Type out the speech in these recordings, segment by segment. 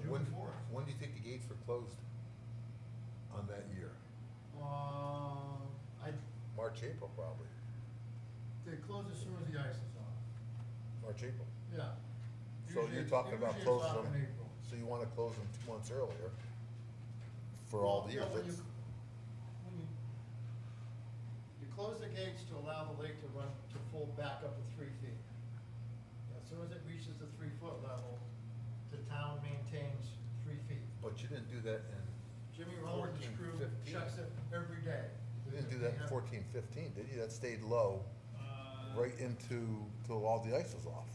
June 4th. When do you think the gates were closed on that year? March, April, probably. They close as soon as the ice is off. March, April. Yeah. So Usually you're talking about usually it's closing off them, in April. so you wanna close them 2 months earlier for all the years. Well, That's- when you close the gates to allow the lake to run, to full back up to 3 feet. As soon as it reaches the 3-foot level, the town maintains 3 feet. But you didn't do that in Jimmy Rollins' 14, crew 15. checks it every day. You didn't do that in 14, 15, did you? That stayed low right into, till all the ice was off.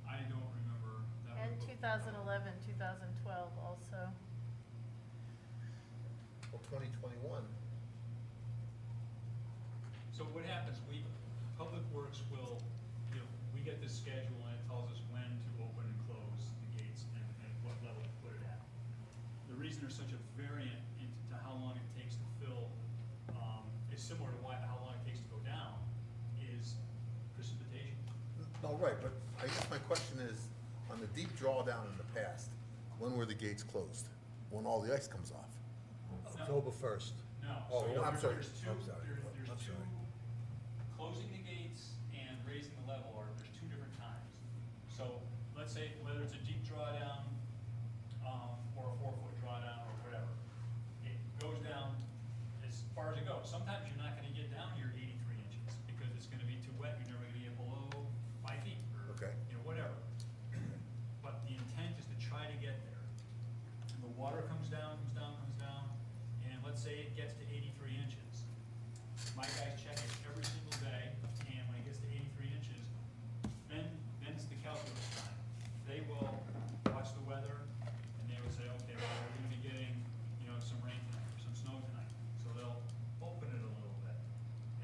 I don't remember that. And one. 2011, 2012 also. Well, 2021, So what happens, Public Works will, we get this schedule and it tells us when to open and close the gates and what level to put it at. The reason there's such a variant into how long it takes to fill, is similar to how long it takes to go down, is precipitation. no, right, but I guess my question is, on the deep drawdown in the past, when were the gates closed? When all the ice comes off? October 1st. No. Oh, So I'm sorry. There's two, I'm sorry. there's I'm two, sorry. closing the gates and raising the level, or there's 2 different times. So let's say whether it's a deep drawdown, or a 4-foot drawdown or whatever, it goes down as far as it goes. Sometimes you're not gonna get down your 83 inches because it's gonna be too wet, you're never gonna get below 5 feet or, Okay. Whatever. But the intent is to try to get there. And the water comes down, and let's say it gets to 83 inches. My guys check it every single day, and when it gets to 83 inches, then it's the calculus time. They will watch the weather, and they will say, okay, well, we're gonna be getting, some rain tonight, or some snow tonight. So they'll open it a little bit,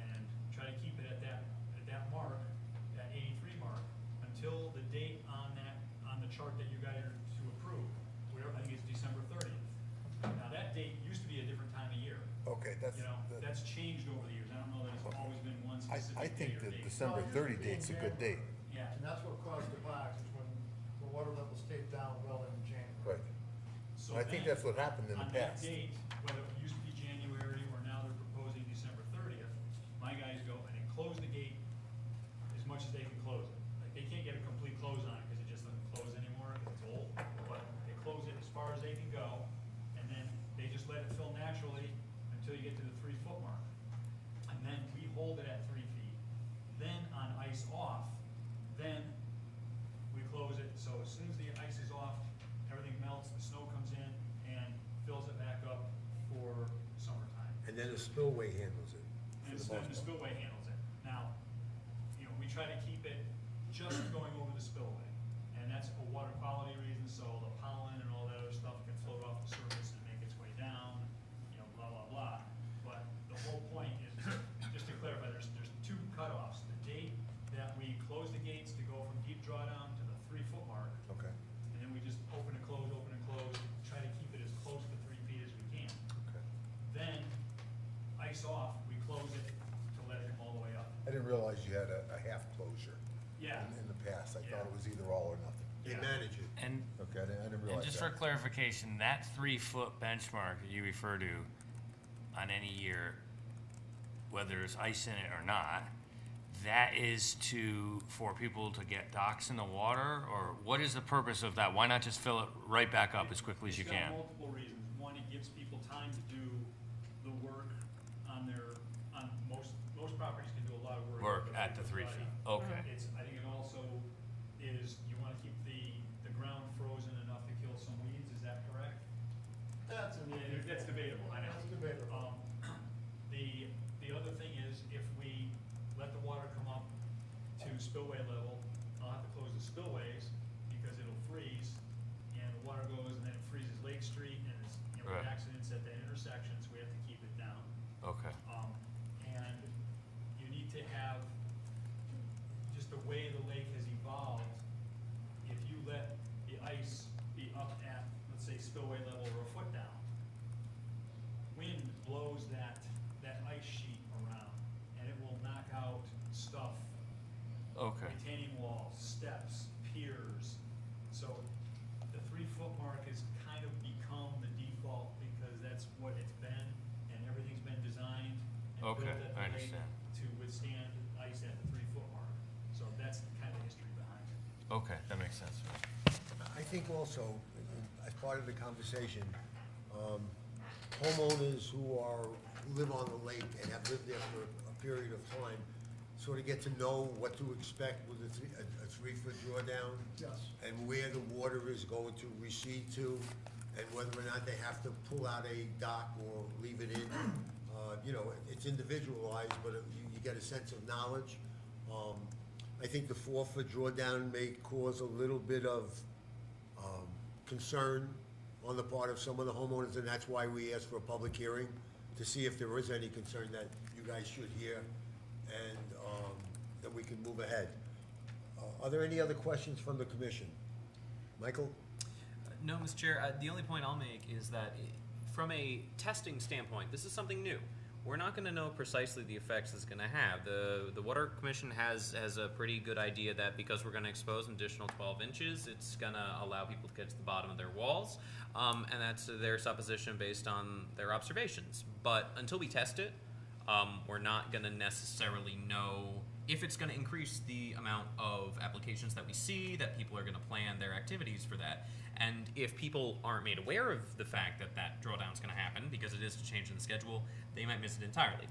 and try to keep it at that mark, that 83 mark, until the date on the chart that you guys are to approve, whatever, I think it's December 30th. Now, that date used to be a different time of year. Okay, that's, That's changed over the years. I don't know that it's always been one specific I date think or that date. December Well, it 30 used to be in date's a good date. January. Yeah. And that's what caused the box, is when the water level stayed down well into January. Right. So I think then, that's what happened in the on that past. date, whether it used to be January or now they're proposing December 30th, my guys go and they close the gate as much as they can close it. Like, they can't get a complete close on it because it just doesn't close anymore because it's old, but they close it as far as they can go, and then they just let it fill naturally until you get to the 3-foot mark. And then we hold it at 3 feet. Then on ice off, then we close it, so as soon as the ice is off, everything melts, the snow comes in and fills it back up for summertime. And then the spillway handles it. And for then the most part. spillway handles it. Now, we try to keep it just going over the spillway, and that's for water quality reasons, so the pollen and all that other stuff can float off the surface and make its way down, blah, blah, blah. But the whole point is, just to clarify, there's 2 cutoffs. The date that we close the gates to go from deep drawdown to the 3-foot mark, Okay, and then we just open and close, try to keep it as close to 3 feet as we can. okay. Then, ice off, we close it to let it come all the way up. I didn't realize you had a half closure Yeah. in the past. I Yeah. thought it was either all or nothing. They Yeah. manage it. And, Okay, I didn't and realize just for that. clarification, that 3-foot benchmark that you refer to on any year, whether there's ice in it or not, that is for people to get docks in the water, or what is the purpose of that? Why not just fill it right back up as quickly as you It's got can? multiple reasons. One, it gives people time to do the work on most properties can do a lot of work. Work at the 3 feet, okay. I think it also is, you wanna keep the ground frozen enough to kill some weeds, is that correct? That's That's debatable, I know. That's debatable. The other thing is, if we let the water come up to spillway level, I'll have to close the spillways because it'll freeze, and the water goes, and then it freezes Lake Street, and it's, Right. accidents at the intersections, we have to keep it down. Okay. And you need to have, just the way the lake has evolved, if you let the ice be up at, let's say, spillway level or a foot down, wind blows that ice sheet around, and it will knock out stuff, Okay. retaining walls, steps, piers. So the 3-foot mark is lake understand. to withstand ice at the 3-foot mark. So that's kind of the history behind it. Okay, that makes sense. I think also, as part of the conversation, homeowners who live on the lake and have lived there for a period of time, sort of get to know what to expect with a 3-foot drawdown. Yes. And where the water is going to recede to, and whether or not they have to pull out a dock or leave it in. You know, it's individualized, but you get a sense of knowledge. I think the 4-foot drawdown may cause a little bit of concern on the part of some of the homeowners, and that's why we asked for a public hearing, to see if there is any concern that you guys should hear, and that we can move ahead. Are there any other questions from the commission? Michael? No, Mr. Chair, the only point I'll make is that from a testing standpoint, this is something new. We're not going to know precisely the effects it's going to have. The Water Commission has a pretty good idea that because we're going to expose an additional 12 inches, it's going to allow people to get to the bottom of their walls, and that's their supposition based on their observations. But until we test it, we're not going to necessarily know if it's going to increase the amount of applications that we see, that people are going to plan their activities for that. And if people aren't made aware of the fact that that drawdown is going to happen, because it is a change in the schedule, they might miss it entirely.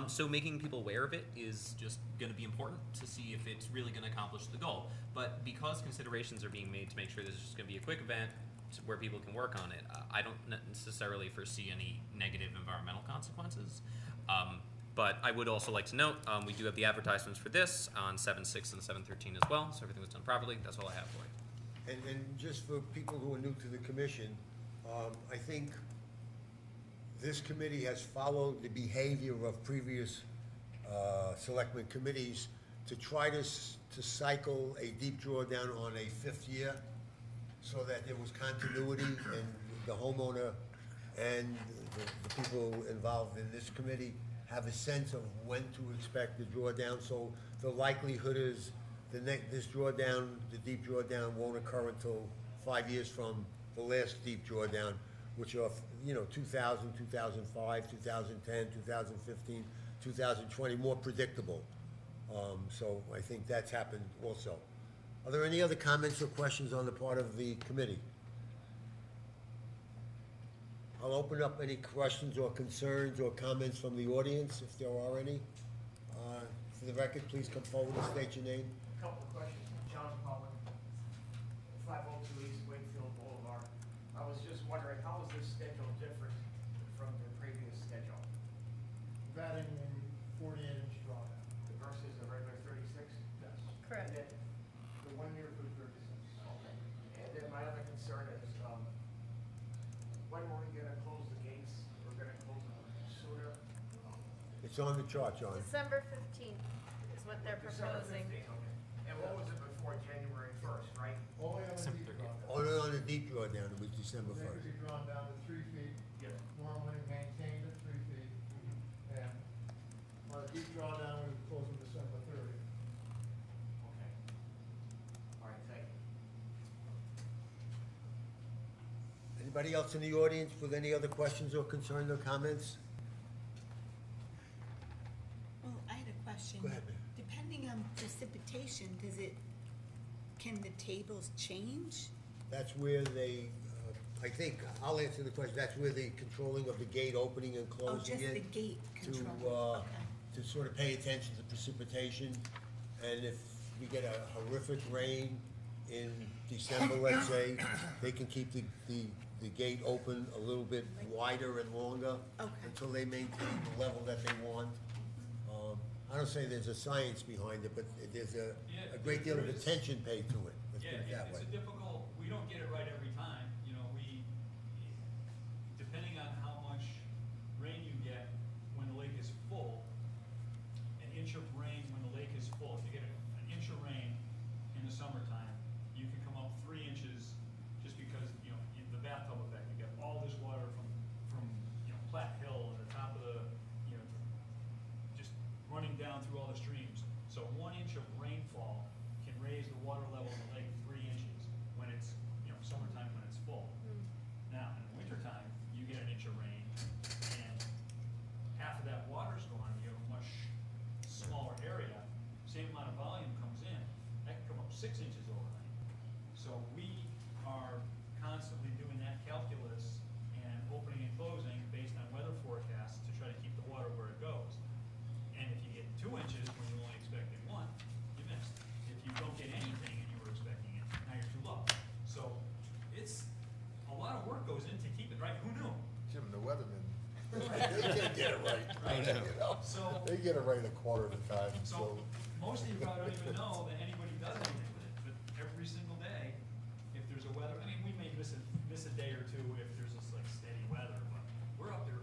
So making people aware of it is just going to be important to see if it's really going to accomplish the goal. But because considerations are being made to make sure this is just going to be a quick event where people can work on it, I don't necessarily foresee any negative environmental consequences. But I would also like to note, we do have the advertisements for this on 7/6 and 7/13 as well, so everything was done properly. That's all I have for you. And just for people who are new to the commission, I think this committee has followed the behavior of previous selectmen committees to try to cycle a deep drawdown on a 5th year, so that there was continuity, and the homeowner and the people involved in this committee have a sense of when to expect the drawdown. So the likelihood is this drawdown, the deep drawdown, won't occur until 5 years from the last deep drawdown, which are, 2000, 2005, 2010, 2015, 2020, more predictable. So I think that's happened also. Are there any other comments or questions on the part of the committee? I'll open up any questions or concerns or comments from the audience, if there are any. For the record, please come forward and state your name. Couple of questions. John Cullen, 502 East Wakefield Boulevard. I was just wondering, how is this schedule different from the previous schedule We've added a 48-inch drawdown. versus the regular 36? Yes. Correct. And then the 1 year for 36. Okay. And then my other concern is, when were we gonna close the gates? We're gonna close them sooner? It's on the chart, John. December 15th is what they're December proposing. 15th, okay. And what was it before January 1st, right? Only on the deep drawdown. Only on the deep drawdown, it was December They could 1st. be drawn down to 3 feet, Yes. normally maintained at 3 feet. And on a deep drawdown, we would close on December 30th. Okay. All right, thank you. Anybody else in the audience with any other questions or concerns or comments? Well, I had a question. Go ahead, ma'am. Depending on precipitation, can the tables change? That's where they, I think, I'll answer the question, that's where the controlling of the gate opening and Oh, closing just it. the gate To, control? Okay. to sort of pay attention to precipitation. And if we get a horrific rain in December, let's say, they can keep the gate open a little bit wider and longer Okay. until they maintain the level that they want. I don't say there's a science behind it, but there's a great deal of there is. attention paid to it, let's put Yeah, it that it's way. a difficult, we don't get it right every time, depending on how much rain you get when the lake is full, an inch of rain when the lake is full, if you get an inch of rain in the summertime, you can come up 3 inches just because, in the bathtub effect, you get all this water from Platte Hill and the top of the, just running down through all the streams. So 1 inch of rainfall can raise the water level in the lake 3 inches. 6 inches overnight. So we are constantly doing that calculus and opening and closing based on weather forecasts to try to keep the water where it goes. And if you get 2 inches when you're only expecting 1, you missed. If you don't get anything and you were expecting it, now you're too low. So it's, a lot of work goes in to keep it right. Who knew? Jim, the weathermen, they can't get it right. Right. You know? So- They get it right a quarter of the time, So so. most of you probably don't even know that anybody does anything with it, but every single day, if there's a weather, I mean, we may miss a day or two if there's just like steady weather, but we're up there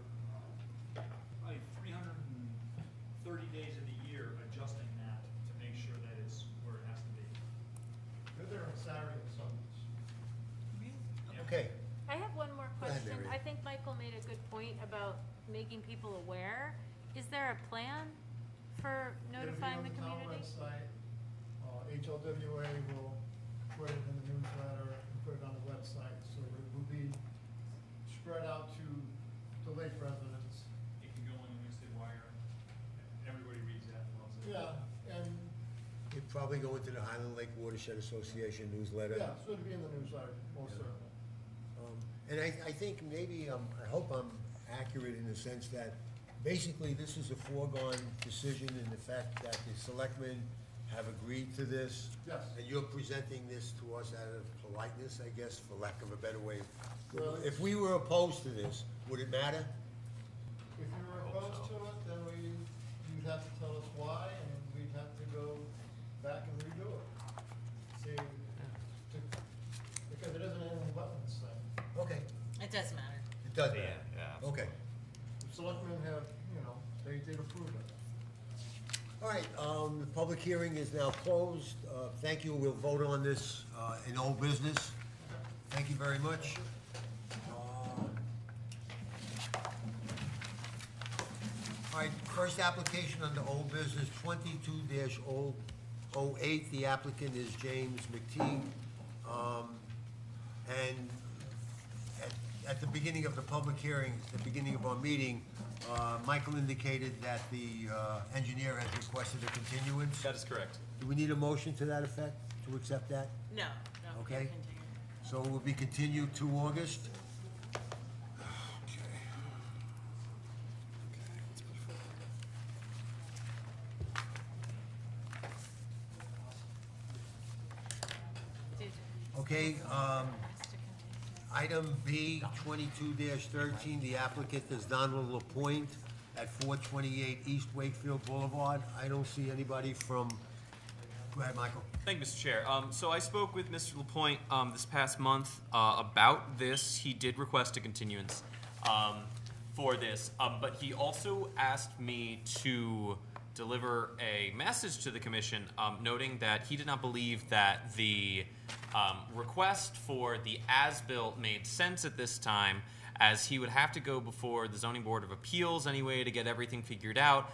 probably 330 days of the year adjusting that to make sure that it's where it has to be. They're there on Saturday and Sundays. Yep. Okay, I have one more Go ahead, question. Mary. I think Michael made a good point about making people aware. Is there a plan for notifying the community? It'll be on the town website. HLWA will put it in the newsletter and put it on the website, so it will be spread out to the lake residents. It can go in the Wednesday Wire. Everybody reads that and loves it. Yeah, and, it'd probably go into the Highland Lake Watershed Association newsletter. yeah, so it'll be in the newsletter, most certainly. And I think maybe, I hope I'm accurate in the sense that basically this is a foregone decision in the fact that the selectmen have agreed to this. Yes. And you're presenting this to us out of politeness, I guess, for lack of a better way. Well- If we were opposed to this, would it matter? If you were opposed to it, then you'd have to tell us why, and we'd have to go back and redo it. See, because it isn't in the wetlands thing. Okay, It does matter. it does matter. Yeah. Okay. The selectmen have, they did approve it. All right, the public hearing is now closed. Thank you, we'll vote on this in old business. Thank you very much. All right, first application under old business, 22-008. The applicant is James McTeague. And at the beginning of the public hearing, the beginning of our meeting, Michael indicated that the engineer has requested a continuance. That is correct. Do we need a motion to that effect, to accept that? No, Okay. continue. So it will be continued to August? Okay, item B, 22-13, the applicant is Donald Lapointe at 428 East Wakefield Boulevard. I don't see anybody from, go ahead, Michael. Thank you, Mr. Chair. So I spoke with Mr. Lapointe this past month about this. He did request a continuance for this, but he also asked me to deliver a message to the commission noting that he did not believe that the request for the as-built made sense at this time, as he would have to go before the Zoning Board of Appeals anyway to get everything figured out,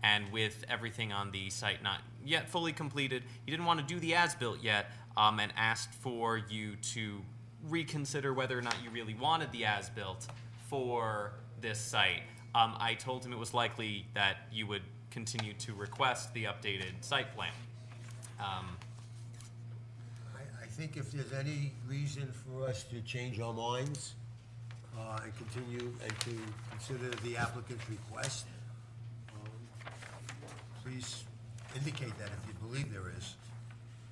and with everything on the site not yet fully completed, he didn't want to do the as-built yet, and asked for you to reconsider whether or not you really wanted the as-built for this site. I told him it was likely that you would continue to request the updated site plan. I think if there's any reason for us to change our minds and continue and to consider the applicant's request, please indicate that if you believe there is.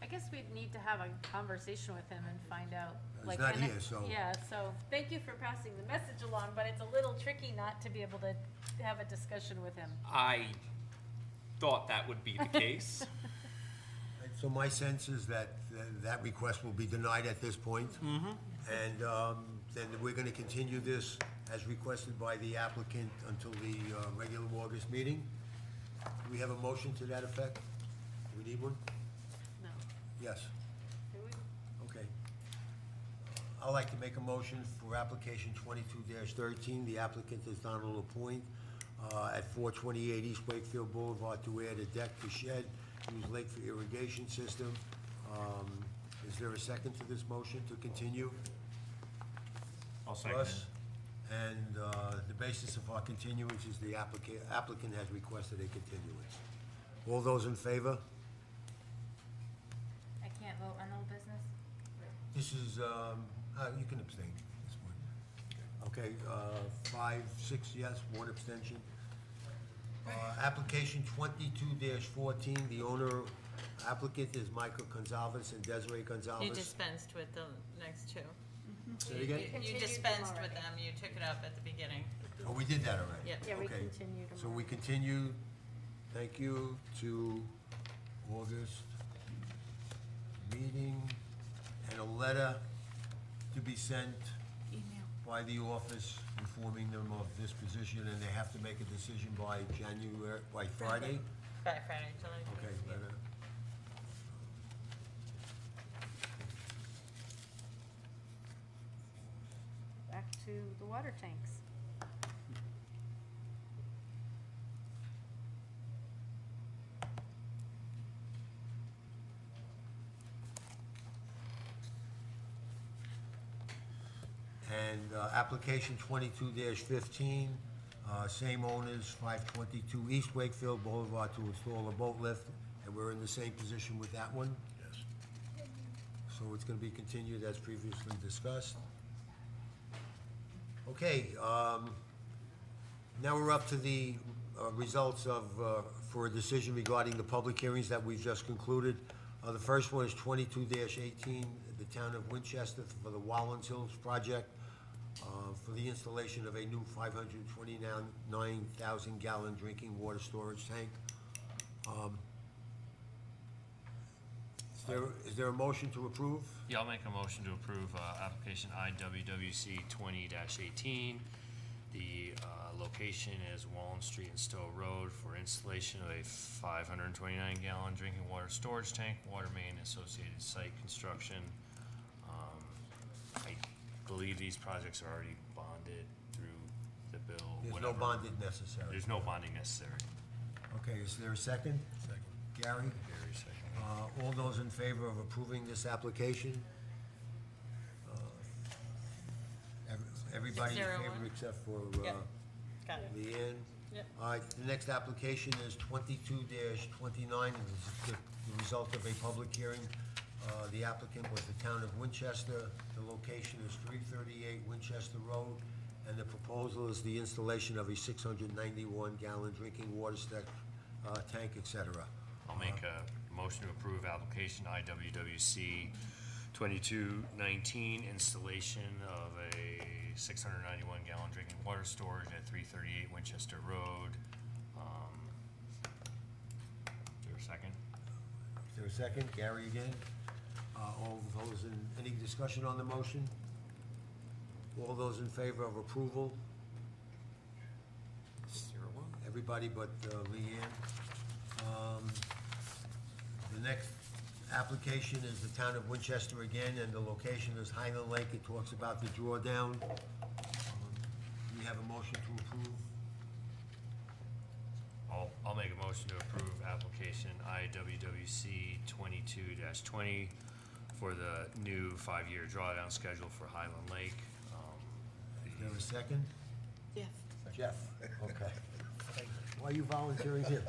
I guess we'd need to have a conversation with him and find out. He's not and here, so- Yeah, so thank you for passing the message along, but it's a little tricky not to be able to have a discussion with him. I thought that would be the case. And so my sense is that that request will be denied at this point. And then we're gonna continue this as requested by the applicant until the regular August meeting. Do we have a motion to that effect? Do we need one? No. Yes, Do we? okay. I'd like to make a motion for application 22-13. The applicant is Donald Lapointe at 428 East Wakefield Boulevard to add a deck to shed, use lake for irrigation system. Is there a second to this motion to continue? I'll For us? And the basis of our continuance is the applicant has requested a continuance. All those in favor? I This is, you can abstain this one. Okay, 5, 6 yes, 1 abstention. Application 22-14, the owner applicant is Michael Gonzalez and Desiree Gonzalez. You dispensed with the next two. Say it again? You Continued them dispensed with already. them, you took it up at the beginning. Oh, we did that already? Yeah. Yeah, we Okay. continued them So we already. continue, thank you, to August meeting, and a letter to be sent Email. by the office informing them of this position, and they have to make a decision by Friday? By Friday, July. Okay, letter. Back to the water tanks. And application 22-15, same owners, 522 East Wakefield Boulevard to install a boat lift, and we're in the same position with that one. Yes. So it's gonna be continued as previously discussed. Okay, now we're up to the results of, for a decision regarding the public hearings that we've just concluded. The first one is 22-18, the town of Winchester for the Wetlands Hills project, for the installation of a new 529,000 gallon drinking water storage tank. Is there a motion to approve? Yeah, I'll make a motion to approve, application IWWC 20-18. The, location is Wallen Street and Stowe Road for installation of a 529 gallon drinking water storage tank, water main associated site construction. I believe these projects are already bonded through the bill, There's no whatever. bonding necessary. There's no bonding necessary. Okay, is there a second? Second. Gary? Very second. All those in favor of approving this application? Everybody in 601. favor except for Yep. Got it. Leanne? Yep. All right, the next application is 22-29, and this is the result of a public hearing. The applicant was the town of Winchester. The location is 338 Winchester Road, and the proposal is the installation of a 691 gallon drinking water tank, et cetera. I'll make a motion to approve application IWWC 2219, installation of a 691 gallon drinking water storage at 338 Winchester Road. Is there a second? Is there a second? Gary again? All those any discussion on the motion? All those in favor of approval? 0-1. Everybody but Leanne. The next application is the town of Winchester again, and the location is Highland Lake. It talks about the drawdown. We have a motion to approve. I'll make a motion to approve application IWWC 22-20 for the new 5-year drawdown schedule for Highland Lake. Is there a second? Jeff. Jeff, okay. Why are you volunteering here?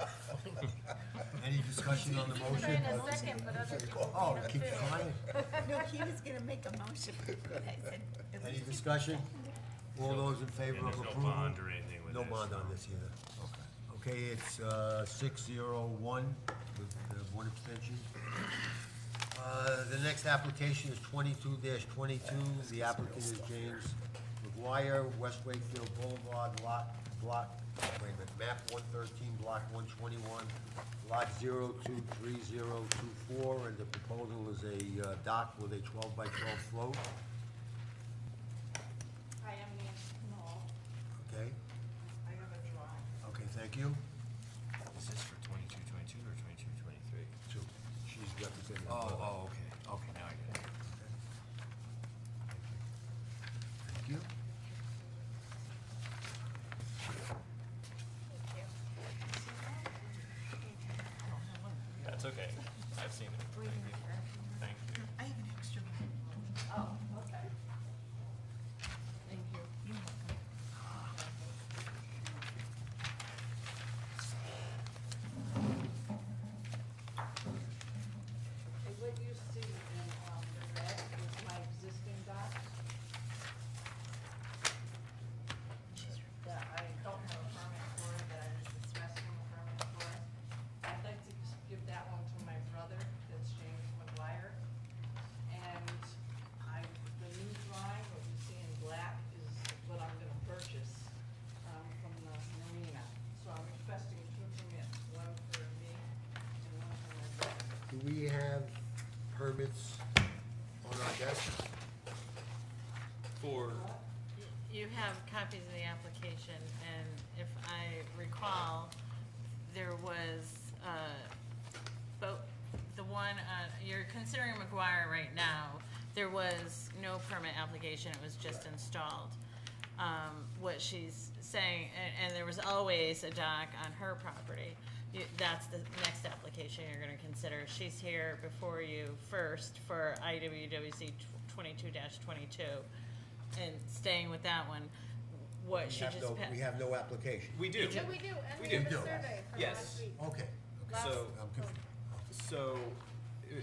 Any discussion on the motion? Trying a second, but other people Oh, need keep them too. trying. No, he was gonna make a motion. I said, at Any least- discussion? All those in favor And of there's no approval? bond or anything with No this. bond on this either. Okay, it's 601 with 1 abstention. The next application is 22-22. The applicant is James McGuire, West Wakefield Boulevard, map 113, block 121, lot 023024, and the proposal is a dock with a 12-by-12 float. I am Nancy Knoll. Okay, I have a drawing. okay, thank you. Is this for 22-22 or 22-23? So she's representing. Oh, okay, now I get it. Thank you. That's okay. I've seen it. Thank you. Thank you. I have an extra one. Oh, okay. Thank you. You're welcome. And what you see in, the red is my For, You have copies of the application, and if I recall, there was, the one, you're considering McGuire right now, there was no permit application, it was just installed. What she's saying, and there was always a dock on her property. That's the next application you're gonna consider. She's here before you first for IWWC 22-22, and staying with that one. What she just We have no application. we do. No, we do, and We we have do. a survey from Yes. last week. Okay. Last- So- I'm confused. So,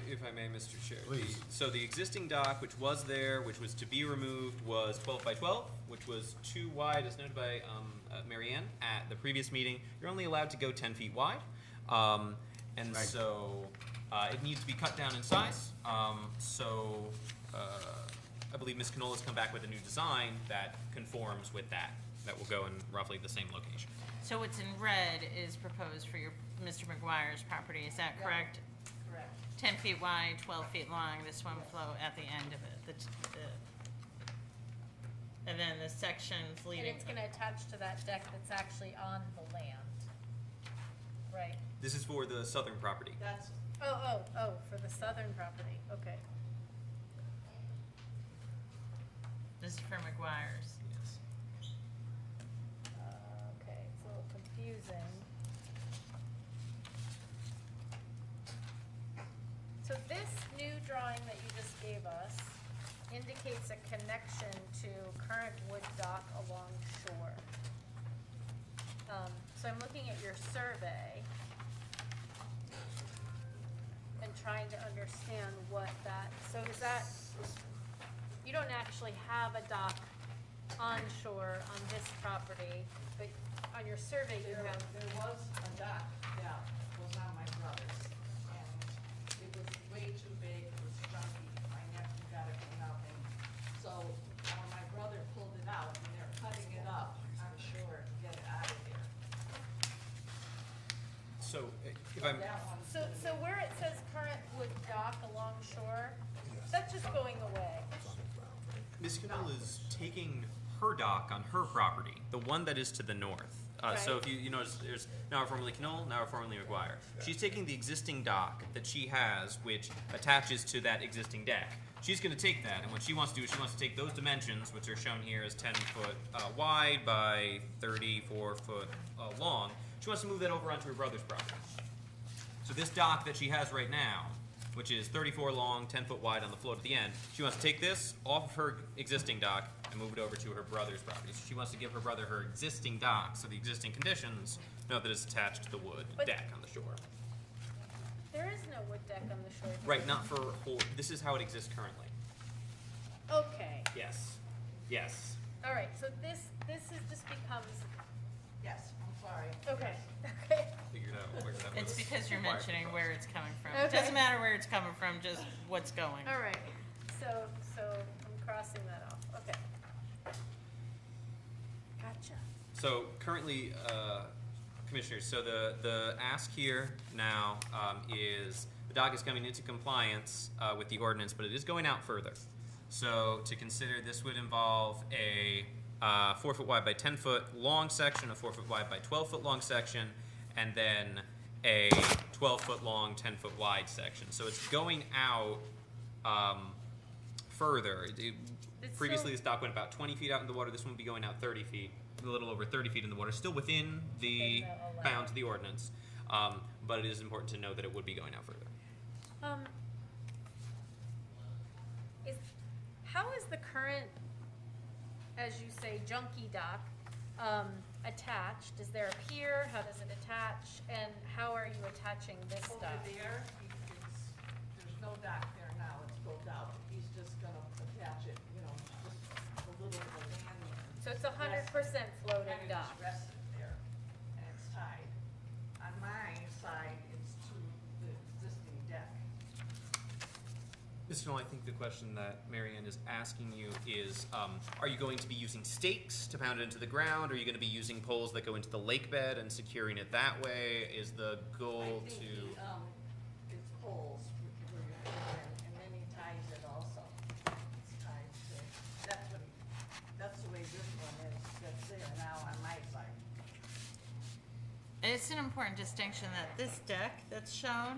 if I may, Mr. Chair. Please. So the existing dock, which was there, which was to be removed, was 12 by 12, which was too wide, as noted by Mary Ann at the previous meeting. You're only allowed to go 10 feet wide. And Right. so it needs to be cut down in size. I believe Ms. Canola's come back with a new design that conforms with that. That will go in roughly the same location. So what's in red is proposed for your, Mr. McGuire's property, is that correct? Correct. 10 feet wide, 12 feet long, the swim flow at the end of it, and then the sections And leading. it's gonna attach to that deck that's actually on the land, right? This is for the southern property. That's, Oh, for the southern property, okay. This is for McGuire's. Yes. Okay, it's a little confusing. So this new drawing that you just gave us indicates a connection to current wood dock along shore. So I'm looking at your survey and trying to understand what that, so is that, you don't actually have a dock on shore on this property, but on your survey you have, there was a dock, yeah, was on my brother's, and it was way too big, it was junky, my nephew got it for nothing. So, my brother pulled it out, and they're cutting it up, I'm sure, to get it out of there. So, if I'm, That one's so, gonna so be- where it says current wood dock along shore, that's just going away. Ms. Canola is taking her dock on her property, the one that is to the north. So Right. if you notice, there's now formerly Canola, now formerly McGuire. She's taking the existing dock that she has, which attaches to that existing deck. She's going to take that, and what she wants to do is she wants to take those dimensions, which are shown here as 10 foot wide by 34 foot long. She wants to move that over onto her brother's property. So this dock that she has right now, which is 34 long, 10 foot wide on the float at the end, she wants to take this off of her existing dock and move it over to her brother's property. So she wants to give her brother her existing dock, so the existing conditions know that it's attached to the wood But- deck on the shore. There is no wood deck on the shore. Right, not for whole, this is how it exists currently. Okay, Yes. Yes. all right, so this is just becomes, Yes, I'm sorry. okay, okay. Figured out where that It's was because you're required mentioning from. where it's coming from. Okay. It doesn't matter where it's coming from, just what's going. All right, so I'm crossing that off, okay. Gotcha. So currently, Commissioners, so the ask here now is the dock is coming into compliance with the ordinance, but it is going out further. So to consider, this would involve a 4 foot wide by 10 foot long section, a 4 foot wide by 12 foot long section, and then a 12 foot long, 10 foot wide section. So it's going out further. It's Previously, so- this dock went about 20 feet out in the water. This one will be going out 30 feet, a little over 30 feet in the water, still within the Within the allowed. bounds of the ordinance. But it is important to know that it would be going out further. How is the current, as you say, junky dock, attached? Is there a pier? How does it attach? And how are you attaching this Over dock? there, there's no dock there now, it's pulled out. He's just gonna attach it, just a little bit of land there. So it's 100% floating And dock. it's rested there, and it's tied. On my side, it's to the existing deck. Mr. Knoll, I think the question that Marianne is asking you is, are you going to be using stakes to pound it into the ground? Are you going to be using poles that go into the lake bed and securing it that way? Is the goal I think to... it's poles, and then he ties it also. it's an important distinction that this deck that's shown,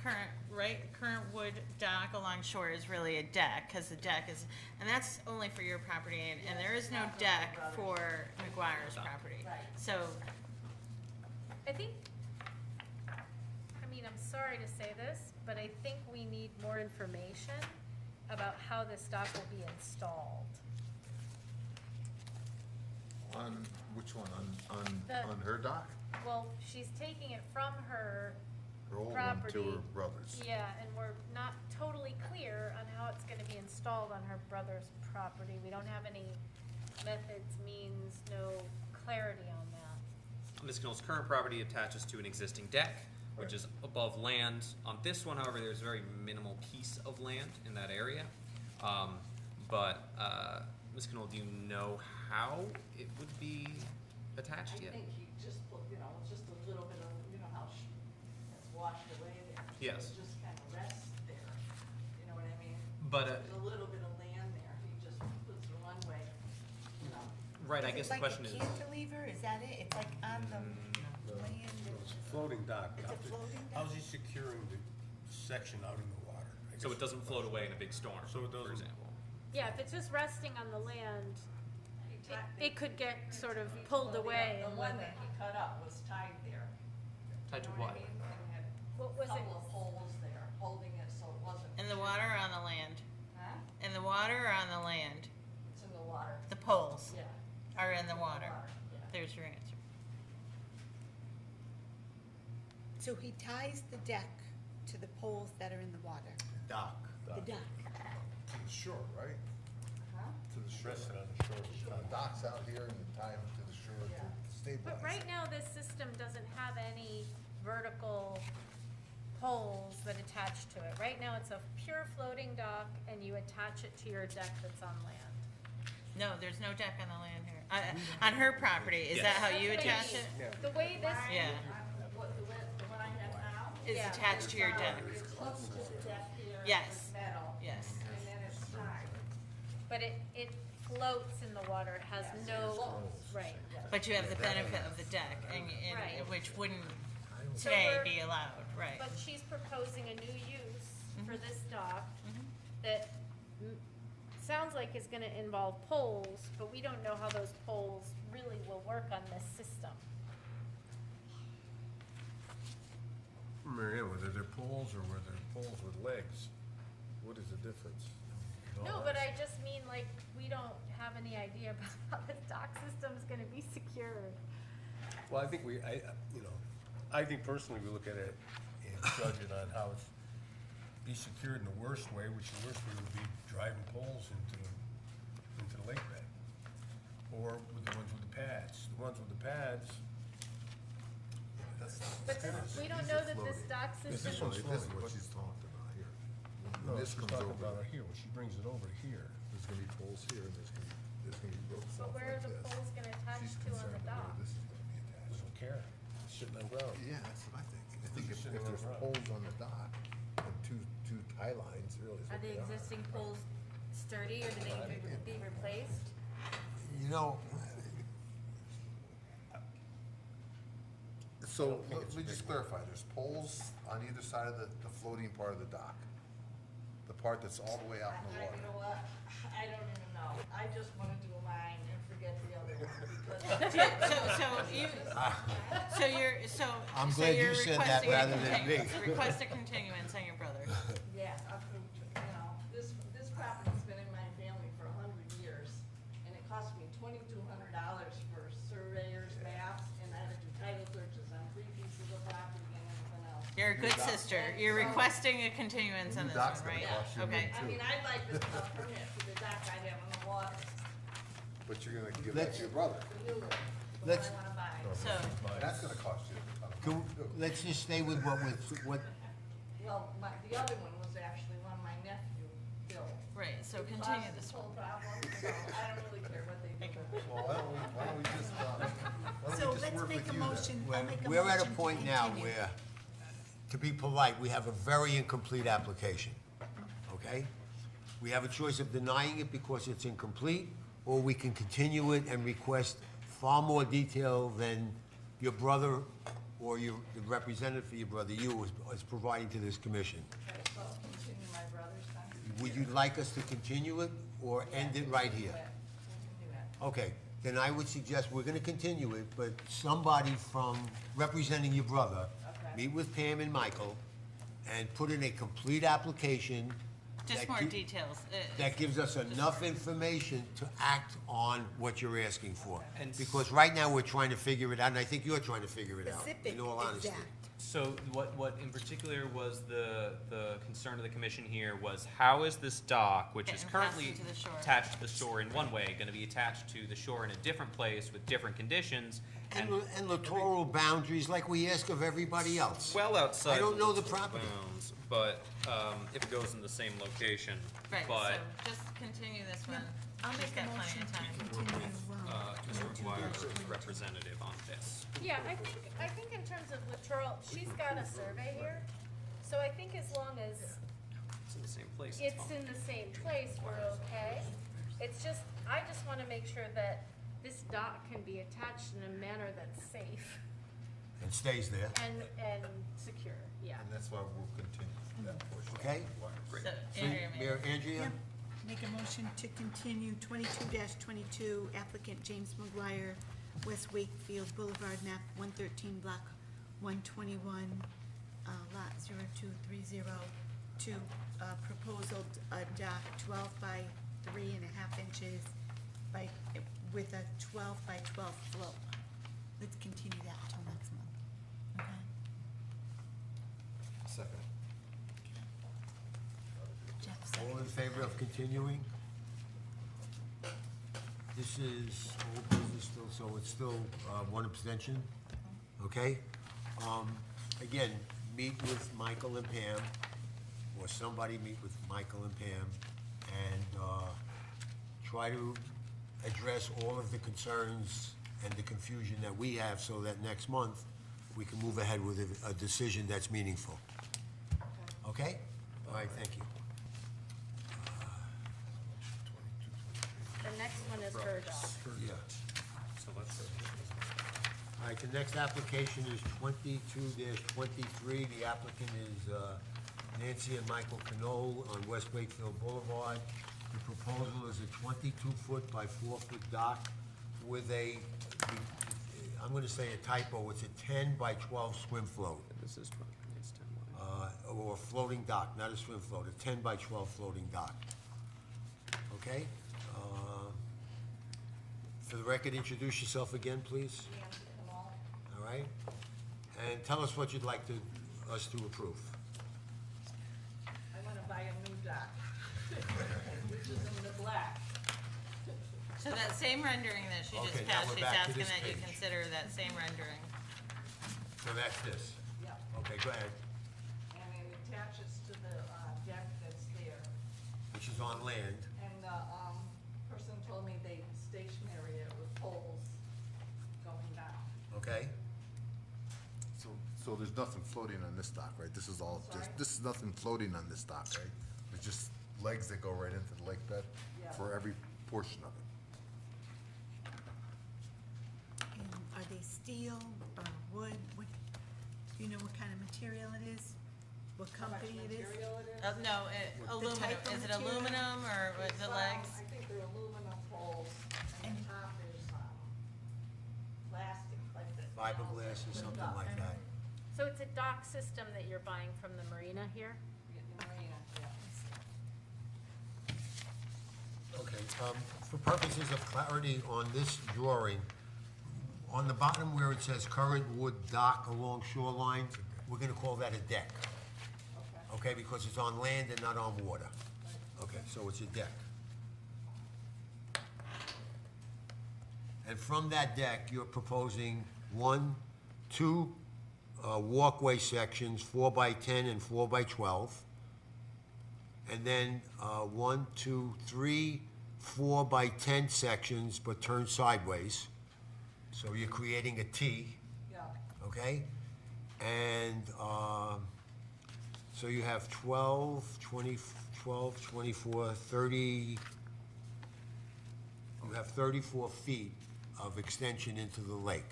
current wood dock along shore is really a deck, cause the deck is, and that's only for your property, and there is no deck for McGuire's property. Right. So, I think, I mean, I'm sorry to say this, but I think we need more information about how this dock will be installed. On which one? The- On her dock? Well, she's taking it from her Her old one property. to her brother's? Yeah, and we're not totally clear on how it's gonna be installed on her brother's property. We don't have any methods, means, no clarity on that. Ms. Knoll's current property attaches to an existing deck, which is above land. On this one, however, there's a very minimal piece of land in that area. Ms. Knoll, do you know how it would be attached I yet? think he just put, just a little bit of, how it's washed away there. Yes. It just kind of rests there, you know what I mean? But, There's a little bit of land there, he just puts the runway, right, I guess the question is. Is it like a cantilever, is that it? It's like on the land? It's a floating dock. It's a floating How's dock? he securing the section out in the water? I So guess- it doesn't float away in a big storm, So it for doesn't- example. Yeah, if it's just resting on the land, He it, tied- it could get sort of he- pulled well, away The and one when that he cut up was tied there. Tied to You know what? I mean? And had What was a it? couple of poles there holding it so it wasn't. in the water or on the land? Huh? In the water or on the land? It's in the water. The poles Yeah. are in the water. Yeah. There's your answer. So he ties the deck to the poles that are in the water, Dock. the dock. To the shore, right? Huh? To the shore. Rested on the shore. The dock's out here and you tie them to the shore Yeah. to stabilize. But right now, this system doesn't have any vertical poles that attach to it. Right now, it's a pure floating dock, and you attach it to your deck that's on land. No, there's no deck on the land here. On her property, is that how you That's what I attach it? mean. The way this, Yeah. The one I have now? Is Yeah. attached to your deck. It's hooked to the deck here. Yes. With metal. Yes. And then it's tied. but it floats in the water, it has Yes, it no, floats. right. But you have the benefit of the deck, and Right. which wouldn't So today we're- be allowed, right? But she's proposing a new use for Mhm. this dock Mhm. that sounds like is gonna involve poles, but we don't know how those poles really will work on this system. Marianne, whether they're poles or whether they're poles with legs, what is the difference? No, but I just mean, like, we don't have any idea about how this dock system's gonna be secured. Well, I think I think personally we look at it and judge it on how it's be secured in the worst way, which the worst way would be driving poles into the lake bed. Or with the ones with the pads. The ones with the pads, But this, we don't know that this dock This system, is what she's talking about here. no, When this she's comes talking over, about it here, when she brings it over here. there's gonna be poles here and there's gonna be ropes but off where are like the this. poles gonna attach She's to on concerned the about dock? where this is gonna be attached. Doesn't care, it's sitting on ground. Yeah, that's what I think. I think if Sitting on there's the ground. poles on the dock and two tie lines, really is Are what the they are. existing poles sturdy or do they need to be replaced? You know, so let me just clarify, there's poles on either side of the floating part of the dock. The part that's all the way out in the You water. know what? I don't even know. I just wanna do mine and forget the other one because. I'm so glad you're you said that requesting a rather than me. continuance- Request a continuance on your brother. Yeah, this property's been in my family for 100 years, and it cost me $2,200 for surveyor's maps, and I had to do title searches on 3 pieces of property and everything else. You're a good sister. You're requesting a continuance on New this dock's one, gonna right? cost you Okay. I mean, I'd like this permit for the dock I have on the water, But you're gonna give that to your brother. the new one, the one Let's- I wanna buy. So, That's gonna cost you a ton of money too. Let's just stay with what, Well, the other one was actually one my nephew built. right, so It continue caused this this one. whole problem, so I don't really care what they do. Well, why don't we just, So work let's with make a you then? motion, I'll make a motion we're at a to point now continue. where, to be polite, we have a very incomplete application, okay? We have a choice of denying it because it's incomplete, or we can continue it and request far more detail than your brother or the representative for your brother, you, is providing to this commission. Okay, so continue my brother's then? Would you like us to continue it or end it right here? Continue it. Okay, then I would suggest we're gonna continue it, but somebody from representing your brother, Okay. meet with Pam and Michael, and put in a complete application. Just that more gi- details. That gives us enough information to act on what you're asking for. And Because right now, we're trying to figure it out, and I think you're trying to figure it out, Specific, in all honesty. exact. So what in particular was the concern of the commission here was how is this dock, which is Getting currently faster to the shore. attached to the shore in one way, gonna be attached to the shore in a different place with different conditions? And littoral boundaries like we ask of everybody else. Well outside. I don't know the littoral property. bounds, but, if it goes in the same location, Right, but, so just continue this one. I'll She's make a got plenty motion of to time. continue, Mr. McGuire is 22-22. representative on this. Yeah, I think in terms of littoral, she's got a survey here, so I think as long as It's in the same place, it's fine. in the same place, we're okay. It's just, I just wanna make sure that this dock can be attached in a manner that's safe And stays there, and secure, yeah. And that's why we'll continue that portion. okay? Great. So, So, Andrea made Mayor it. Andrea? Yeah. Make a motion to continue 22-22, applicant James McGuire, West Wakefield Boulevard, map 113, block 121, lot 0230, to proposal dock 12 by 3.5 inches by, with a 12 by 12 float. Let's continue that until next month, okay? Second. Jeff, All second. in favor of continuing? This is old business still, so it's still one abstention, okay? Again, meet with Michael and Pam, or somebody meet with Michael and Pam, and try to address all of the concerns and the confusion that we have, so that next month, we can move ahead with a decision that's meaningful. Okay? All right, thank you. The next one is her dock. Yeah. So let's, All right, the next application is 22-23. The applicant is Nancy and Michael Canole on West Wakefield Boulevard. The proposal is a 22-foot by 4-foot dock with a, I'm gonna say a typo, it's a 10 by 12 swim float, this is, it's 10 wide. or a floating dock, not a swim float, a 10 by 12 floating dock. Okay? For the record, introduce yourself again, please. Nancy Canal, All right? And tell us what you'd like us to approve. I wanna buy a new dock, which is in the black. So that same rendering that she Okay, just now passed, we're she's back to asking this that you page. consider that same rendering. So that's this. Yep. Okay, go ahead. And it attaches to the deck that's there. Which is on land. And the person told me they stationary it with poles going down. Okay? So there's nothing floating on this dock, right? This is all Sorry? just, this is nothing floating on this dock, right? It's just legs that go right into the lake bed Yeah. for every portion of it. And are they steel or wood? What, do you know what kind of material it is? What How much company it is? material it is? No, aluminum, type of is it material? aluminum or with It's, the legs? I think they're aluminum poles, and the top is, plastic, like the. Fiberglass or something like that. So it's a dock system that you're buying from the marina here? The marina, yeah. Okay, for purposes of clarity on this drawing, on the bottom where it says current wood dock along shoreline, we're gonna call that a deck. Okay. Okay, because it's on land and not on water. Okay, so it's a deck. And from that deck, you're proposing two walkway sections, 4 by 10 and 4 by 12. And then 3, 4 by 10 sections, but turned sideways. So you're creating a T, Yeah, okay? And so you have 12, 24, 30, you have 34 feet of extension into the lake.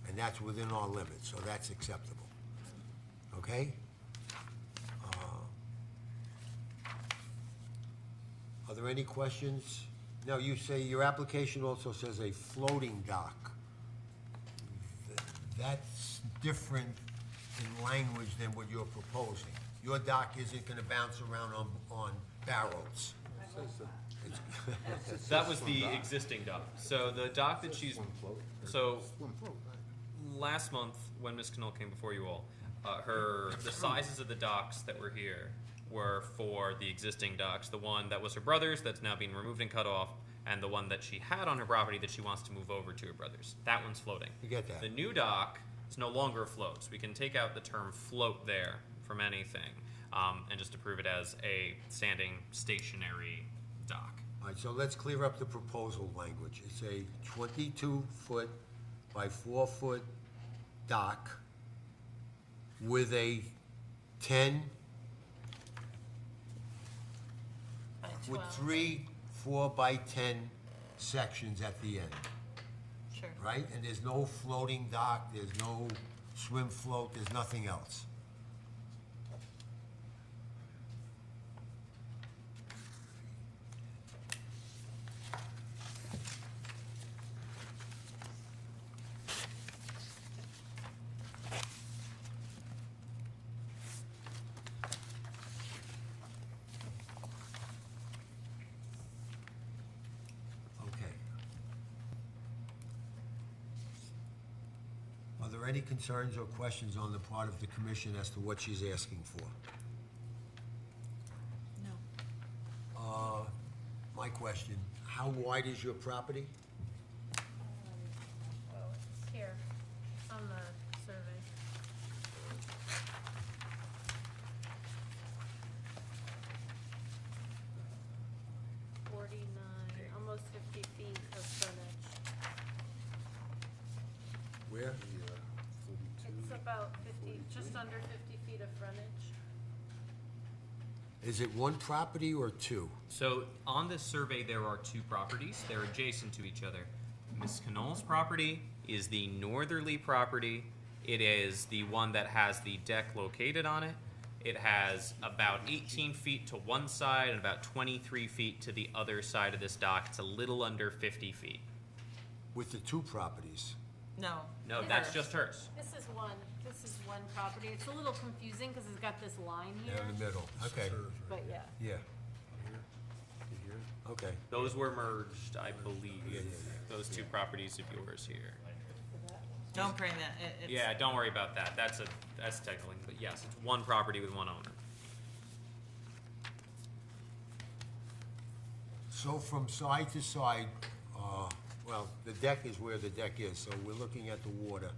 And that's within our limits, so that's acceptable. Okay? Are there any questions? Now, you say your application also says a floating dock. That's different in language than what you're proposing. Your dock isn't gonna bounce around on barrels. That was the existing dock. So the dock that she's, so last month, when Ms. Knoll came before you all, the sizes of the docks that were here were for the existing docks. The one that was her brother's, that's now being removed and cut off, and the one that she had on her property that she wants to move over to her brother's. That one's floating. You get that? The new dock is no longer afloat, so we can take out the term float there from anything, and just approve it as a standing stationary dock. All right, so let's clear up the proposal language. It's a 22-foot by 4-foot dock with a 10, By with 12. 3 4x10 sections at the end, Sure. right? And there's no floating dock, there's no swim float, there's nothing else. Okay. Are there any concerns or questions on the part of the commission as to what she's asking for? No. My question, how wide is your property? Well, it's here on the survey. Almost 50 feet of frontage. Where? It's about 50, just under 50 feet of frontage. Is it one property or two? So on this survey, there are two properties. They're adjacent to each other. Ms. Knoll's property is the northerly property. It is the one that has the deck located on it. It has about 18 feet to one side and about 23 feet to the other side of this dock. It's a little under 50 feet. With the two properties? No. No, that's just hers. This is one property. It's a little confusing because it's got this line here. Down the middle, okay, But yeah. yeah. Okay, Those were merged, I believe. Yeah. Those two properties of yours here. Don't bring that. It's, Yeah, don't worry about that. That's technical, but yes, it's one property with one owner. so from side to side, well, the deck is where the deck is, so we're looking at the water.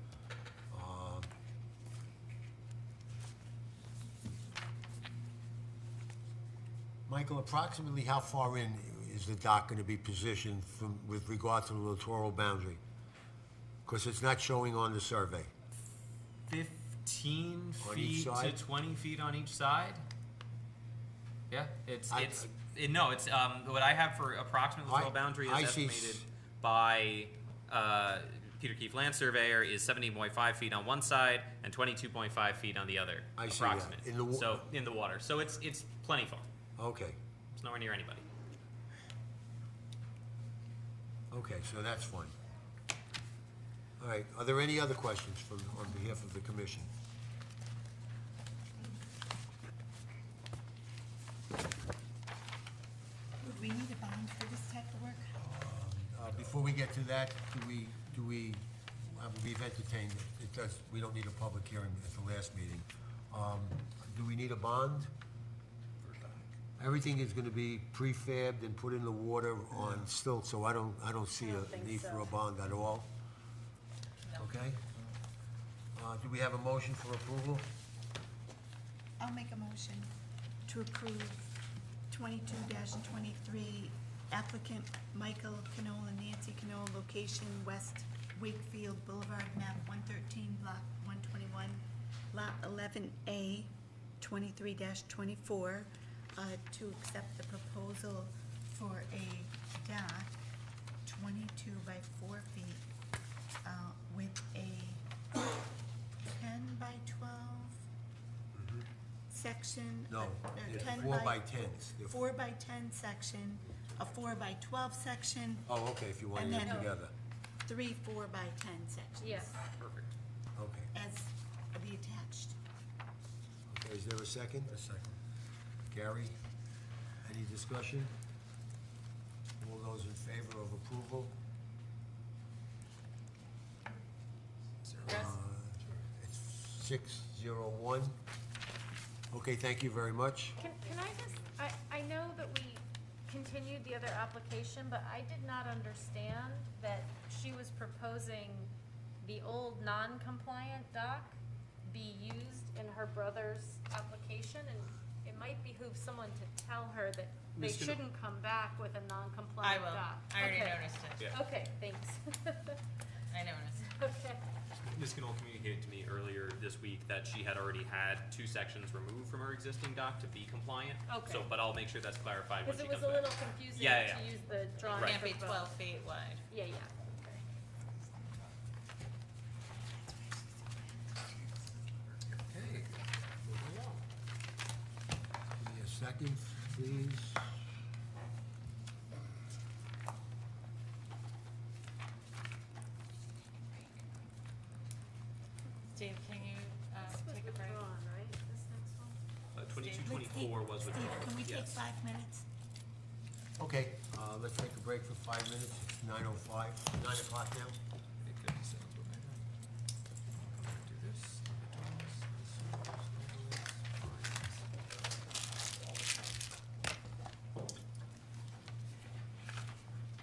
Michael, approximately how far in is the dock gonna be positioned from, with regard to the littoral boundary? Because it's not showing on the survey. 15 On each feet to side? 20 feet on each side. Yeah, it's I- what I have for approximate littoral boundary is I see estimated by Peter Keefe Land Surveyor is 17.5 feet on one side and 22.5 feet on the other. I see that. Approximate. In the wa- So in the water. So it's plenty far. Okay, It's nowhere near anybody. okay, so that's fine. All right, are there any other questions on behalf of the commission? Would we need a bond for this type of work? Before we get to that, do we, we've entertained, it does, we don't need a public hearing at the last meeting. Do we need a bond? Everything is gonna be prefabbed and put in the water on stilts, so I don't see I don't a think need for so. a bond at all. Okay? Do we have a motion for approval? I'll make a motion to approve 22-23 applicant Michael Canola, Nancy Canola, location West Wakefield Boulevard, map 113, block 121, lot 11A, 23-24, to accept the proposal for a dock 22 by 4 feet with a by 12 section. No, they're 10 4 by 10s. They're 4 by 10 section, a 4 by 12 section, Oh, okay, if you want to And get then- together. 3 4 by 10 sections. Yes. Perfect. Okay. As the attached. Okay, is there a second? A second. Gary, any discussion? All those in favor of approval? Russ? It's 601. Okay, thank you very much. Can I just, I know that we continued the other application, but I did not understand that she was proposing the old non-compliant dock be used in her brother's application, and it might behoove someone to tell her that they Ms. Cano- shouldn't come back with a I non-compliant will. dock. I already Okay. noticed it. Yeah. Okay, thanks. I noticed. Okay. Ms. Knoll communicated to me earlier this week that she had already had 2 sections removed from her existing dock to be compliant. Okay. So, but I'll make sure that's clarified when Because she it was comes a back. little confusing Yeah, yeah, to yeah. use the drawing Right. Can't be for 12 both. feet wide. Yeah, yeah. Okay, moving along. Give me a second, please. Steve, can you This was take a break? withdrawn, right? This next one? 2224 was Steve, withdrawn. can we take Yes. 5 minutes? Okay, let's take a break for 5 minutes. It's 9:05, 9 o'clock now.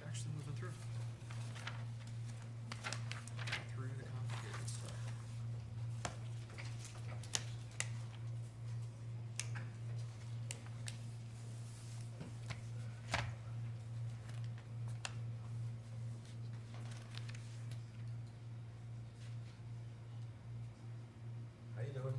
Actually moving through. Through the complicated stuff. How you doing?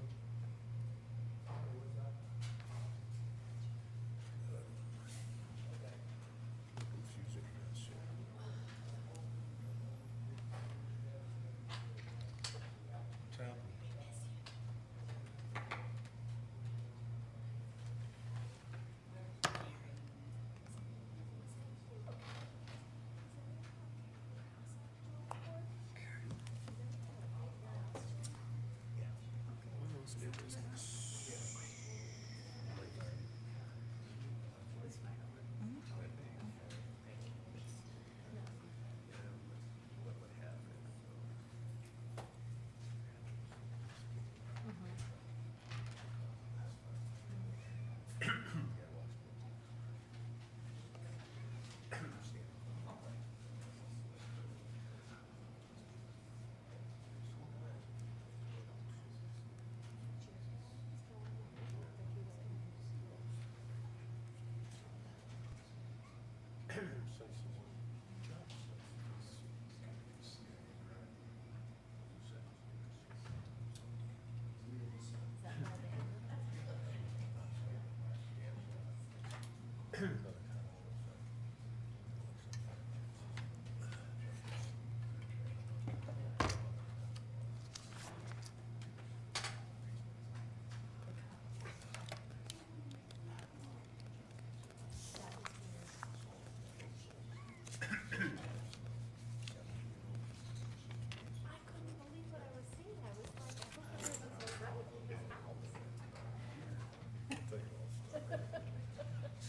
I couldn't believe what I was seeing. I was like, I hope this is right in this house.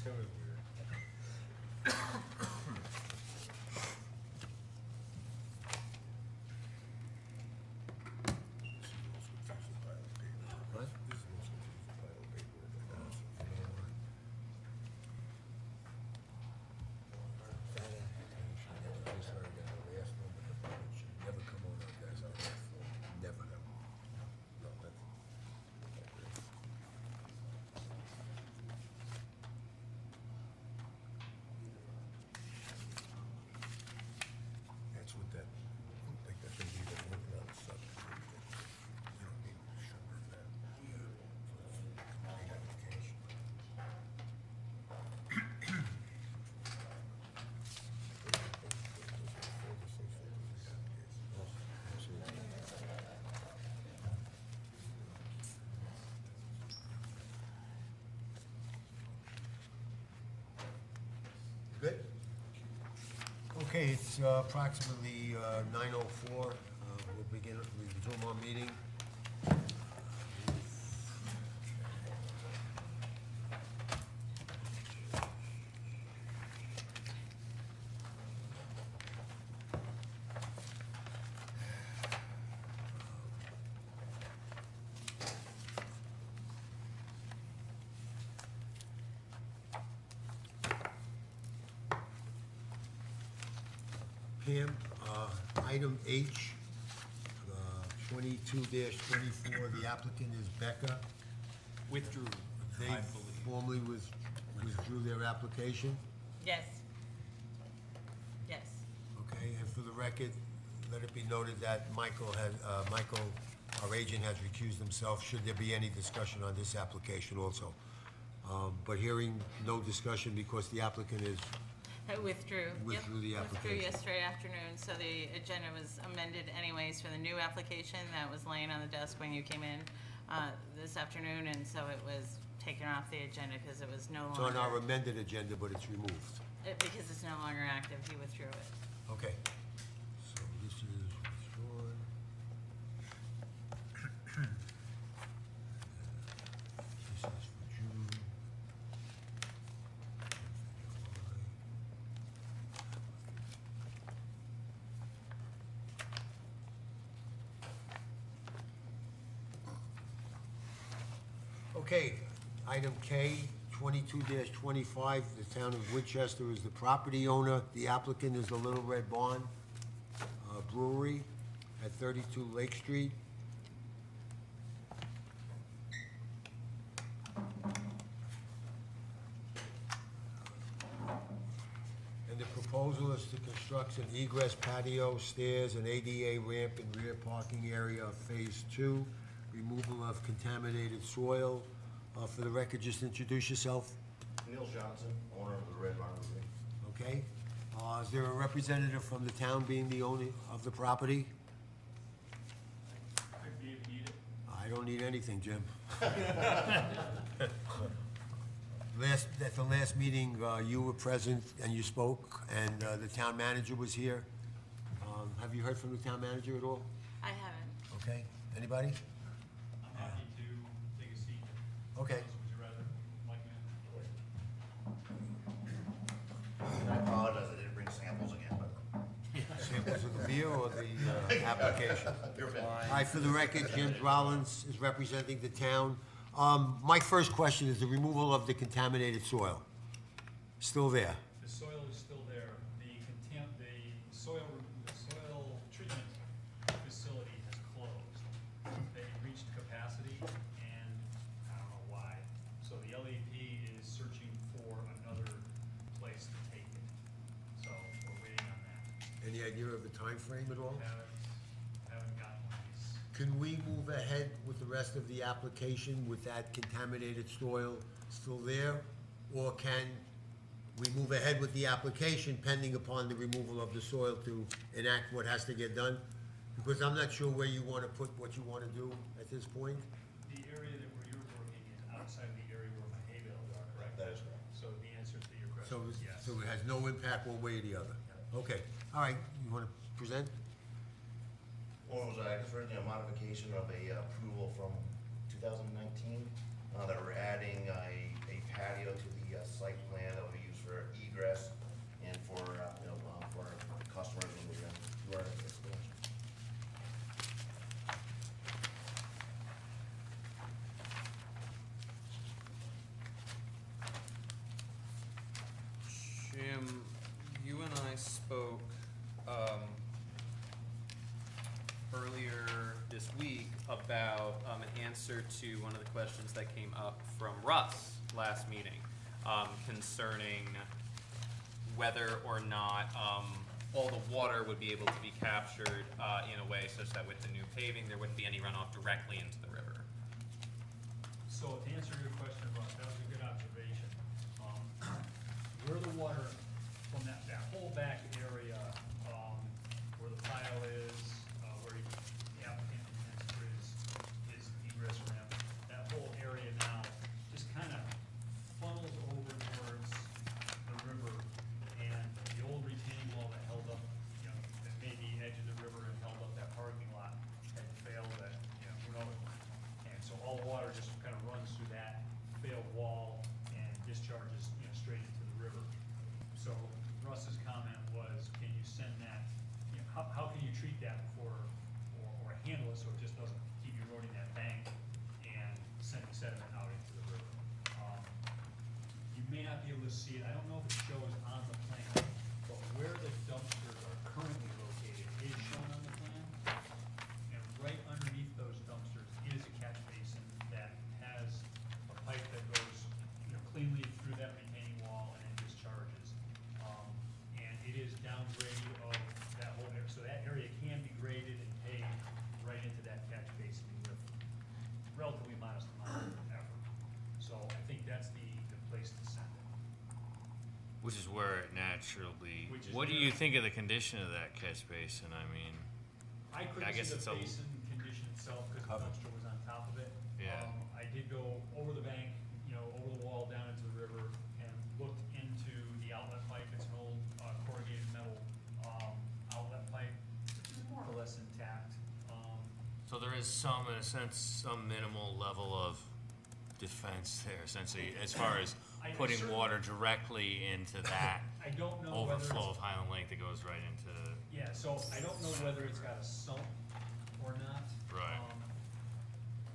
That was weird. Okay, it's approximately 9:04. We'll resume our meeting. Pam, item H, 22-24, the applicant is Becca. Withdrew, They I believe. formally withdrew their application, Yes. Yes. okay? And for the record, let it be noted that Michael, our agent, has recused himself, should there be any discussion on this application also. But hearing no discussion because the applicant is, I withdrew. Yep, Withdrew the application. Withdrew yesterday afternoon, so the agenda was amended anyways for the new application that was laying on the desk when you came in this afternoon, and so it was taken off the agenda because it was no it's longer. on our amended agenda, but it's removed. Because it's no longer active, he withdrew it. Okay. So this is withdrawn. This is for June. Okay, item K, 22-25, the town of Winchester is the property owner. The applicant is the Little Red Barn Brewery at 32 Lake Street. And the proposal is to construct an egress patio, stairs, an ADA ramp and rear parking area of Phase 2, removal of contaminated soil. For the record, just introduce yourself, Neil Johnson, owner of the Red Barn Brewery. okay? Is there a representative from the town being the owner of the property? Could be if needed. I don't need anything, Jim. At the last meeting, you were present and you spoke, and the town manager was here. Have you heard from the town manager at all? I haven't. Okay, anybody? I'm happy to take a seat. Okay. Would you rather, Mike? And I apologize, I didn't bring samples again, but. Samples of the beer or the application? You're fine. All right, for the record, Jim Rollins is representing the town. My first question is the removal of the contaminated soil. Still there? The soil is still there. The soil treatment facility has closed. They reached capacity, and I don't know why. So the LEP is searching for another place to take it. So we're waiting on that. Any idea of a time frame at all? Haven't gotten one. Can we move ahead with the rest of the application with that contaminated soil still there? Or can we move ahead with the application pending upon the removal of the soil to enact what has to get done? Because I'm not sure where you want to put what you want to do at this point. The area that where you're working is outside the area where my hay bales are, correct? That is correct. So the answer to your So, question is yes. so it has no impact one way or the other? Okay, all right, you want to present? One was, just originally a modification of a approval from 2019, that we're adding a patio to the site plan that will be used for egress and for, for our customers when we do our expansion. Jim, you and I spoke earlier this week about an answer to one of the questions that came up from Russ last meeting concerning whether or not all the water would be able to be captured in a way such that with the new paving, there wouldn't be any runoff directly into the river. So to answer your question, Russ, that was a good observation. Where the water from that whole back area, where the pile is, where the applicant intends to put his egress ramp, that whole area now just kind of funnels over towards the river, and the old retaining wall that held up was, can you send that, you know, how can you treat that before, or handle it so it just doesn't keep eroding that bank and sending sediment out into the river? You may not be able to see it, I don't know if it shows on the plan, but where the dumpsters are currently located is shown on the plan. And right underneath those dumpsters is a catch basin that has a pipe that goes, you know, cleanly through that retaining wall and then discharges. And it is downgrade of that whole area, so that area can be graded and paved right into that catch basin with relatively modest amount of effort. So I think that's the place to send it. Which is where it naturally, Which is what do where- you think of the condition of that catch basin? I mean, I couldn't guess see it's the a- basin condition itself because the Covered. dumpster was on top of it. Yeah. I did go over the bank, you know, over the wall down into the river and looked into the outlet pipe. It's an old corrugated metal outlet pipe, which is more or less intact. so there is some, in a sense, some minimal level of defense there, essentially, as far as I putting certainly- water directly into that I don't know whether it's, overflow of Highland Lake that goes right into, yeah, so I don't know whether it's got a sump or not. Right.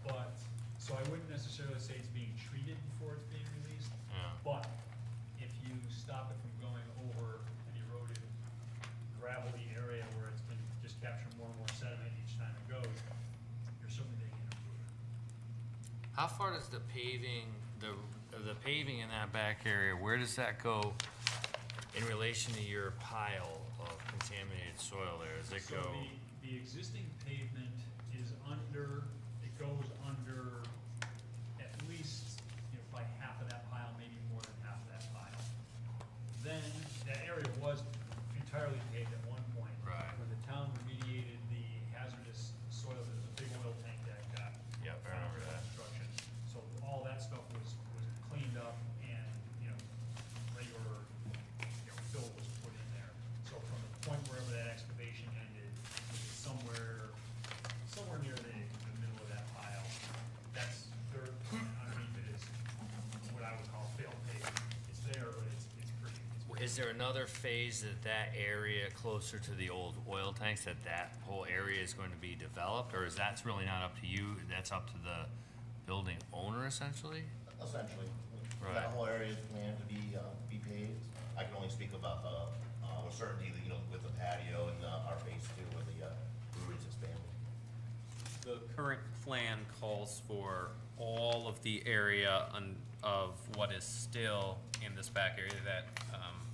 But, so I wouldn't necessarily say it's being treated before it's being released. yeah. But if you stop it from going over an eroded gravelly area where it's been just capturing more and more sediment each time it goes, you're certainly making an improvement. How far does the paving, the paving in that back area, where does that go in relation to your pile of contaminated soil there? Does it So go? the existing pavement is under, it goes under at least, you know, by half of that pile, maybe more than half of that pile. Then, that area was entirely paved at one point. Right. When the town remediated the hazardous soil, there was a big oil tank that got. Yep, I remember that. Construction. So all that stuff was cleaned up and, you know, regular, you know, fill was put in there. So from the point wherever that excavation ended, which is somewhere near the middle of that pile, that's dirt, and underneath it is what I would call failed pavement. It's there, but it's pretty. Is there another phase that area closer to the old oil tanks, that whole area is going to be developed? Or is that's really not up to you, that's up to the building owner essentially? Essentially, Right. that whole area is planned to be paved. I can only speak about with certainty, you know, with the patio and our phase two where the brewery's expanding. The current plan calls for all of the area of what is still in this back area that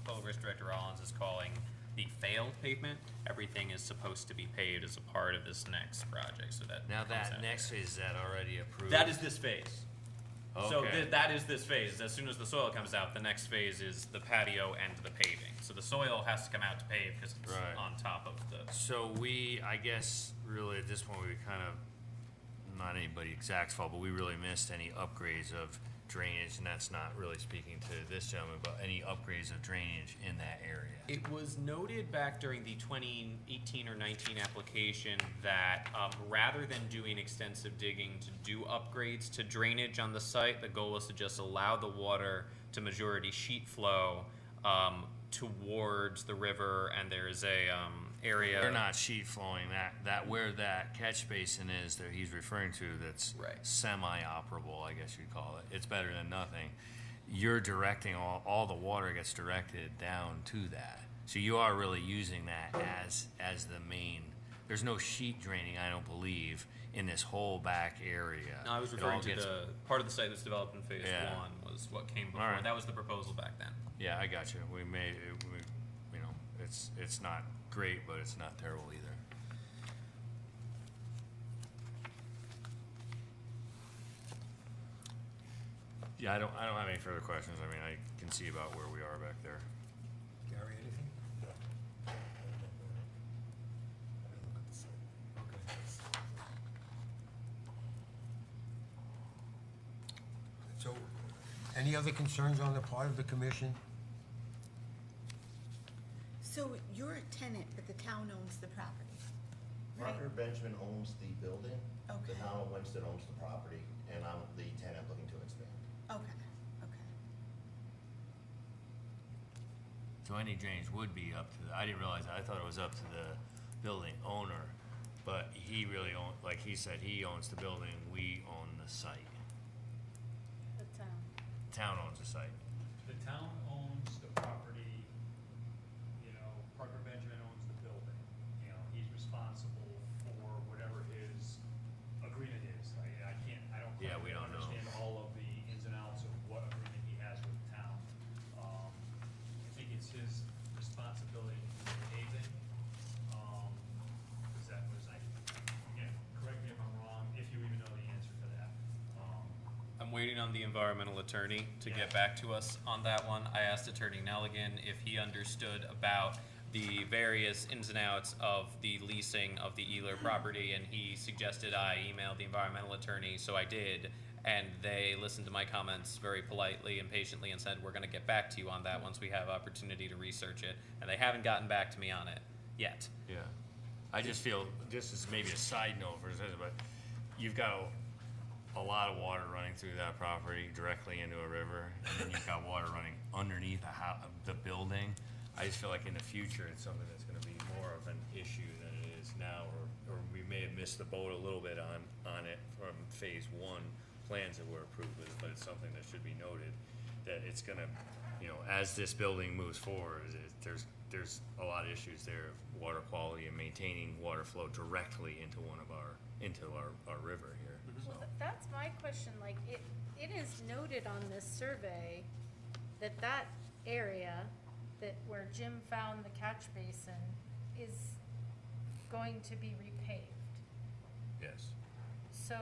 Public Works Director Rollins is calling the failed pavement. Everything is supposed to be paved as a part of this next project, so that. Now comes that out. next phase, is that already approved? That is this phase. So Okay. that is this phase. As soon as the soil comes out, the next phase is the patio and the paving. So the soil has to come out to pave because it's Right. on top of the. So I guess, really at this point, we kind of, not anybody's exact fault, but we really missed any upgrades of drainage, and that's not really speaking to this gentleman, but any upgrades of drainage in that area. It was noted back during the 2018 or 19 application that rather than doing extensive digging to do upgrades to drainage on the site, the goal was to just allow the water to majority sheet flow towards the river, and there is a area. They're not sheet flowing, that where that catch basin is that he's referring to, that's Right. semi-operable, I guess you'd call it. It's better than nothing. You're directing, all the water gets directed down to that. So you are really using that as the main, there's no sheet draining, I don't believe, in this whole back area. No, I was It all referring to gets- the part of the site that's developed in phase Yeah. 1 was what came before. All right. That was the proposal back then. Yeah, I got you. We, you know, it's not great, but it's not terrible either. Yeah, I don't have any further questions. I mean, I can see about where we are back there. Gary, anything? So, any other concerns on the part of the commission? So you're a tenant, but the town owns the property, right? Parker Benjamin owns the building. Okay. The town of Winston owns the property, and I'm the tenant looking to expand. Okay, okay. So any drainage would be up to I didn't realize that. I thought it was up to the building owner, but he really like he said, he owns the building, we own the site. The town. Town owns the site. The town owns the property, you know, Parker Benjamin owns the building. You know, he's responsible for whatever his agreement is. I don't Yeah, quite we don't know. understand all of the ins and outs of what agreement he has with the town. I think it's his responsibility to do the paving. Cause that was, again, correct me if I'm wrong, if you even know the answer to that. I'm waiting on the environmental attorney to Yeah. get back to us on that one. I asked Attorney Nelligan if he understood about the various ins and outs of the leasing of the Ealer property, and he suggested I email the environmental attorney, so I did. And they listened to my comments very politely and patiently and said, we're gonna get back to you on that once we have opportunity to research it. And they haven't gotten back to me on it yet. Yeah. I just feel, this is maybe a side note for this, but you've got a lot of water running through that property directly into a river, and then you've got water running underneath the building. I just feel like in the future, it's something that's gonna be more of an issue than it is now, or we may have missed the boat a little bit on it from phase 1 plans that were approved with it, but it's something that should be noted, that it's gonna, you know, as this building moves forward, there's a lot of issues there of water quality and maintaining water flow directly into our river here, so. Well, that's my question, like, it is noted on this survey that area where Jim found the catch basin is going to be repaved. Yes. So,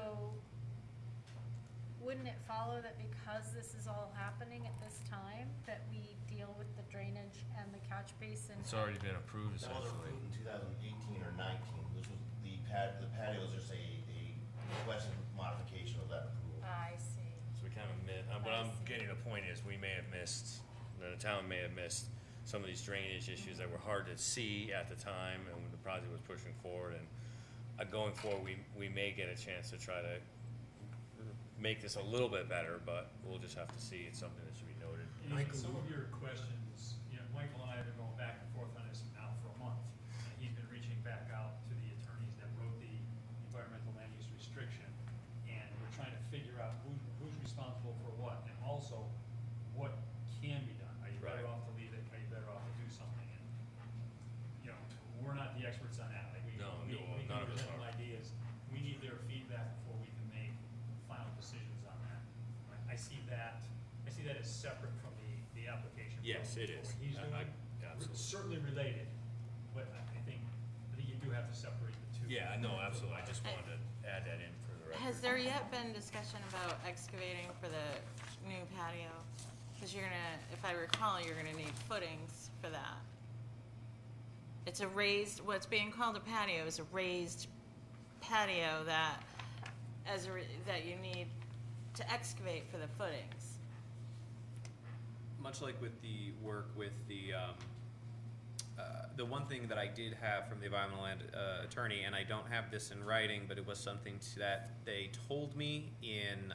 wouldn't it follow that because this is all happening at this time, that we deal with the drainage and the catch basin? It's already been approved That was essentially. approved in 2018 or 19. This was, the patio was just a requested modification of that approval. I see. So we kind of what I'm getting the point is, we may have missed, the town may have missed some of these drainage issues that were hard to see at the time and when the project was pushing forward, and going forward, we may get a chance to try to make this a little bit better, but we'll just have to see. It's something that should be noted. And even some of your questions, you know, Michael and I have been going back and forth on this now for a month. And he's been reaching back out to the attorneys that wrote the environmental land use restriction. And we're trying to figure out who's responsible for what, and also what can be done. Are you better Right. off to leave it? Are you better off to do something? And, you know, we're not the experts on that. Like, we No, can none of us present are. ideas. We need their feedback before we can make final decisions on that. I see that as separate from the application. Yes, from it is. what he's I- doing. absolutely. It's certainly related, but I think you do have to separate the two. Yeah, no, absolutely. I just wanted to add that in for the record. Has there yet been discussion about excavating for the new patio? Because you're gonna, if I recall, you're gonna need footings for that. It's a raised, what's being called a patio is a raised patio that, that you need to excavate for the footings. Much like with the work with the one thing that I did have from the environmental land attorney, and I don't have this in writing, but it was something that they told me in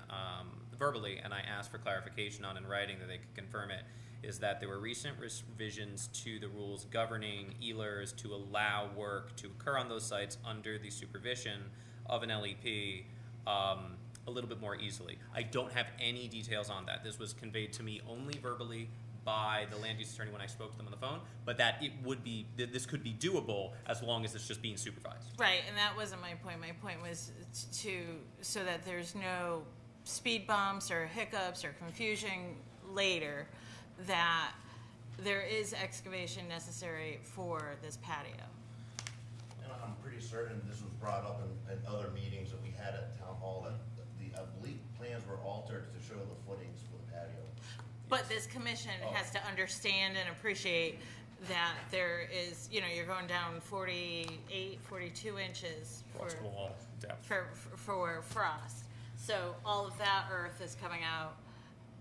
verbally, and I asked for clarification on in writing that they could confirm it, is that there were recent revisions to the rules governing ELERs to allow work to occur on those sites under the supervision of an LEP a little bit more easily. I don't have any details on that. This was conveyed to me only verbally by the land use attorney when I spoke to them on the phone, but that it would be, this could be doable as long as it's just being supervised. Right, and that wasn't my point. My point was so that there's no speed bumps or hiccups or confusion later, that there is excavation necessary for this patio. And I'm pretty certain this was brought up in other meetings that we had at town hall, that I believe plans were altered to show the footings for the patio. But this commission has to understand and appreciate that there is, you're going down 48, 42 inches for frost. So all of that earth is coming out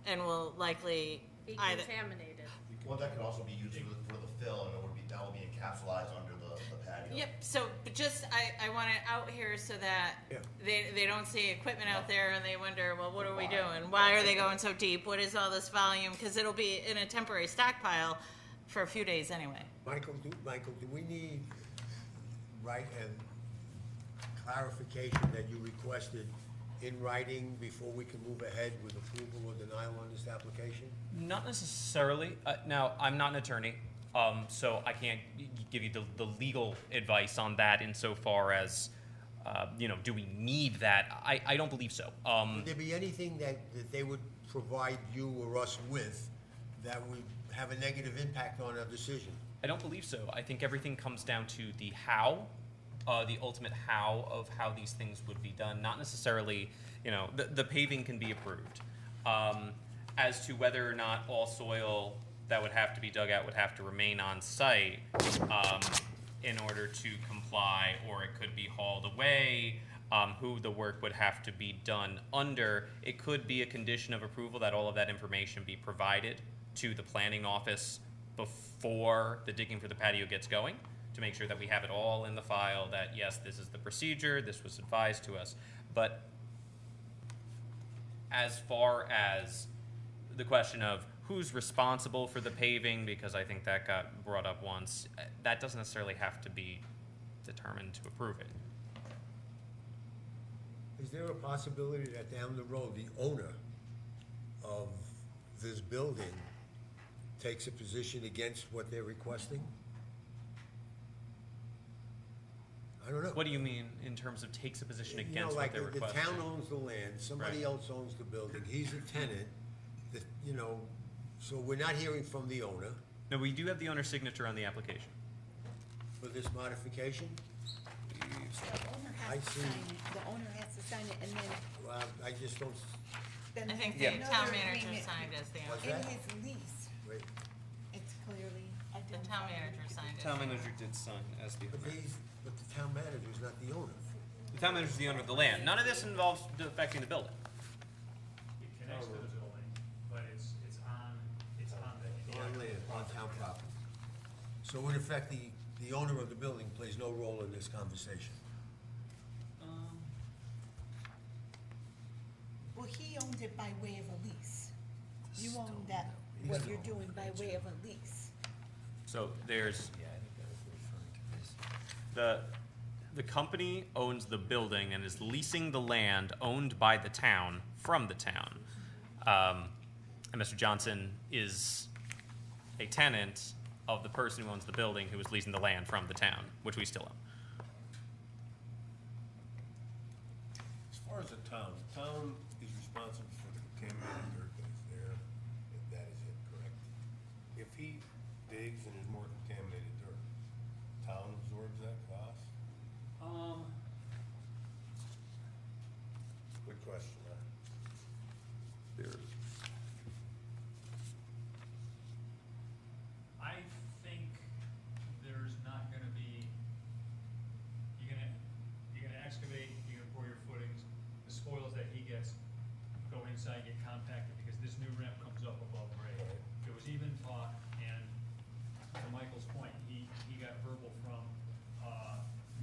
and will likely Be either. contaminated. Well, that could also be used for the fill, and that will be encapsulated under the patio. Yep, so but just, I want it out here so that they don't see equipment out there and they wonder, well, what are we doing? Why are they going so deep? What is all this volume? Because it'll be in a temporary stockpile for a few days anyway. Michael, do we need, right, and clarification that you requested in writing before we can move ahead with approval or denial on this application? Not necessarily. Now, I'm not an attorney, so I can't give you the legal advice on that insofar as, do we need that? I don't believe so. Would there be anything that they would provide you or us with that would have a negative impact on our decision? I don't believe so. I think everything comes down to the how, the ultimate how of how these things would be done. Not necessarily, the paving can be approved. As to whether or not all soil that would have to be dug out would have to remain on site in order to comply, or it could be hauled away, who the work would have to be done under. It could be a condition of approval that all of that information be provided to the planning office before the digging for the patio gets going, to make sure that we have it all in the file, that yes, this is the procedure, this was advised to us. But as far as the question of who's responsible for the paving, because I think that got brought up once, that doesn't necessarily have to be determined to approve it. Is there a possibility that down the road, the owner of this building takes a position against what they're requesting? I don't know. What do you mean in terms of takes a position against what they're requesting? The town owns the land, somebody Right. else owns the building, he's a tenant, so we're not hearing from the owner No, we do have the owner's signature on the application. for this modification. The owner I has to see. sign it, the owner has to sign it, and then, Well, I just don't, then I think there's the another town manager agreement. signed as the What's owner. In that? his lease, wait, it's clearly The identified. town manager signed it. Town manager did sign as the but the town manager's not the owner. The town manager is the owner of the land. None of this involves affecting the building. It connects to the building, but it's on the. On land, on town property. So in effect, the owner of the building plays no role in this conversation. Well, he owns it by way of a lease. You own that, what you're doing by way of a lease. So there's, the company owns the building and is leasing the land owned by the town from the town. And Mr. Johnson is a tenant of the person who owns the building who is leasing the land from the town, which we still own. As far as the town is responsible for the contaminated dirt that is there, if that is it, correct? If he digs and there's more contaminated dirt, town absorbs that cost? Good question, huh? I think there's not gonna be, you're gonna excavate, you're gonna pour your footings, the spoils that he gets go inside, get compacted, because this new ramp comes up above grade. There was even talk, and to Michael's point, he got verbal from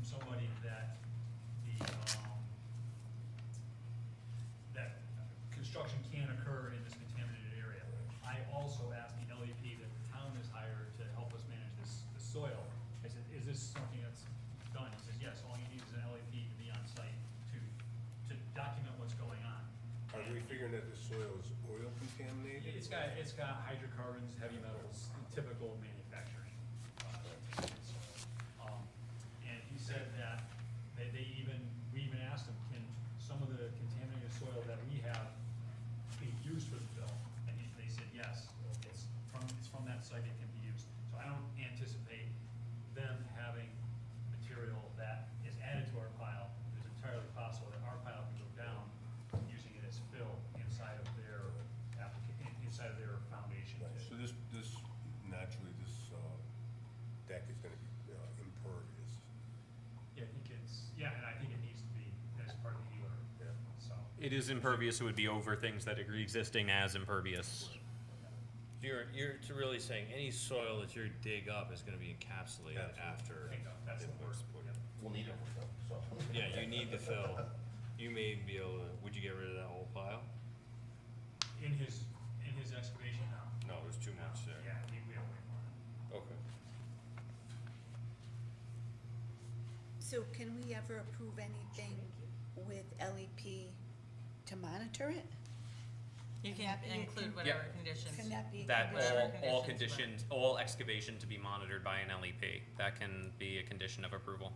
somebody that that construction can occur in this contaminated area. I also asked the LEP that the town has hired to help us manage this soil. I said, is this something that's done? He says, yes, all you need is an LEP to be on site to document what's going on. Are we figuring that the soil is oil contaminated? It's got hydrocarbons, heavy metals, typical manufacturing. And he said that we even asked him, can some of the contaminated soil that we have be used for the fill? And they said, yes, it's from that site, it can be used. So I don't anticipate them having material that is added to our pile. It's entirely possible that our pile can go down using it as fill inside of their inside of their foundation. Right, so this naturally, this deck is gonna be impervious. Yeah, and I think it needs to be as part of the order, Yeah. so. It is impervious, it would be over things that are existing as impervious. You're really saying any soil that you dig up is gonna be encapsulated after. That's the word. We'll need it, so. Yeah, you need the fill. You may be able to, would you get rid of that whole pile? In his excavation now. No, there's too much there. Yeah, we have way more. So can we ever approve anything with LEP to monitor it? You Can can that be a include con- whatever Yeah. conditions. Can that be a That condition? all conditions, conditions, all excavation to be monitored by an LEP, that can be a condition of approval.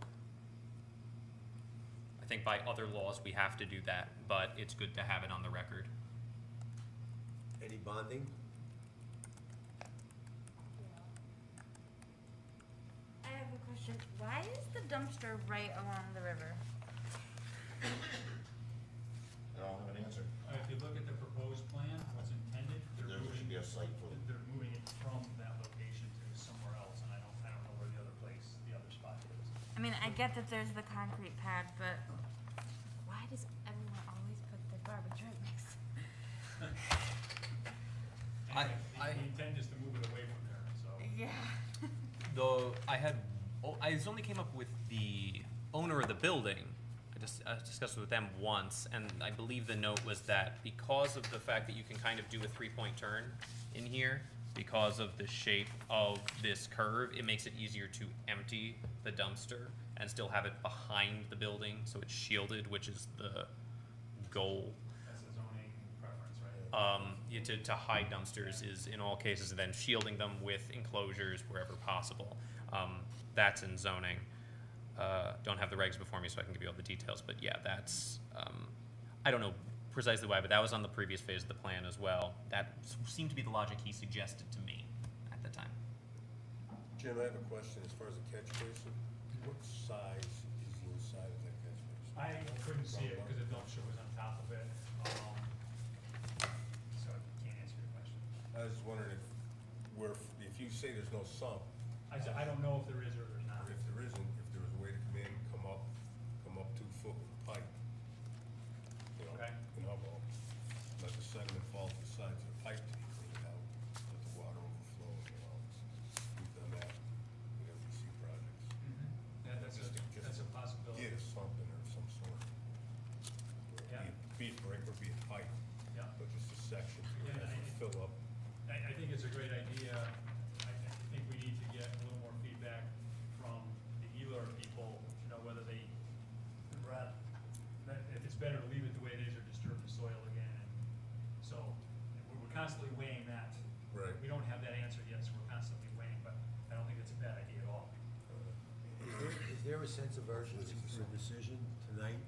I think by other laws, we have to do that, but it's good to have it on the record. Any bonding? I have a question. Why is the dumpster right along the river? I don't have an answer. If you look at the proposed plan, what's intended, There should be a site for them. they're moving it from that location to somewhere else, and I don't know where the other spot is. I mean, I get that there's the concrete pad, but why does everyone always put their garbage right next to Anyway, the intent is to move it away from there, so. Yeah. Though I only came up with the owner of the building. I discussed it with them once, and I believe the note was that because of the fact that you can kind of do a 3-point turn in here, because of the shape of this curve, it makes it easier to empty the dumpster and still have it behind the building, so it's shielded, which is the goal. That's a zoning preference, right? To hide dumpsters is in all cases, and then shielding them with enclosures wherever possible. That's in zoning. Don't have the regs before me, so I can give you all the details, but yeah, that's, I don't know precisely why, but that was on the previous phase of the plan as well. That seemed to be the logic he suggested to me at the time. Jim, I have a question as far as the catch basin. What size is the inside of that catch basin? I couldn't see it because the dumpster was on top of it, so I can't answer your question. I was just wondering if you say there's no sump, I don't know if there is or there's not. or if there isn't, if there was a way to come in, come up 2 foot with a pipe. You know, Okay. and let the sediment fall to the sides of the pipe to be cleaned out, let the water overflow, you know. We've done that with MDC projects. Yeah, that's a possibility. Get a sump in there of some sort. Yeah. Be it brick or be it pipe, Yeah. but just a section Yeah, to fill up. I think it's a great idea. I think we need to get a little more feedback from the Ealer people to know whether they, if it's better to leave it the way it is or disturb the soil again. And so we're constantly weighing that. Right. We don't have that answer yet, so we're constantly weighing, but I don't think it's a bad idea at all. Is there a sense of urgency for a decision tonight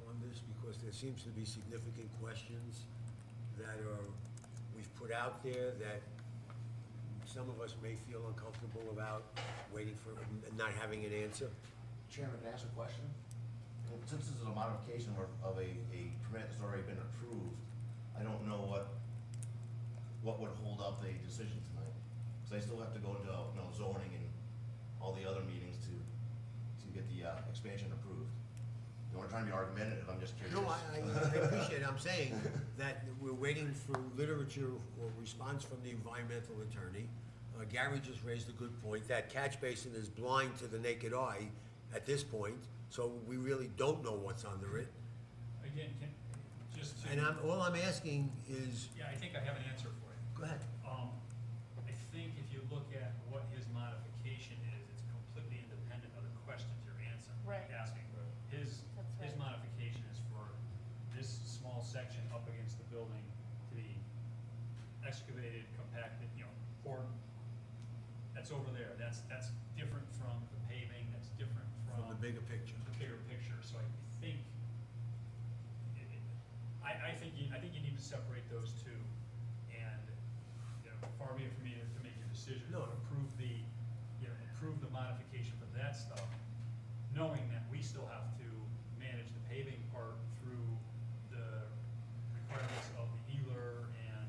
on this? Because there seems to be significant questions that we've put out there that some of us may feel uncomfortable about waiting for, not having an answer. Chairman, can I ask a question? Well, since this is a modification of a permit that's already been approved, I don't know what would hold up a decision tonight. Because I still have to go into, zoning and all the other meetings to get the expansion approved. You weren't trying to be argumentative, I'm just curious. No, I appreciate it. I'm saying that we're waiting for literature or response from the environmental attorney. Gary just raised a good point. That catch basin is blind to the naked eye at this point, so we really don't know what's under it. Again, just to. And all I'm asking is, Yeah, I think I have an answer for you. go ahead. I think if you look at what his modification is, it's completely independent of the questions you're answering. Right. Asking. His That's right. modification is for this small section up against the building to be excavated, compacted, poured. That's over there. That's different from the paving, that's different From the bigger picture. the bigger picture. So I think, I think you need to separate those two. And, far be it for me to make your decision. No. Approve the modification for that stuff, knowing that we still have to manage the paving part through the requirements of the Ealer and,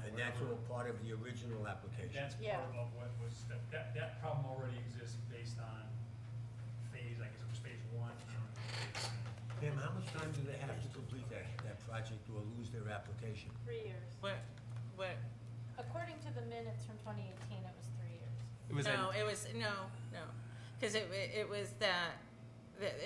And that's all whatever. part of the original application. That's Yeah. part of what was, that problem already exists based on phase, I guess it was phase 1. Pam, how much time do they have to complete that project or lose their application? 3 years. What, According to the minutes from 2018, it was 3 years. It was no, it was, no, because it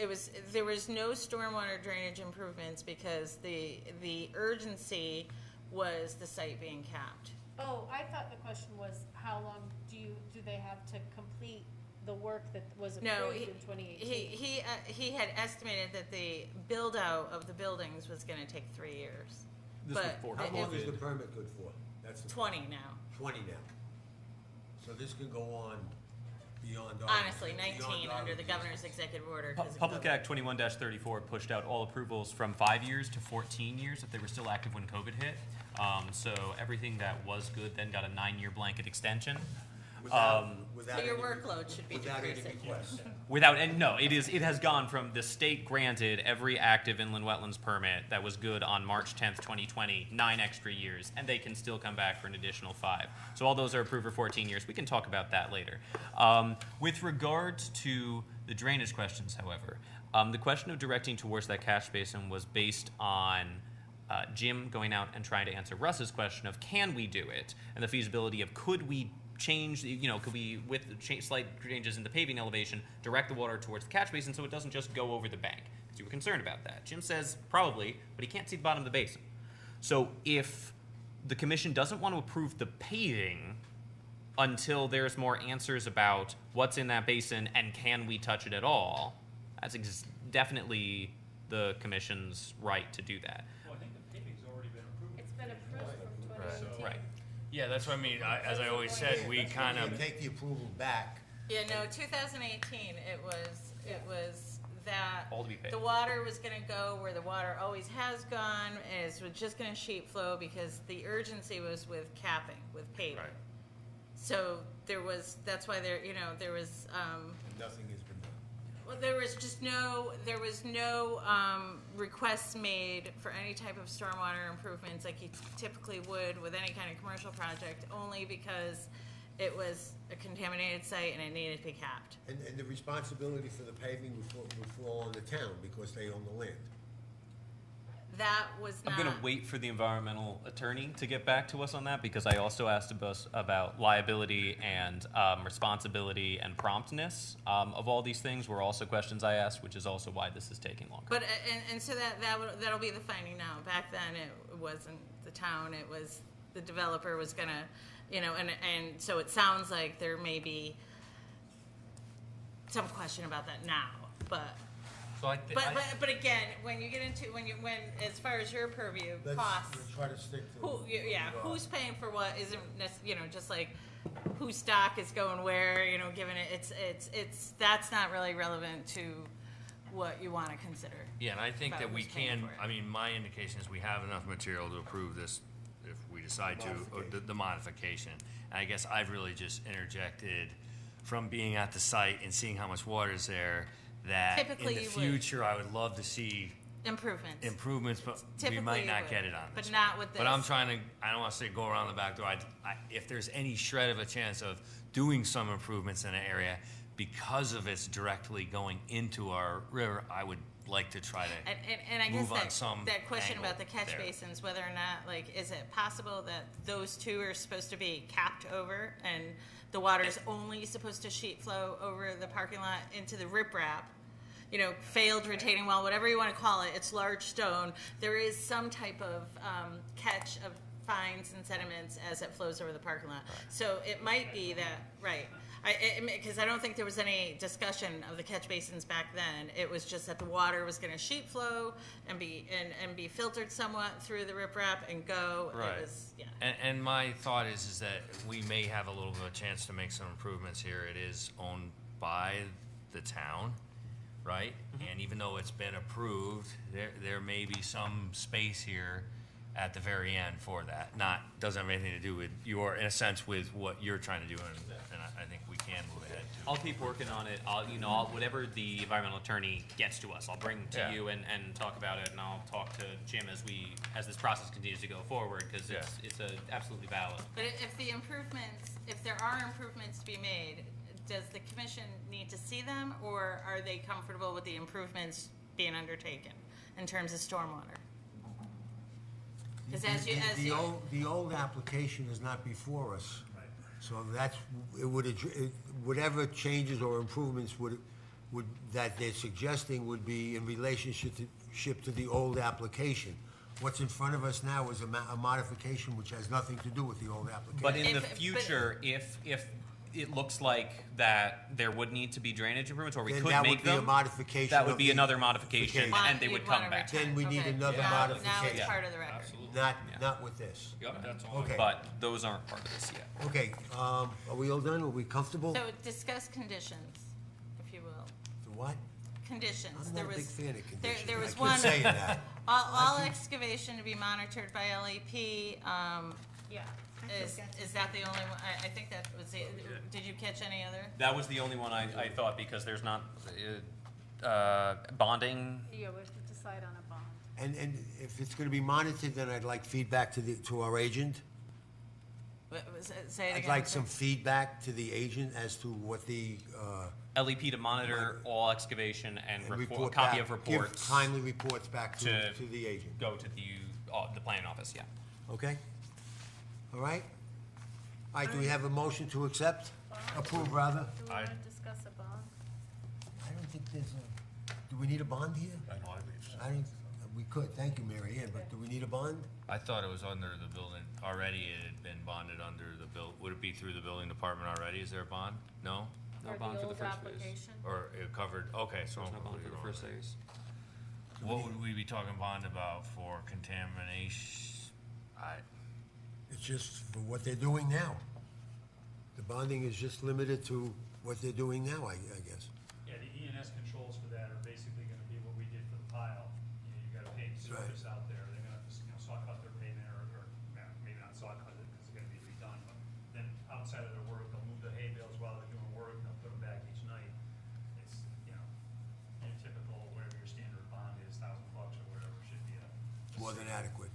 was there was no stormwater drainage improvements because the urgency was the site being capped. Oh, I thought the question was, how long do they have to complete the work that was No, approved in 2018. he had estimated that the build-out of the buildings was gonna take 3 years. This was But for How it- long is COVID. the permit good for? That's the 20 now. 20 now. So this can go on beyond our. Honestly, beyond 19 our under the existence. governor's executive order. 'cause of Public COVID. Act 21-34 pushed out all approvals from 5 years to 14 years if they were still active when COVID hit. So everything that was good then got a 9-year blanket extension. Without So your any- workload should be Without any decreasing. requests. It has gone from the state granted every active inland wetlands permit that was good on March 10th, 2020, 9 extra years, and they can still come back for an additional 5. So all those are approved for 14 years. We can talk about that later. With regards to the drainage questions, however, the question of directing towards that catch basin was based on Jim going out and trying to answer Russ's question of can we do it, and the feasibility of could we change, could we, with slight changes in the paving elevation, direct the water towards the catch basin so it doesn't just go over the bank? Because you were concerned about that. Jim says probably, but he can't see the bottom of the basin. So if the commission doesn't want to approve the paving until there's more answers about what's in that basin and can we touch it at all, that's definitely the commission's right to do that. Well, I think the paving's already been approved. It's been approved from 2018. Right. Yeah, that's what I mean, as I always said, we kind of, You take the approval back. Yeah, no, 2018, it was that All to be paid. the water was gonna go where the water always has gone, is was just gonna sheet flow because the urgency was with capping, with paving. Right. So that's why there was, Nothing has been done. well, there was no requests made for any type of stormwater improvements like you typically would with any kind of commercial project, only because it was a contaminated site and it needed to be capped. And the responsibility for the paving would fall on the town because they own the land. That was I'm not. going to wait for the environmental attorney to get back to us on that because I also asked us about liability and responsibility and promptness of all these things were also questions I asked, which is also why this is taking longer. But and so that'll be the finding now. Back then, it wasn't the town; it was the developer was gonna, and so it sounds like there may be some question about that now. But again, when you get into when as far as your purview costs, Let's try to stick to. who's paying for what isn't just like whose stock is going where, given it's that's not really relevant to what you want to consider. yeah, and I think About that we who's paying can, for it. I mean, my indication is we have enough material to approve this if we decide to, or the modification. And I guess I've really just interjected from being at the site and seeing how much water is there, that Typically in the you would. future, I would love to see improvements, but we Typically might you not would, get it on but this. not with But I'm this. trying to, I don't want to say go around the back door. If there's any shred of a chance of doing some improvements in an area because of it's directly going into our river, I would like to try to And I guess move on some that question angle about the catch there. basins, whether or not, is it possible that those two are supposed to be capped over and the water is only supposed to sheet flow over the parking lot into the riprap? Failed retaining wall, whatever you want to call it, it's large stone. There is some type of catch of fines and sediments as it flows over the parking lot. So it might be that, right. Because I don't think there was any discussion of the catch basins back then. It was just that the water was going to sheet flow and be filtered somewhat through the riprap and go. Right. It was, yeah. And my thought is that we may have a little bit of a chance to make some improvements here. It is owned by the town, right? And even though it's been approved, there may be some space here at the very end for that. Doesn't have anything to do with in a sense, with what you're trying to do, and I think we can move ahead too. I'll keep working on it. Whatever the environmental attorney gets to us, I'll bring to Yeah. you and talk about it, and I'll talk to Jim as this process continues to go forward, because it's absolutely valid. But if there are improvements to be made, does the commission need to see them, or are they comfortable with the improvements being undertaken in terms of stormwater? Because The old application is not before us. Right. So whatever changes or improvements that they're suggesting would be in relationship to the old application. What's in front of us now is a modification which has nothing to do with the old application. But in the If- future, if it looks like that there would need to be drainage improvements, or we Then could that make would be a them. modification That would of be the another modification, modification. and they You'd would wanna come back. return. Then we need Okay. another Now it's modification. part of the record. Absolutely. Not with this. Yep, that's all. Okay. But those aren't part of this yet. Okay, are we all done? Are we comfortable? So discuss conditions, if you will. The what? Conditions. I'm There not a big was- fan of conditions. There I was keep one. saying that. All excavation to be monitored by LEP, Yeah. is that the only one? I think that was it. Did you catch any other? That was the only one I thought, because there's not, bonding. Yeah, we have to decide on a bond. And if it's gonna be monitored, then I'd like feedback to our agent. Say it again. I'd like some feedback to the agent as to what the, LEP to monitor all excavation and and report, report copy back- of reports. Give timely reports back to- to the agent, Go to the planning office, yeah. okay? All right? All right, do we have a motion to accept? Approve, rather? Do we want to discuss a bond? I don't think there's a, do we need a bond here? I believe so. I don't, we could, thank you, Mary Ann, but do we need a bond? I thought it was under the building, already it had been bonded under the would it be through the building department already? Is there a bond? No? No Or bond for the old first phase. application? Or it covered, okay, so. There's no bond for the first phase. phase. What would we be talking bond about for contamination? It's just for what they're doing now. The bonding is just limited to what they're doing now, I guess. Yeah, the ENS controls for that are basically gonna be what we did for the pile. You got a paved surface out there, they're gonna have to, saw cut their pavement, or maybe not saw cut it, because it's gonna be redone, but then outside of their work, they'll move the hay bales while they're doing work, and they'll put them back each night. It's, your typical, whatever your standard bond is, $1,000 or whatever, should be a. More than adequate.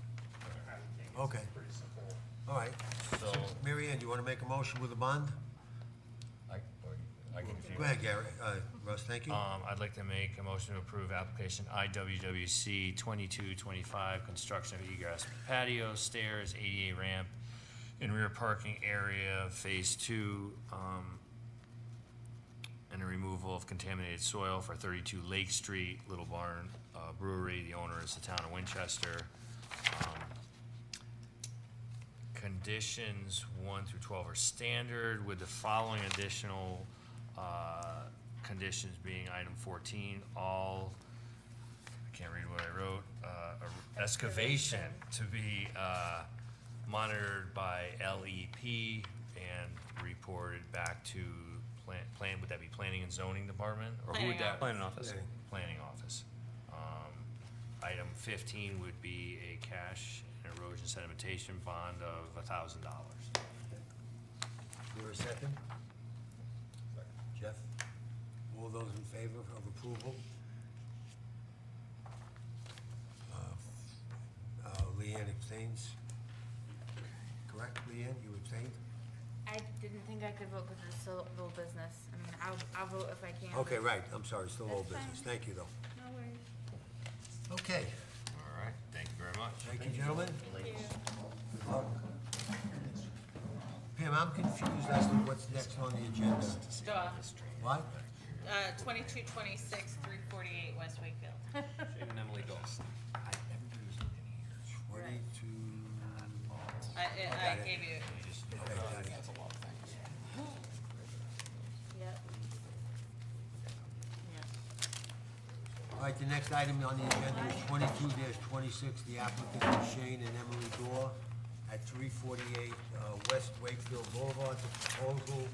I would think Okay. it's pretty simple. All right. So, Mary Ann, do you want to make a motion with a bond? I can. Go ahead, Gary, Russ, thank you. I'd like to make a motion to approve application IWWC 2225, construction of egress patio, stairs, ADA ramp, and rear parking area, phase 2, and the removal of contaminated soil for 32 Lake Street, Little Barn Brewery. The owner is the town of Winchester. Conditions 1 through 12 are standard, with the following additional conditions being item 14, all, I can't read what I wrote, excavation to be monitored by LEP and reported back to plan, would that be planning and zoning department? Or who would that? Planning office. Planning office. Item 15 would be a cash and erosion sedimentation bond of $1,000. You're a second? Jeff? All those in favor of approval? Leanne abstains. Correct, Leanne, you abstained? I didn't think I could vote because it's still old business. I mean, I'll vote if I can. Okay, but- right, I'm sorry, still old That's business, fine. thank you, though. No worries. Okay, All right, thank you very much. thank you, gentlemen. Pam, I'm confused as to what's next on the agenda. What? 2226, 348 West Wakefield. Shane and Emily Doss. 22. I gave you. Okay, got it. Yep. All right, the next item on the agenda is 22-26, the applicant is Shane and Emily Dorr at 348 West Wakefield Boulevard. The proposal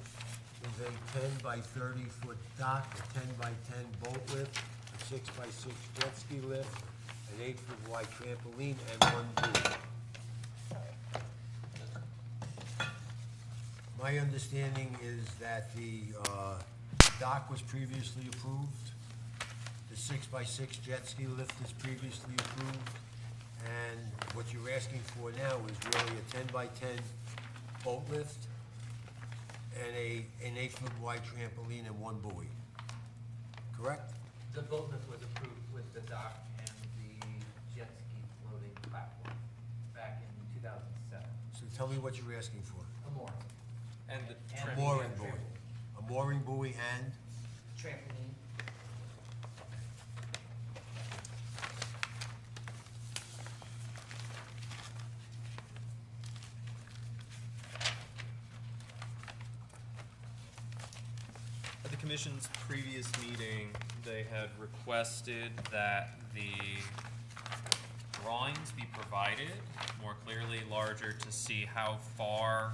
is a 10 by 30 foot dock, a 10 by 10 boat lift, a 6 by 6 jet ski lift, an 8 foot wide trampoline, and 1 buoy. My understanding is that the dock was previously approved. The 6 by 6 jet ski lift is previously approved. And what you're asking for now is really a 10 by 10 boat lift and an 8 foot wide trampoline and 1 buoy. Correct? The boat lift was approved with the dock and the jet ski floating platform back in 2007. So tell me what you're asking for. A mooring. And the A mooring buoy. A mooring buoy and? Trampoline. commission's previous meeting, they had requested that the drawings be provided more clearly, larger, to see how far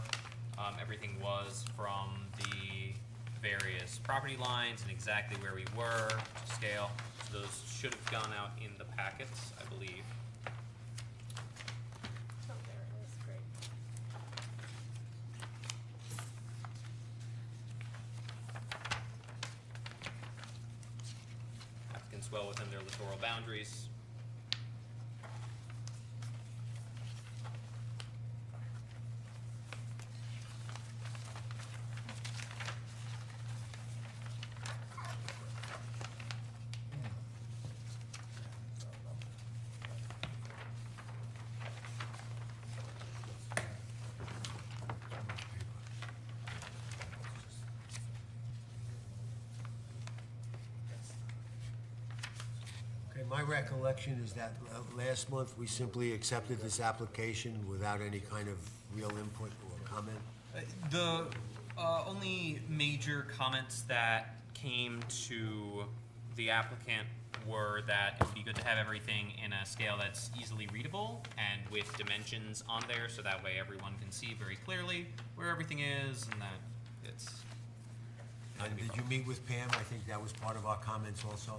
everything was from the various property lines and exactly where we were to scale. So those should have gone out in the packets, I believe. Oh, there it is, great. Applicants well within their littoral boundaries. Okay, my recollection is that last month, we simply accepted this application without any kind of real input or comment. The only major comments that came to the applicant were that it would be good to have everything in a scale that's easily readable and with dimensions on there, so that way everyone can see very clearly where everything is and that it's. And did you meet with Pam? I think that was part of our comments also.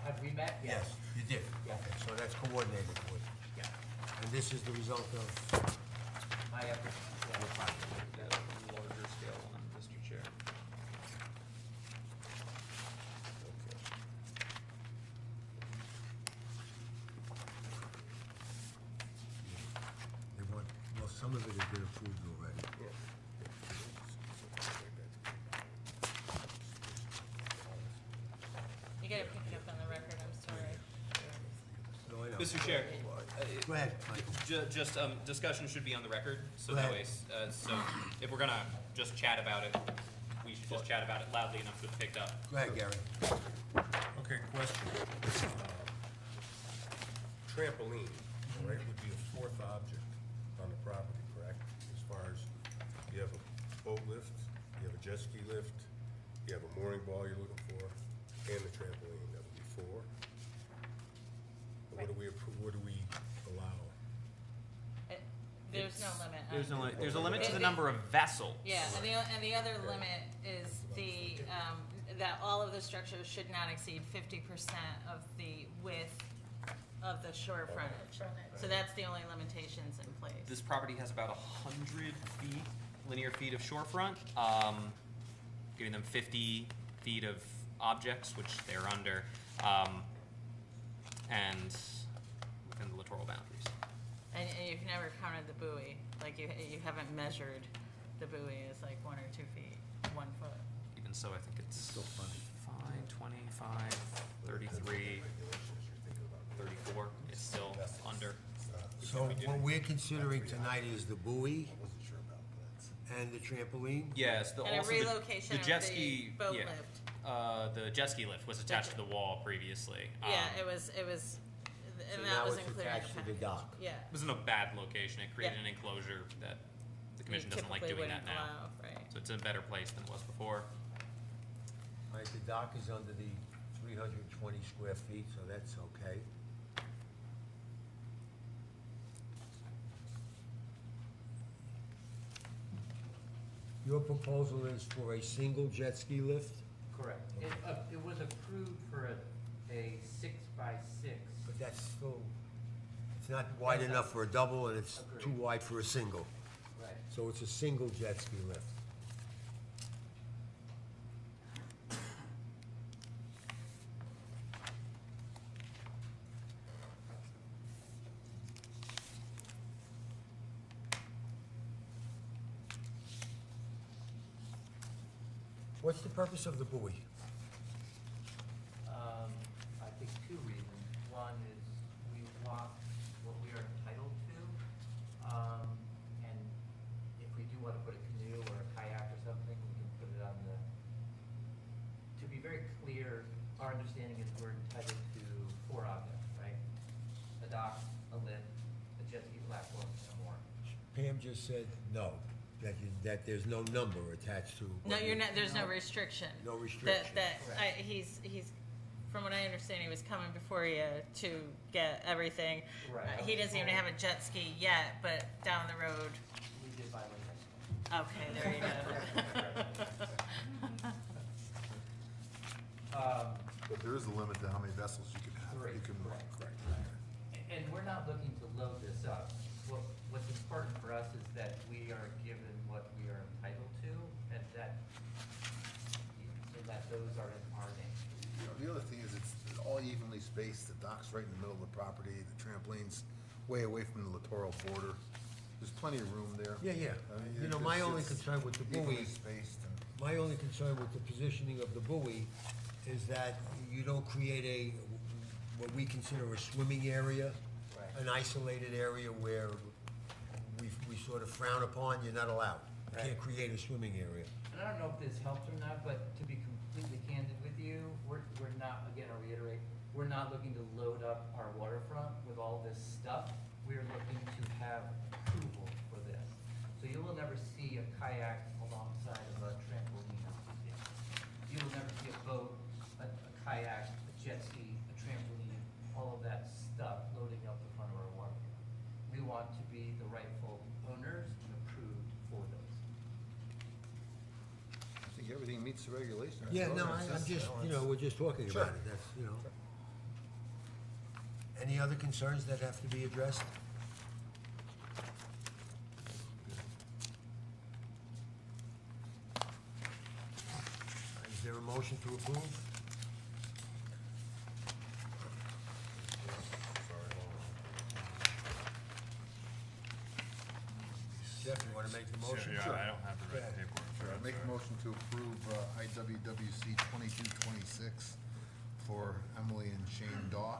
Have we met? Yes, you did. Yeah. Okay, so that's coordinated with. Yeah. And this is the result of, My efforts, yeah. The larger scale one, Mr. Chair. they want, well, some of it has been approved already. You gotta pick it up on the record, I'm sorry. No, I know. Mr. Chair, Go ahead, Michael. just, discussion should be on the record, so Go that ahead. way, so if we're gonna just chat about it, we should just chat about it loudly enough so it's picked up. Go ahead, Gary. Okay, question. Trampoline, right, would be a fourth object on the property, correct? As far as, you have a boat lift, you have a jet ski lift, you have a mooring ball you're looking for, and the trampoline, that would be four. What do we approve, what do we allow? There's no limit. There's a limit to the It- number of vessels. Yeah, and the other limit is the, that all of the structures should not exceed 50% of the width of the shore frontage. So that's the only limitations in place. This property has about 100 feet, linear feet of shorefront, giving them 50 feet of objects, which they're under, and within the littoral boundaries. And you've never counted the buoy, like you haven't measured the buoy as like 1 or 2 feet, 1 foot. Even so, I think it's 5, 25, 33, 34. It's still under. So what we're considering tonight is the buoy and the trampoline? Yes, And a relocation the of jet the ski boat yeah. lift. The jet ski lift was attached to the wall previously. Yeah, it was, So and now that was it's included in the attached to the package. dock. Yeah. It was in a bad location. It created Yeah. an enclosure that the You commission doesn't like typically doing that wouldn't now. allow, right. So it's in a better place than it was before. All right, the dock is under the 320 square feet, so that's okay. Your proposal is for a single jet ski lift, Correct. It was approved for a 6x6. but that's still, it's not wide enough for a double and it's too Agreed. wide for a single. Right. So it's a single jet ski lift. What's the purpose of the buoy? I think 2 reasons. One is we want what we are entitled to. And if we do want to put a canoe or a kayak or something, we can put it on the, to be very clear, our understanding is we're entitled to 4 objects, right? A dock, a lift, a jet ski platform, and a mooring. Pam just said no. that there's no number attached to. No, you're not, there's no restriction. No restriction. He's, from what I understand, he was coming before you to get everything. Right. He doesn't even have a jet ski yet, but down the road, We did buy one. okay, there you go. But there is a limit to how many vessels you can have. Three, You can, correct. And we're not looking to load this up. What's important for us is that we are given what we are entitled to, and that, so that those are in our name. You know, the other thing is it's all evenly spaced. The dock's right in the middle of the property. The trampoline's way away from the littoral border. There's plenty of room there. Yeah. I mean, You know, my it's- only it's concern with the buoy, evenly spaced and. my only concern with the positioning of the buoy is that you don't create what we consider a swimming area, Right. an isolated area where we sort of frown upon, you're not allowed. You can't create a swimming area. And I don't know if this helps or not, but to be completely candid with you, we're not, again, I'll reiterate, we're not looking to load up our waterfront with all this stuff. We're looking to have approval for this. So you will never see a kayak alongside of a trampoline. You will never see a boat, a kayak, a jet ski, a trampoline, all of that stuff loading up the front of our waterfront. We want to be the rightful owners and approved for those. I think everything meets the regulations. Yeah, no, I'm just, we're just talking Sure. about it, that's, Any other concerns that have to be addressed? Is there a motion to approve? Jeff, you wanna make the motion? Yeah, I don't have the Go right ahead. paperwork. Sure, I make a motion to approve IWWC 2226 for Emily and Shane Daw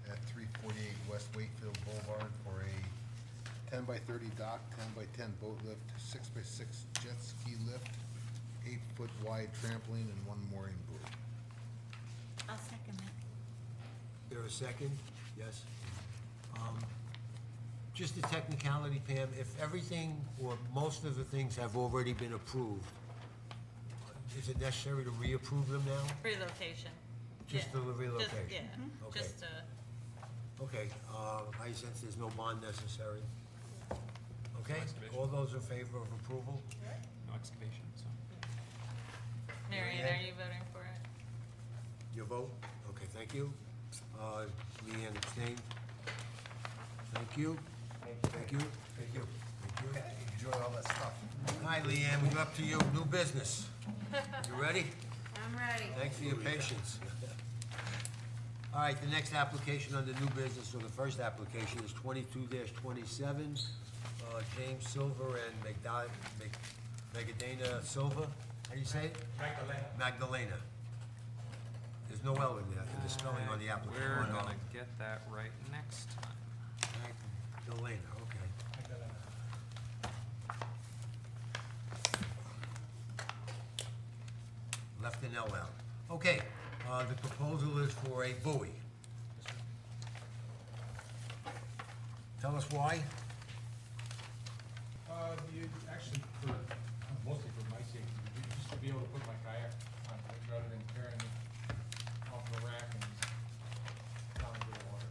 at 348 West Wakefield Boulevard for a 10x30 dock, 10x10 boat lift, 6x6 jet ski lift, 8-foot wide trampoline, and 1 mooring buoy. I'll second that. There a second? Yes. Just a technicality, Pam, if everything or most of the things have already been approved, is it necessary to reapprove them now? Relocation. Just Yeah. the relocation? Yeah, Okay. just, Okay, I sense there's no bond necessary. Okay, excavation. all those in favor of approval? No excavation, so. Marion, Marianne? are you voting for it? Your vote? Okay, thank you. Leanne abstained. Thank you. Thank you. Thank you. Thank you. Enjoy all that stuff. Hi, Leanne, we're up to you, new business. You ready? I'm ready. Thanks for your patience. All right, the next application under new business, or the first application, is 22-27. James Silver and Magdalena Silva, how do you say it? Magdalena. There's no L in there, in the spelling on the application. We're Oh, no. gonna get that right next time. Magdalena, okay. Left an L out. Okay, the proposal is for a buoy. Tell us why? Actually, mostly for my safety, just to be able to put my kayak on it rather than carrying it off the rack and down into the water.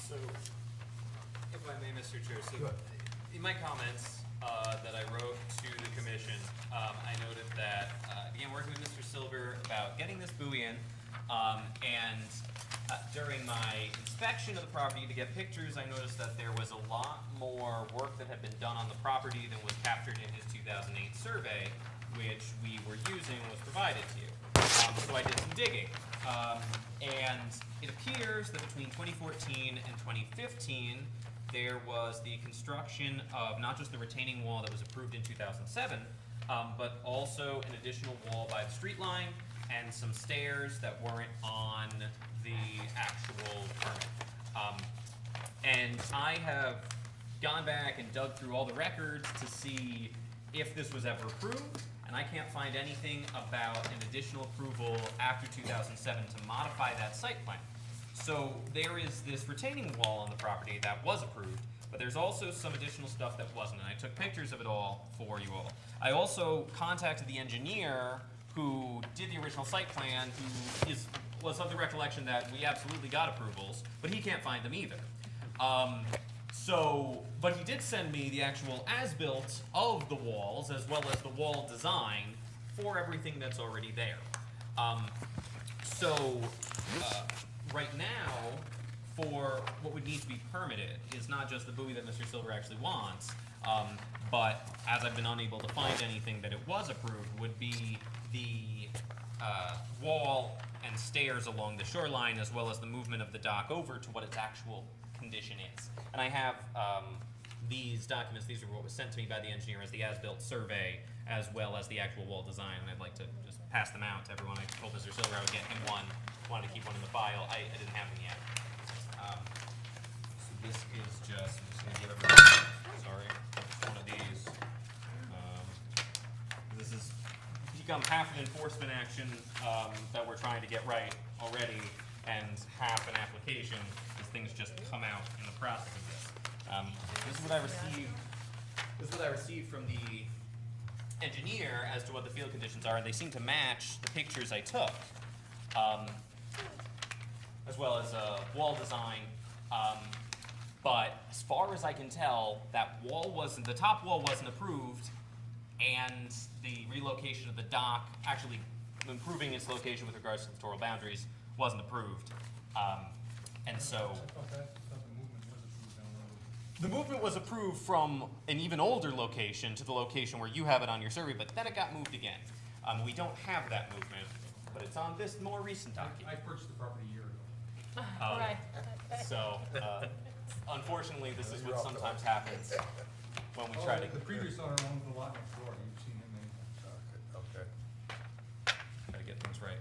So, if I may, Mr. Chair, so Sure. in my comments that I wrote to the commission, I noted that I began working with Mr. Silver about getting this buoy in, and during my inspection of the property to get pictures, I noticed that there was a lot more work that had been done on the property than was captured in his 2008 survey, which we were using and was provided to you. So I did some digging. And it appears that between 2014 and 2015, there was the construction of not just the retaining wall that was approved in 2007, but also an additional wall by the street line and some stairs that weren't on the actual permit. And I have gone back and dug through all the records to see if this was ever approved, and I can't find anything about an additional approval after 2007 to modify that site plan. So there is this retaining wall on the property that was approved, But there's also some additional stuff that wasn't, and I took pictures of it all for you all. I also contacted the engineer who did the original site plan, who was of the recollection that we absolutely got approvals, but he can't find them either. But he did send me the actual as-built of the walls, as well as the wall design for everything that's already there. Right now, for what would need to be permitted is not just the buoy that Mr. Silver actually wants, but as I've been unable to find anything that it was approved, would be the wall and stairs along the shoreline, as well as the movement of the dock over to what its actual condition is. And I have these documents. These are what was sent to me by the engineer as the as-built survey, as well as the actual wall design, and I'd like to just pass them out to everyone. I told Mr. Silver I would get him one, wanted to keep one in the file. I didn't have them yet. So this is just, I'm just gonna give everyone, sorry, one of these. This has become half an enforcement action that we're trying to get right already, and half an application, as things just come out in the process of this. This is what I received. This is what I received from the engineer as to what the field conditions are, and they seem to match the pictures I took, as well as wall design. But as far as I can tell, that wall wasn't, the top wall wasn't approved, and the relocation of the dock, actually improving its location with regards to the littoral boundaries, wasn't approved. And so, I thought the movement was approved down the road. the movement was approved from an even older location to the location where you have it on your survey, but then it got moved again. We don't have that movement, but it's on this more recent document. I purchased the property a year ago. Right. So, unfortunately, this is what sometimes happens when we try to. The previous owner owned the lot next door, you've seen him many times. Okay. Try to get things right.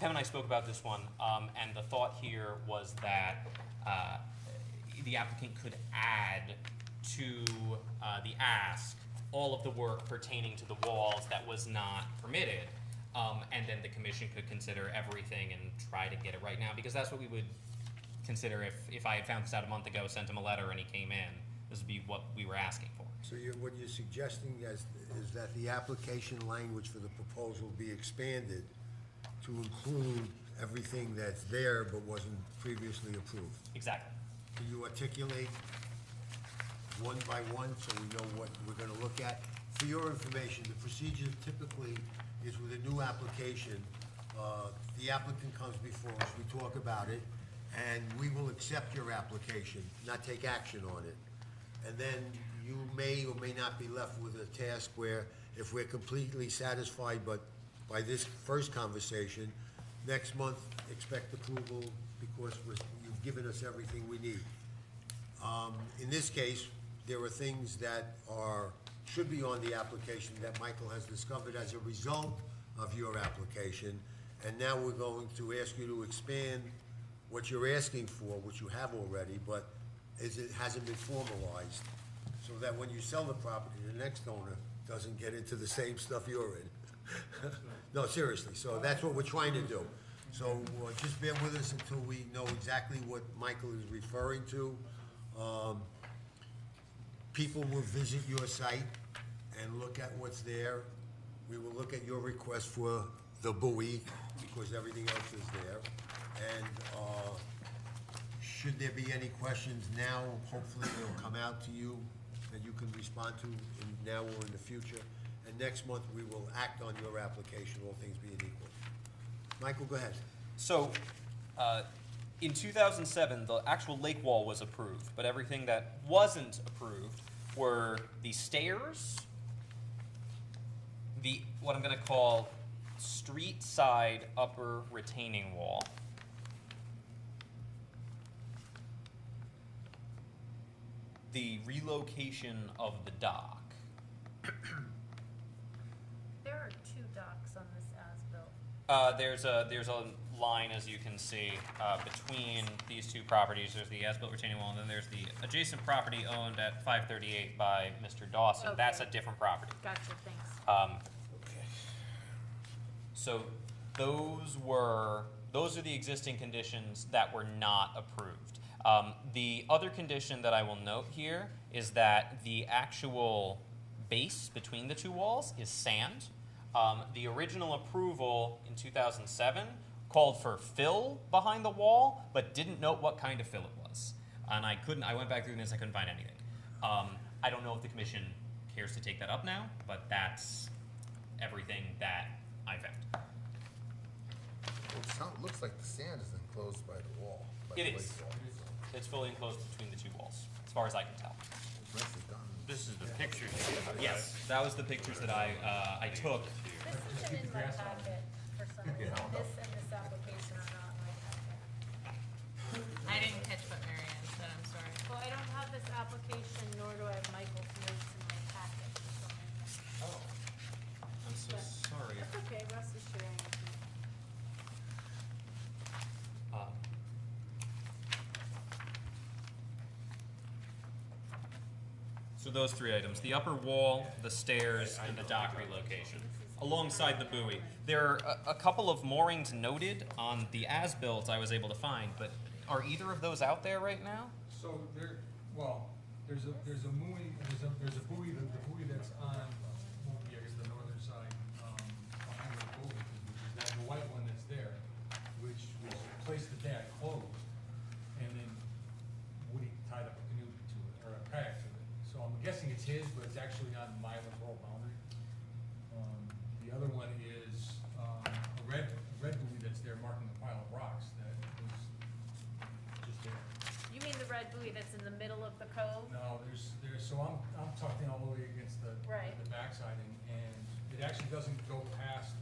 Pam and I spoke about this one, and the thought here was that the applicant could add to the ask all of the work pertaining to the walls that was not permitted, and then the commission could consider everything and try to get it right now, because that's what we would consider if I had found this out a month ago, sent him a letter, and he came in. This would be what we were asking for. So what you're suggesting is that the application language for the proposal be expanded to include everything that's there but wasn't previously approved. Exactly. Can you articulate one by one so we know what we're gonna look at? For your information, the procedure typically is with a new application, the applicant comes before us, we talk about it, and we will accept your application, not take action on it. And then you may or may not be left with a task where, if we're completely satisfied by this first conversation, next month, expect approval because you've given us everything we need. In this case, there are things that should be on the application that Michael has discovered as a result of your application, and now we're going to ask you to expand what you're asking for, which you have already, but it hasn't been formalized, so that when you sell the property, the next owner doesn't get into the same stuff you're in. No, seriously, so that's what we're trying to do. So just bear with us until we know exactly what Michael is referring to. People will visit your site and look at what's there. We will look at your request for the buoy, because everything else is there. And should there be any questions now, hopefully they'll come out to you and you can respond to now or in the future. And next month, we will act on your application, all things being equal. Michael, go ahead. So, in 2007, the actual lake wall was approved, but everything that wasn't approved were the stairs, what I'm going to call street side upper retaining wall, the relocation of the dock. There are two docks on this as-built. There's a line, as you can see, between these two properties. There's the as-built retaining wall, and then there's the adjacent property owned at 538 by Mr. Dawson. Okay. That's a different property. Gotcha, thanks. So those are the existing conditions that were not approved. The other condition that I will note here is that the actual base between the two walls is sand. The original approval in 2007 called for fill behind the wall, but didn't note what kind of fill it was. And I went back through this, I couldn't find anything. I don't know if the commission cares to take that up now, but that's everything that I found. Well, it looks like the sand is enclosed by the wall. By It the is. lake wall. It's fully enclosed between the two walls, as far as I can tell. Nicely done. This is the pictures. Yes, that was the pictures that I took. This isn't in my packet for some reason. This and this application are not in my packet. I didn't catch what Marianne said, I'm sorry. Well, I don't have this application, nor do I have Michael's notes in my packet for some reason. Oh, I'm so But sorry. That's okay, Russ is sharing with me. So those three items, the upper wall, the stairs, and the dock relocation, alongside the buoy. There are a couple of moorings noted on the as-built I was able to find, but are either of those out there right now? So there, well, there's a buoy, the buoy that's on, well, I guess the northern side, behind where the boat is, which is that, the white one that's there, which was placed at that closed, and then Woody tied up a canoe to it, or a kayak to it. So I'm guessing it's his, but it's actually on my littoral boundary. The other one is, a red buoy that's there marking a pile of rocks that was just there. You mean the red buoy that's in the middle of the cove? No, so I'm tucked in all the way against the Right. the backside, and it actually doesn't go past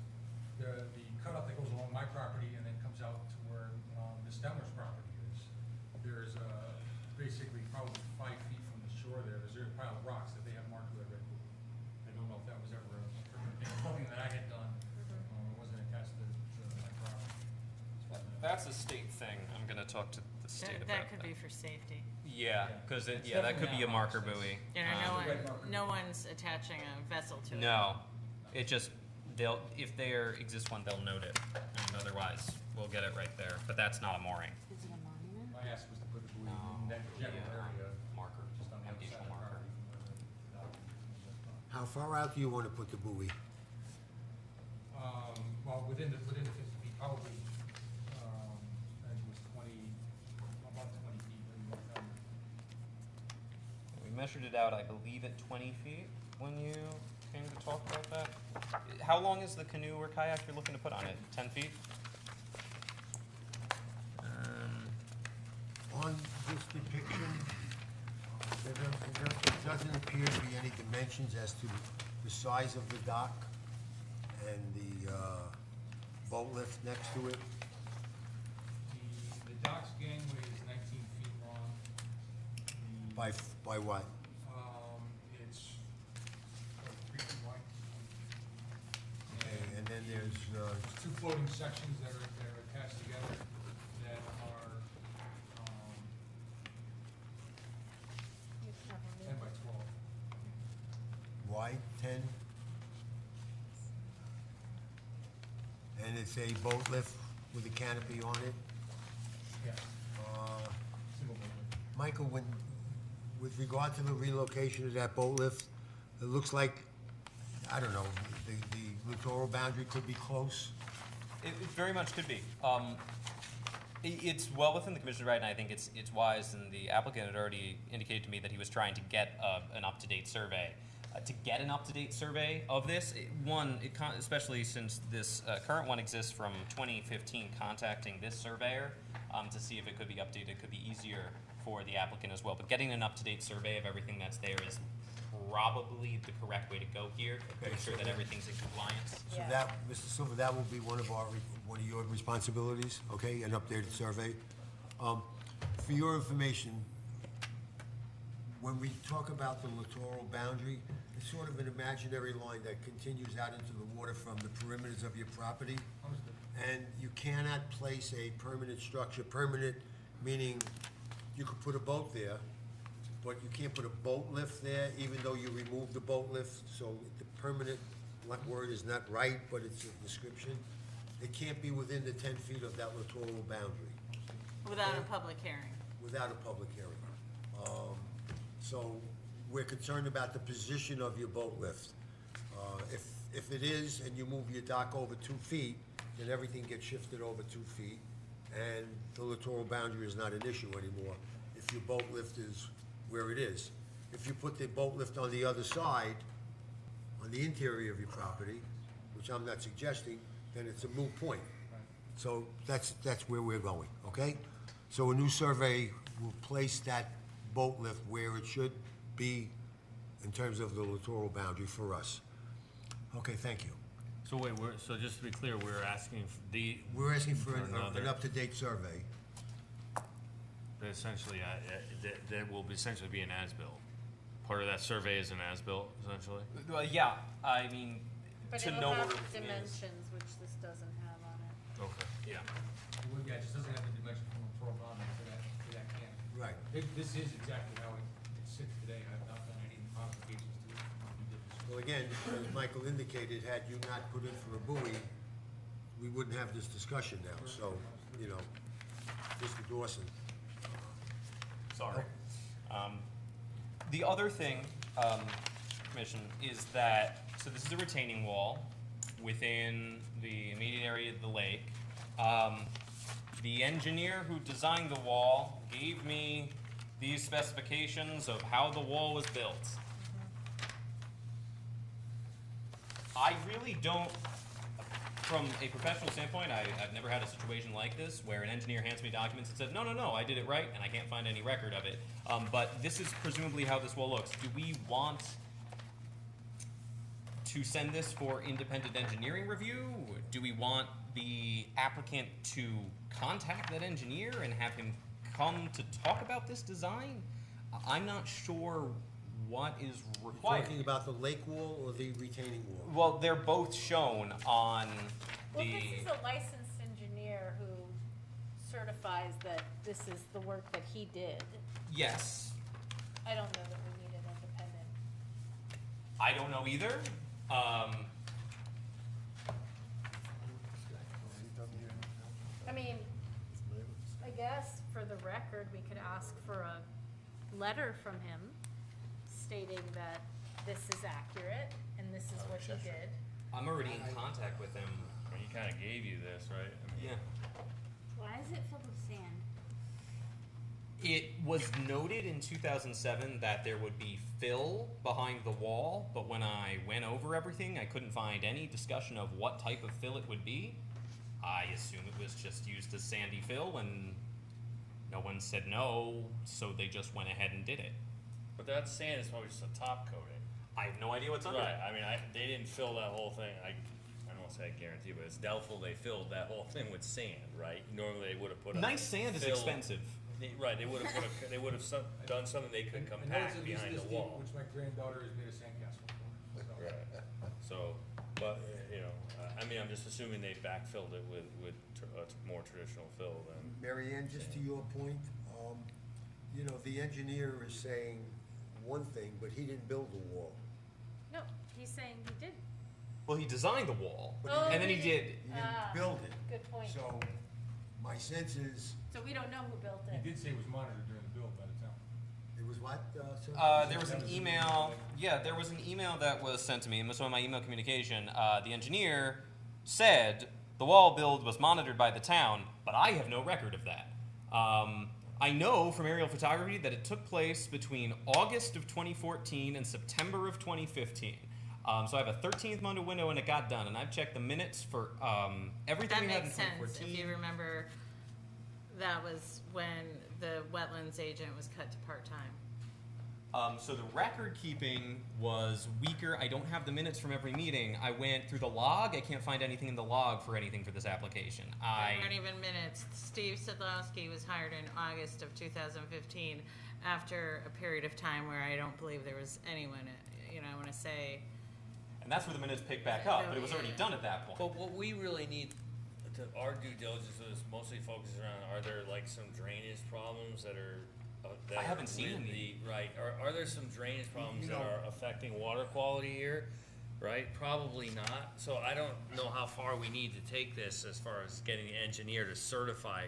the cutoff that goes along my property and then comes out to where, the Stemler's property is. There's, basically probably 5 feet from the shore there's a pile of rocks that they have marked with a red buoy. I don't know if that was ever something that I had done, it wasn't attached to my property. That's a state thing. I'm gonna talk to the state about That could be for safety. Yeah, because It's that could be a definitely marker not buoy. You know, red marker. no one's attaching a vessel to it. No, it just, if there exists one, they'll note it, and otherwise, we'll get it right there, but that's not a mooring. Is it a monument? My ask was to put the buoy No, in that general yeah, area, marker, just on the other side navigation of the marker. property. How far out do you want to put the buoy? Well, within the 50 feet, probably, I think it was 20, about 20 feet. We measured it out, I believe, at 20 feet when you came to talk about that. How long is the canoe or kayak you're looking to put on it? 10 feet? On this depiction, there doesn't appear to be any dimensions as to the size of the dock and the boat lift next to it. The dock's gangway is 19 feet long. By what? It's like 3 feet wide. Okay, and then there's, There's 2 floating sections that are attached together that are, 10 by 12. wide, 10? And it's a boat lift with a canopy on it? Yeah, Uh, single boat lift. Michael, with regard to the relocation of that boat lift, it looks like, I don't know, the littoral boundary could be close. It very much could be. It's well within the commission's right, and I think it's wise, and the applicant had already indicated to me that he was trying to get an up-to-date survey. To get an up-to-date survey of this, especially since this current one exists from 2015, contacting this surveyor to see if it could be updated could be easier for the applicant as well. But getting an up-to-date survey of everything that's there is probably the correct way to go here, to ensure that everything's in compliance. So that, Mr. Silver, that will be one of your responsibilities, okay, an updated survey. For your information, when we talk about the littoral boundary, it's sort of an imaginary line that continues out into the water from the perimeters of your property. Understood. And you cannot place a permanent structure, permanent meaning you could put a boat there, but you can't put a boat lift there, even though you remove the boat lift, so the permanent word is not right, but it's a description. It can't be within the 10 feet of that littoral boundary. Without a public hearing. without a public hearing. So we're concerned about the position of your boat lift. If it is, and you move your dock over 2 feet, then everything gets shifted over 2 feet, and the littoral boundary is not an issue anymore if your boat lift is where it is. If you put the boat lift on the other side, on the interior of your property, which I'm not suggesting, then it's a moot point. So that's where we're going, okay? So a new survey will place that boat lift where it should be in terms of the littoral boundary for us. Okay, thank you. So wait, so just to be clear, we're asking We're asking for another- an up-to-date survey. But essentially, that will essentially be an as-built. Part of that survey is an as-built, essentially? Well, yeah, I mean, But to it'll know have where everything is. dimensions, which this doesn't have on it. Okay, yeah. Well, yeah, it just doesn't have the dimension from a pro boundary to that camp. Right. This is exactly how it sits today. I've not done any modifications to it. when we did this. Well, again, as Michael indicated, had you not put in for a buoy, we wouldn't have this discussion now, so, you know, Mr. Dawson. Sorry. The other thing, Commission, is that, so this is a retaining wall within the immediate area of the lake. The engineer who designed the wall gave me these specifications of how the wall was built. I really don't, from a professional standpoint, I've never had a situation like this where an engineer hands me documents and says, no, I did it right, and I can't find any record of it. But this is presumably how this wall looks. Do we want to send this for independent engineering review? Do we want the applicant to contact that engineer and have him come to talk about this design? I'm not sure what is required. Talking about the lake wall or the retaining wall? Well, they're both shown on Well, the. this is a licensed engineer who certifies that this is the work that he did. Yes, I don't know that we need an independent. I don't know either. I mean, I guess for the record, we could ask for a letter from him stating that this is accurate and this is what he did. I'm already in contact with him. He kind of gave you this, right? I mean, Yeah. Why is it filled with sand? It was noted in 2007 that there would be fill behind the wall, but when I went over everything, I couldn't find any discussion of what type of fill it would be. I assume it was just used as sandy fill, and no one said no, so they just went ahead and did it. But that sand is probably just a top coating. I have no idea what's under Right, it. I mean, they didn't fill that whole thing, I don't wanna say I guarantee, but it's doubtful they filled that whole thing with sand, right? Normally they would've put a. Nice sand is fill- expensive. Right, they would've done something they could And notice compact that behind this the deep, wall. which my granddaughter has made a sandcastle for, so. Right, so, but, you know, I mean, I'm just assuming they backfilled it with more traditional fill than. Mary Ann, just to your point, you know, the engineer is saying one thing, but he didn't build the wall. No, he's saying he did. Well, he designed the wall, Oh, and then he did. He didn't Ah, build it. good point. So, my sense is, So we don't know who built it. He did say it was monitored during the build by the town. it was what, sir? There was an email, there was an email that was sent to me, and so in my email communication, the engineer said the wall build was monitored by the town, but I have no record of that. I know from aerial photography that it took place between August of 2014 and September of 2015. So I have a 13th month window and it got done, and I've checked the minutes for everything That we had in makes sense, 2014. if you remember, that was when the wetlands agent was cut to part-time. So the record keeping was weaker. I don't have the minutes from every meeting. I went through the log. I can't find anything in the log for anything for this application. There aren't even minutes. Steve Sadlowski was hired in August of 2015 after a period of time where I don't believe there was anyone, I want to say. And that's where the minutes pick back up, but it was already done at that point. But what we really need to, our due diligence is mostly focused around, are there like some drainage problems that are, that I haven't are seen with any. Right, are there some drainage problems You that know- are affecting water quality here? Right, probably not, so I don't know how far we need to take this as far as getting the engineer to certify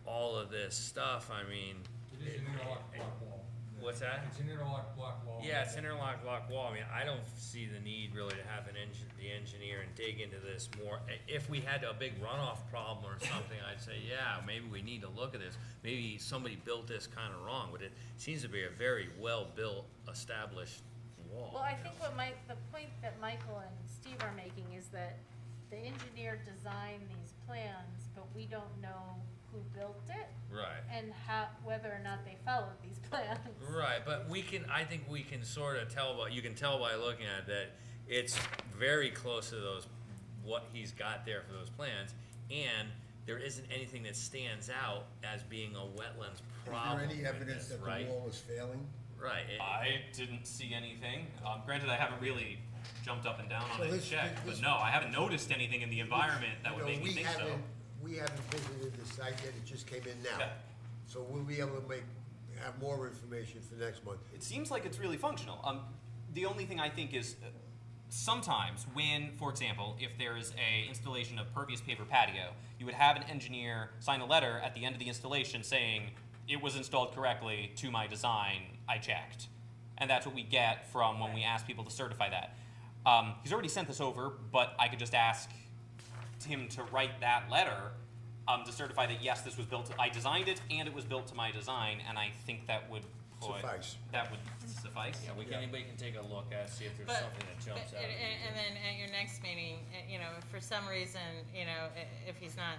all of this stuff, I mean, It is an interlock block wall. What's that? It's an interlock block wall. Yeah, it's interlock block wall. I mean, I don't see the need really to have the engineer and dig into this more. If we had a big runoff problem or something, I'd say, yeah, maybe we need to look at this. Maybe somebody built this kind of wrong, but it seems to be a very well-built, established wall. Well, I think the point that Michael and Steve are making is that the engineer designed these plans, but we don't know who built it. Right. And whether or not they followed these plans. Right, but I think we can sort of tell you can tell by looking at it that it's very close to what he's got there for those plans, and there isn't anything that stands out as being a wetlands problem. Is there any evidence that right? the wall is failing? Right. I didn't see anything. Granted, I haven't really jumped up and down on So it and this- checked, this- but no, I haven't noticed anything in the environment that would make me think so. We haven't visited the site yet, it just came in now. Yeah. So we'll be able to have more information for next month. It seems like it's really functional. The only thing I think is sometimes when, for example, if there is a installation of pervious paper patio, you would have an engineer sign a letter at the end of the installation saying, it was installed correctly to my design, I checked. And that's what we get from when we ask people to certify that. He's already sent this over, but I could just ask him to write that letter to certify that yes, this was built, I designed it and it was built to my design, and I think that would Suffice. That would suffice. Yeah, anybody can take a look at, see if there's But- something that jumps out. And then at your next meeting, if for some reason, if he's not,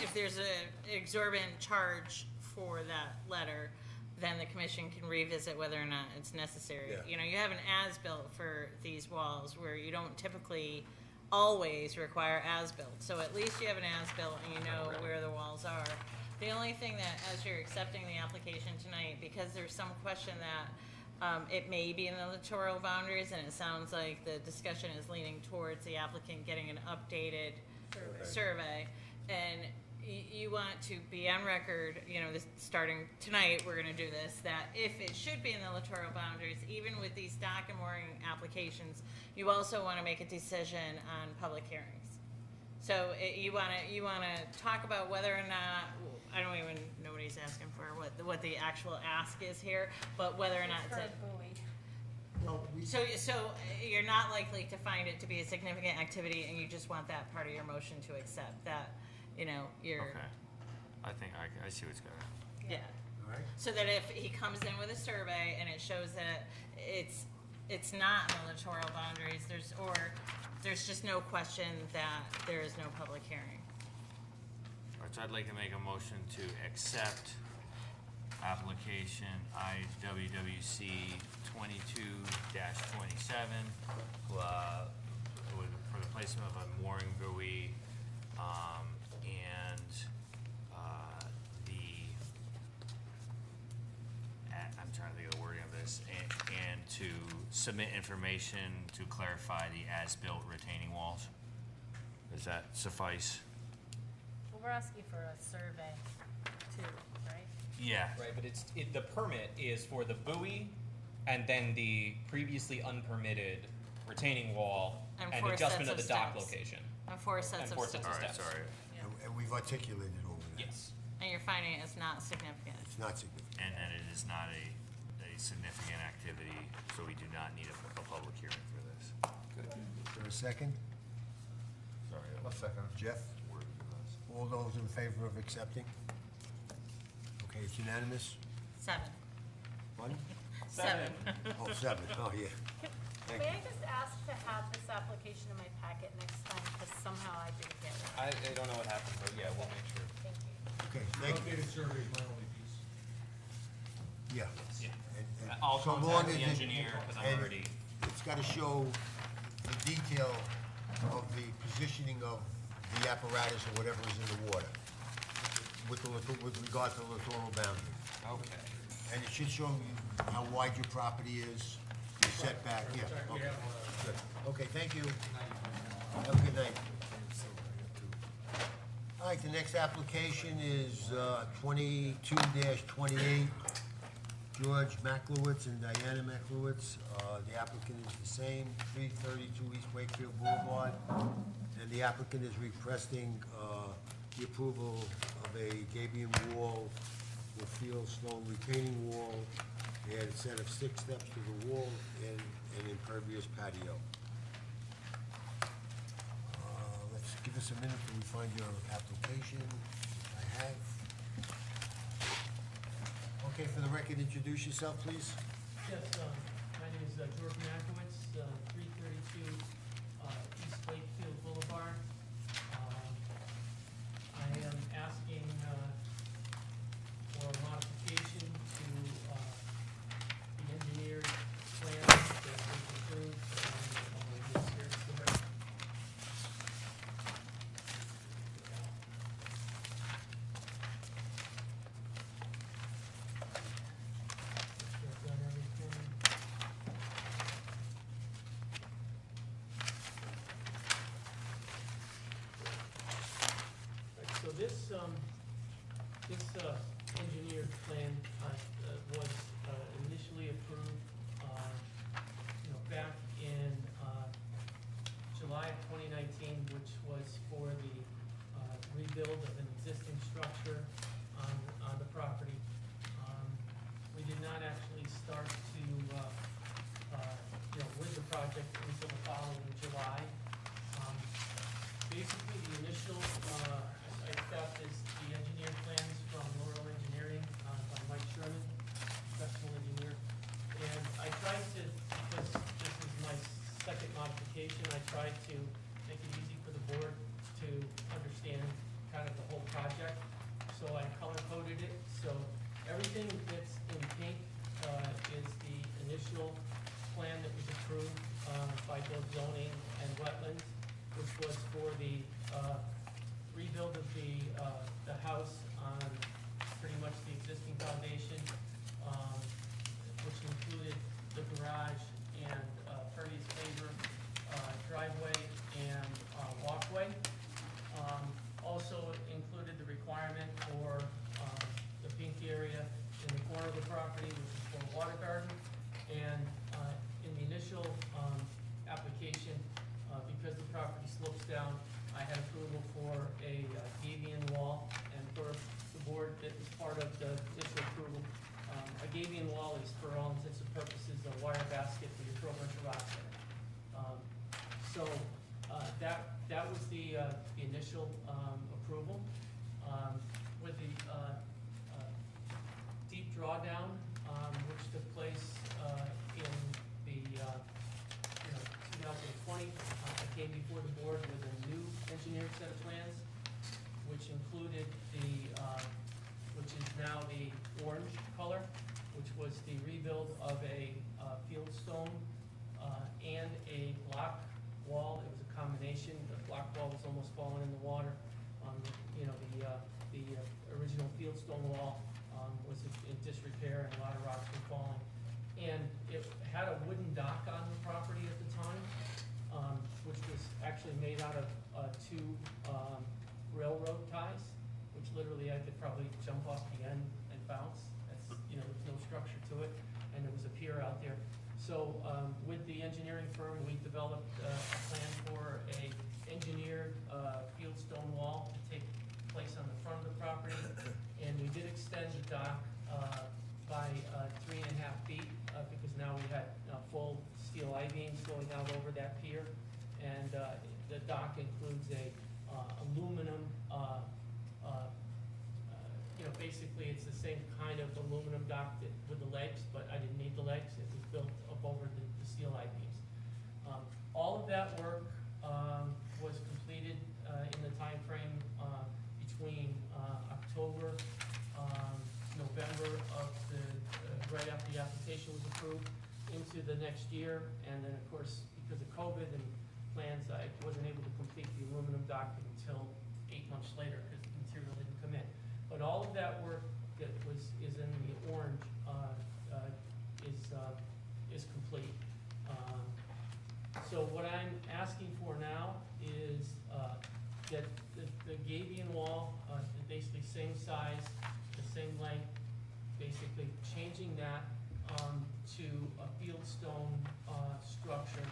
if there's a exorbitant charge for that letter, then the commission can revisit whether or not it's necessary. Yeah. You have an as-built for these walls where you don't typically always require as-built. So at least you have an as-built and you know where the walls are. The only thing that, as you're accepting the application tonight, because there's some question that it may be in the littoral boundaries, and it sounds like the discussion is leaning towards the applicant getting an updated survey, and you want to be on record, starting tonight, we're gonna do this, that if it should be in the littoral boundaries, even with these dock and mooring applications, you also wanna make a decision on public hearings. So you wanna talk about whether or not, I don't even know what he's asking for, what the actual ask is here, but whether or not it's For a. a buoy. Well, So you're not likely to find it to be a significant activity, and you just want that part of your motion to accept, that, you're. Okay. I think I see what's going on. Yeah. All right. So that if he comes in with a survey and it shows that it's not in the littoral boundaries, there's just no question that there is no public hearing. All right, so I'd like to make a motion to accept application IWWC 22-27 for the placement of a mooring buoy, and I'm trying to think of the wording of this, and to submit information to clarify the as-built retaining walls. Does that suffice? Well, we're asking for a survey too, right? Yeah. Right, but the permit is for the buoy and then the previously unpermitted retaining wall And and 4 adjustment of sets the of dock steps. location. And 4 sets And of 4 sets steps. of All right, steps. sorry. And we've articulated over that. Yes. And you're finding it's not significant. It's not significant. And it is not a significant activity, so we do not need a public hearing for this. Good. Is there a second? Sorry. A second. Jeff? All those in favor of accepting? Okay, it's unanimous? 7. One? 7. Oh, 7, oh, yeah. Thank May you. I just ask to have this application in my packet next time, because somehow I didn't get it. I don't know what happened, but yeah, we'll make sure. Thank you. Okay, thank you. Updated survey is my only piece. Yeah. Yeah. And I'll so long contact the as it- engineer, because I'm and already, It's gotta show the detail of the positioning of the apparatus or whatever is in the water with regard to the littoral boundary. okay. And it should show you how wide your property is, your setback, yeah. Check, we Okay. have, Good. Okay, thank you. 90. Have a good night. All right, the next application is 22-28, George Maklowitz and Diana Maklowitz. The applicant is the same, 332 East Wakefield Boulevard. And the applicant is requesting the approval of a gabion wall with fieldstone retaining wall, and a set of 6 steps to the wall, and an impervious patio. Let's give us a minute till we find your application. I have. Okay, for the record, introduce yourself, please. Yes, my name is George Makowitz, 332 East Wakefield Boulevard. I am asking for a modification to the engineered plan that was approved this year. I've done everything. Right, so this engineered plan was initially approved, back in July of 2019, which was for the rebuild of an existing structure on the property. We did not actually start to, with the project until the following July. Basically, the initial, I got the engineered plans from Laurel Engineering, by Mike Sherman, professional engineer. And I tried to, because this is my second modification, I tried to make it easy for the board to understand kind of the whole project. So I color coded it, so everything that's in pink is the initial plan that was approved by both zoning and wetlands, which was for the rebuild of the house on pretty much the existing foundation, which included the garage and pervious paver, driveway, and walkway. Also included the requirement for the pink area in the corner of the property, which is for a water garden. And in the initial application, because the property slopes down, I had approval for a gabion wall, and for the board that was part of the initial approval, a gabion wall is, for all intents and purposes, a wire basket where you throw a bunch of rocks in. So that was the initial approval. With the deep drawdown, which took place in the 2020, I came before the board with a new engineered set of plans, which included which is now the orange color, which was the rebuild of a fieldstone and a block wall. It was a combination. The block wall was almost falling in the water. The original fieldstone wall was in disrepair, and a lot of rocks were falling. And it had a wooden dock on the property at the time, which was actually made out of 2 railroad ties, which literally I could probably jump off the end and bounce. That's, there's no structure to it, and there was a pier out there. So with the engineering firm, we developed a plan for a engineered fieldstone wall to take place on the front of the property, and we did extend the dock by 3.5 feet because now we had full steel I-beams going out over that pier, and the dock includes a aluminum. Basically it's the same kind of aluminum dock with the legs, but I didn't need the legs. It was built up over the steel I-beams. All of that work was completed in the time frame between October, November of right after the application was approved, into the next year. And then, of course, because of COVID and plans, I wasn't able to complete the aluminum dock until 8 months later because the material didn't come in. But all of that work that is in the orange is complete. So what I'm asking for now is that the gabion wall, basically same size, the same length, basically changing that to a fieldstone structure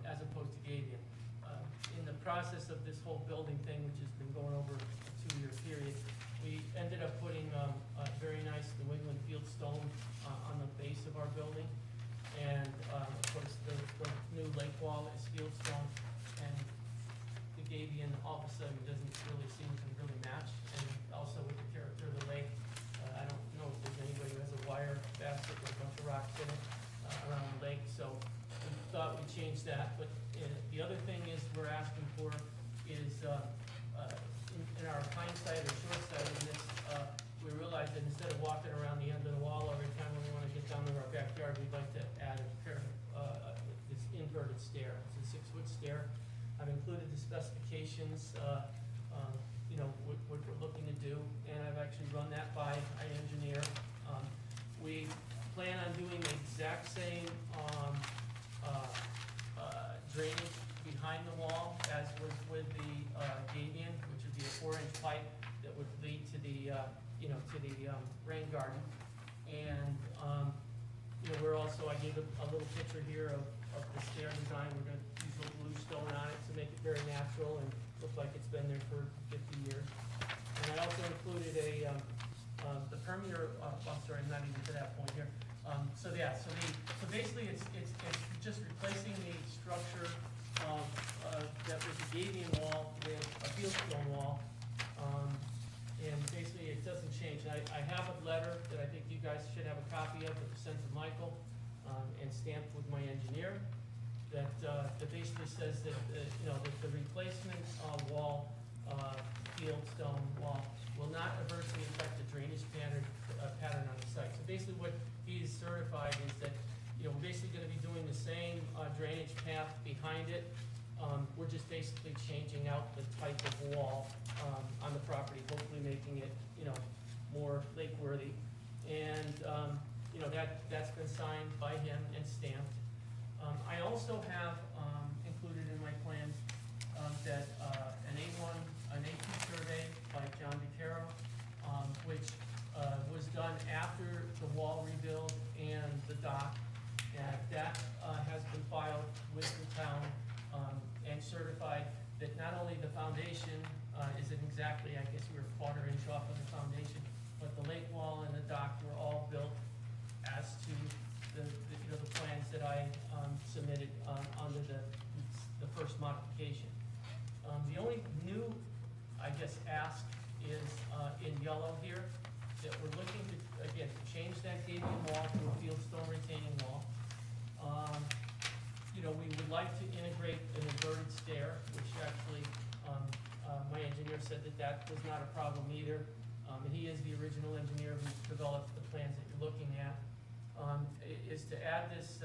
as opposed to gabion. In the process of this whole building thing, which has been going over a 2-year period, we ended up putting very nice New England fieldstone on the base of our building. And, of course, the new lake wall is fieldstone, and the gabion all of a sudden doesn't really seem to really match. And also with the character of the lake, I don't know if there's anybody who has a wire basket with a bunch of rocks in it around the lake, so we thought we'd change that. But the other thing is we're asking for is, in our hindsight or short-sightedness, we realized that instead of walking around the end of the wall every time we want to get down to our backyard, we'd like to add a pair of, this inverted stair. It's a 6-foot stair. I've included the specifications, what we're looking to do, and I've actually run that by an engineer. We plan on doing the exact same drainage behind the wall as was with the gabion, which would be a 4-inch pipe that would lead to the rain garden. And we're also, I gave a little picture here of the stair design. We're going to use a little blue stone on it to make it very natural and look like it's been there for 50 years. And I also included the perimeter. I'm sorry, I'm not even to that point here. So basically, it's just replacing the structure that was a gabion wall with a fieldstone wall. And basically, it doesn't change. I have a letter that I think you guys should have a copy of that was sent to Michael and stamped with my engineer that basically says that the replacement wall, fieldstone wall, will not adversely affect the drainage pattern on the site. So basically, what he's certified is that we're basically going to be doing the same drainage path behind it. We're just basically changing out the type of wall on the property, hopefully making it, more lake-worthy. And, that's been signed by him and stamped. I also have included in my plans that an A2 survey by John DeCaro, which was done after the wall rebuild and the dock. And that has been filed with the town and certified that not only the foundation isn't exactly, I guess we were a 1/4 inch off of the foundation, but the lake wall and the dock were all built as to the plans that I submitted under the first modification. The only new, I guess, ask is in yellow here, that we're looking to, again, to change that gabion wall to a fieldstone retaining wall. We would like to integrate an inverted stair, which actually, my engineer said that was not a problem either. And he is the original engineer who developed the plans that you're looking at. Is to add this,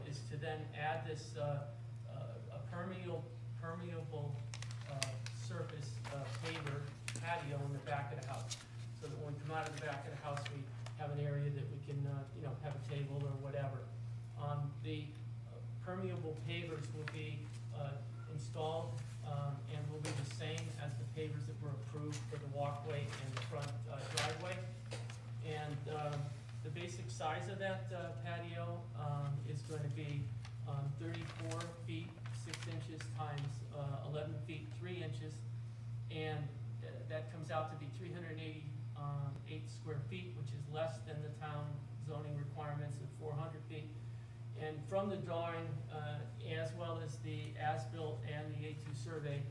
is to then add this, a permeable surface paver patio in the back of the house. So that when we come out of the back of the house, we have an area that we can, have a table or whatever. The permeable pavers will be installed and will be the same as the pavers that were approved for the walkway and the front driveway. And the basic size of that patio is going to be 34 feet 6 inches times 11 feet 3 inches, and that comes out to be 388 square feet, which is less than the town zoning requirements of 400 feet. And from the drawing, as well as the as-built and the A2 survey,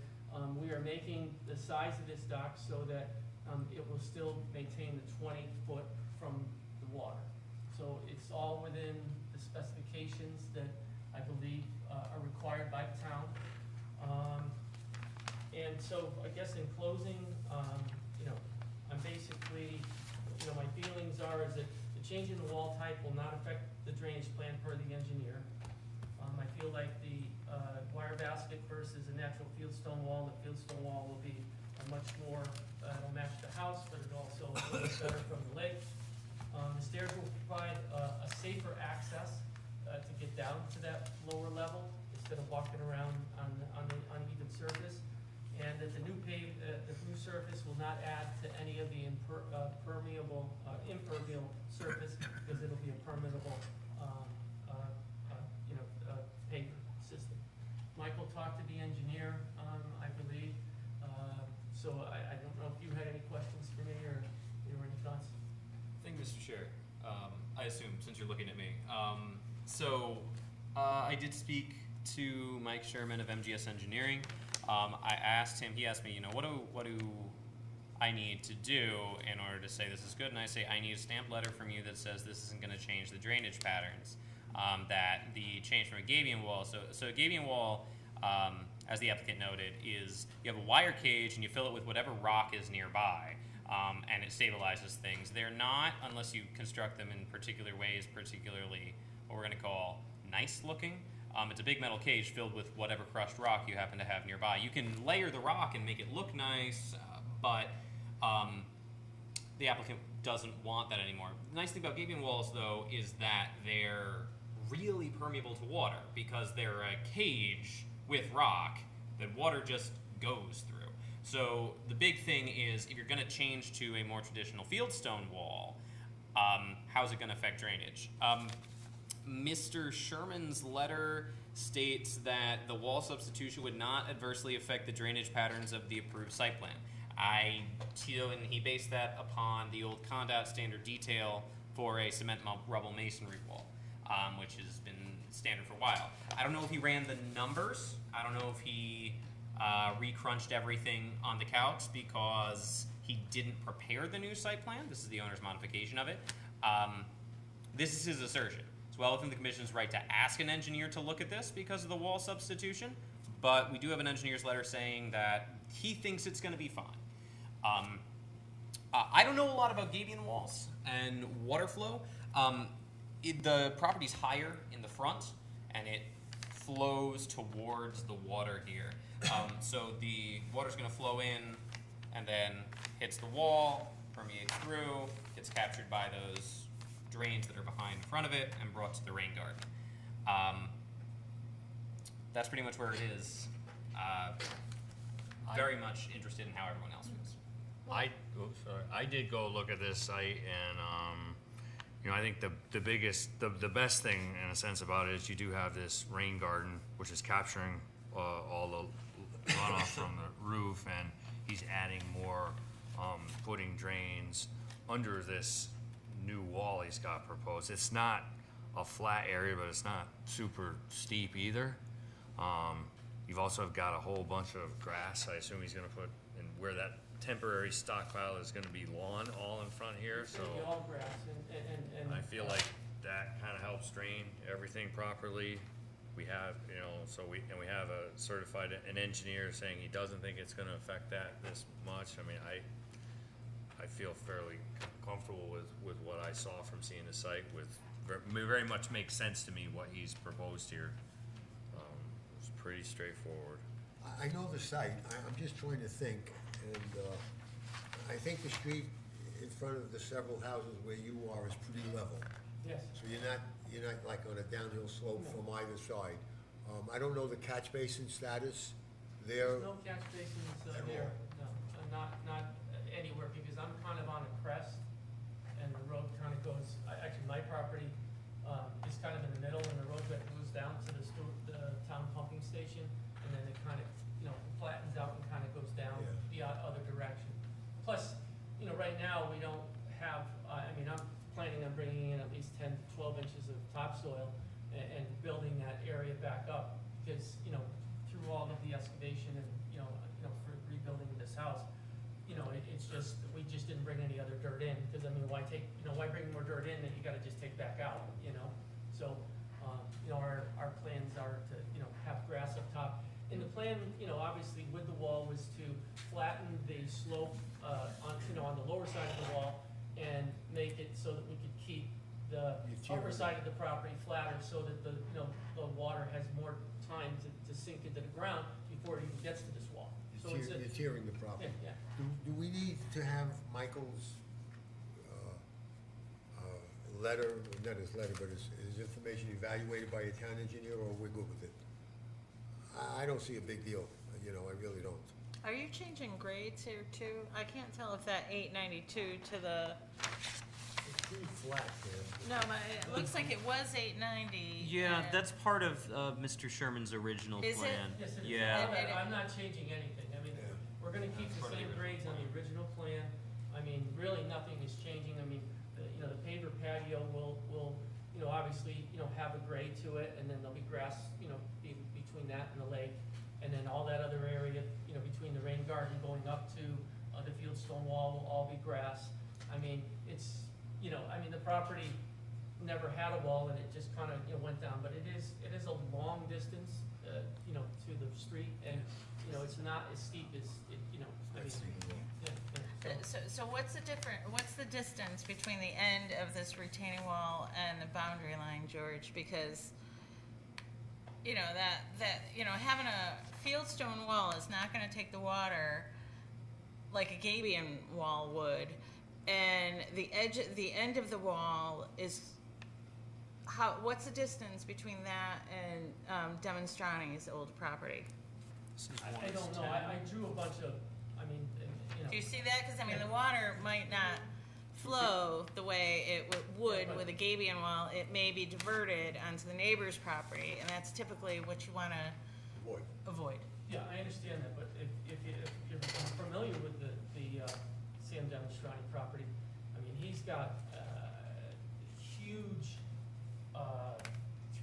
we are making the size of this dock so that it will still maintain the 20-foot from the water. So it's all within the specifications that I believe are required by the town. And so I guess in closing, I'm basically, my feelings are is that the change in the wall type will not affect the drainage plan per the engineer. I feel like the wire basket versus a natural fieldstone wall, the fieldstone wall will be a much more, it'll match the house, but it also will look better from the lake. The stairs will provide a safer access to get down to that lower level instead of walking around on the uneven surface. And that the new surface will not add to any of the impermeable surface, because it'll be a permeable paver system. Michael talked to the engineer, I believe. So I don't know if you had any questions for me or any thoughts. assume, since you're looking at me. I did speak to Mike Sherman of MGS Engineering. I asked him, he asked me, what do I need to do in order to say this is good? And I say, I need a stamped letter from you that says this isn't going to change the drainage patterns. That the change from a gabion wall, so a gabion wall, as the applicant noted, is you have a wire cage and you fill it with whatever rock is nearby, and it stabilizes things. They're not, unless you construct them in particular ways, particularly what we're going to call nice looking. It's a big metal cage filled with whatever crushed rock you happen to have nearby. You can layer the rock and make it look nice, but the applicant doesn't want that anymore. The nice thing about gabion walls, though, is that they're really permeable to water because they're a cage with rock that water just goes through. So the big thing is, if you're going to change to a more traditional fieldstone wall, how's it going to affect drainage? Mr. Sherman's letter states that the wall substitution would not adversely affect the drainage patterns of the approved site plan. And he based that upon the old Condot standard detail for a cement rubble masonry wall, which has been standard for a while. I don't know if he ran the numbers. I don't know if he recrunched everything on the calcs because he didn't prepare the new site plan. This is the owner's modification of it. This is his assertion. It's well within the commission's right to ask an engineer to look at this because of the wall substitution, but we do have an engineer's letter saying that he thinks it's going to be fine. I don't know a lot about gabion walls and water flow. The property's higher in the front, and it flows towards the water here. So the water's going to flow in, and then hits the wall, permeates through, gets captured by those drains that are behind in front of it, and brought to the rain garden. That's pretty much where it is. Very much interested in how everyone else feels. I did go look at this site, and I think the best thing in a sense about it is you do have this rain garden, which is capturing all the runoff from the roof, and he's adding more footing drains under this new wall he's got proposed. It's not a flat area, but it's not super steep either. You've also got a whole bunch of grass. I assume he's going to put in where that temporary stockpile is going to be lawn all in front here. It's So gonna be all grass and I feel like that kind of helps drain everything properly. We have, we have an engineer saying he doesn't think it's going to affect that this much. I mean, I feel fairly comfortable with what I saw from seeing the site. Very much makes sense to me what he's proposed here. It's pretty straightforward. I know the site, I'm just trying to think, and I think the street in front of the several houses where you are is pretty level. yes. So you're not like on a downhill slope from either side. I don't know the catch basin status there. There's no catch basins At there, all. no, not anywhere, because I'm kind of on a crest, and the road kind of goes, actually, my property is kind of in the middle, and the road that goes down to the town pumping station, and then it kind of, flattens out and kind of goes down the other direction. Plus, right now, we don't have, I'm planning on bringing in at least 10 to 12 inches of topsoil and building that area back up, because, through all of the excavation and, for rebuilding this house, it's just, we just didn't bring any other dirt in, because, why bring more dirt in that you gotta just take back out, So, our plans are to, have grass up top. And the plan, obviously with the wall was to flatten the slope, on the lower side of the wall and make it so that we could keep the upper side of the property flatter so that the water has more time to sink into the ground before it even gets to this wall. So it's You're tearing the property. Yeah. Do we need to have Michael's letter, not his letter, but his information evaluated by a town engineer, or we're good with it? I don't see a big deal, I really don't. Are you changing grades here too? I can't tell if that 892 to the, It's pretty flat there. no, it looks like it was 890. Yeah, and- that's part of Mr. Sherman's original Is it? plan. Yes, it is. Yeah. I'm not changing anything. We're gonna keep the same grades on the original plan. Really, nothing is changing. you know, the paver patio will, you know, obviously, you know, have a grade to it, and then there'll be grass, you know, between that and the lake. And then all that other area, you know, between the rain garden going up to the fieldstone wall will all be grass. I mean, it's, you know, I mean, the property never had a wall, and it just kind of, you know, went down, but it is a long distance, you know, to the street, and, you know, it's not as steep as, it, you know, I mean, yeah, So what's the distance between the end of this retaining wall and the boundary line, George? Because, you know, that you know, having a fieldstone wall is not gonna take the water like a gabion wall would, and the end of the wall is, what's the distance between that and Demonstrati's old property? I don't know, I drew a bunch of, I mean, you know. Do you see that? Because I mean, the water might not flow the way it would with a gabion wall. It may be diverted onto the neighbor's property, and that's typically what you want to avoid. Yeah, I understand that, but if you're familiar with the Sam Demonstrati property, I mean, he's got huge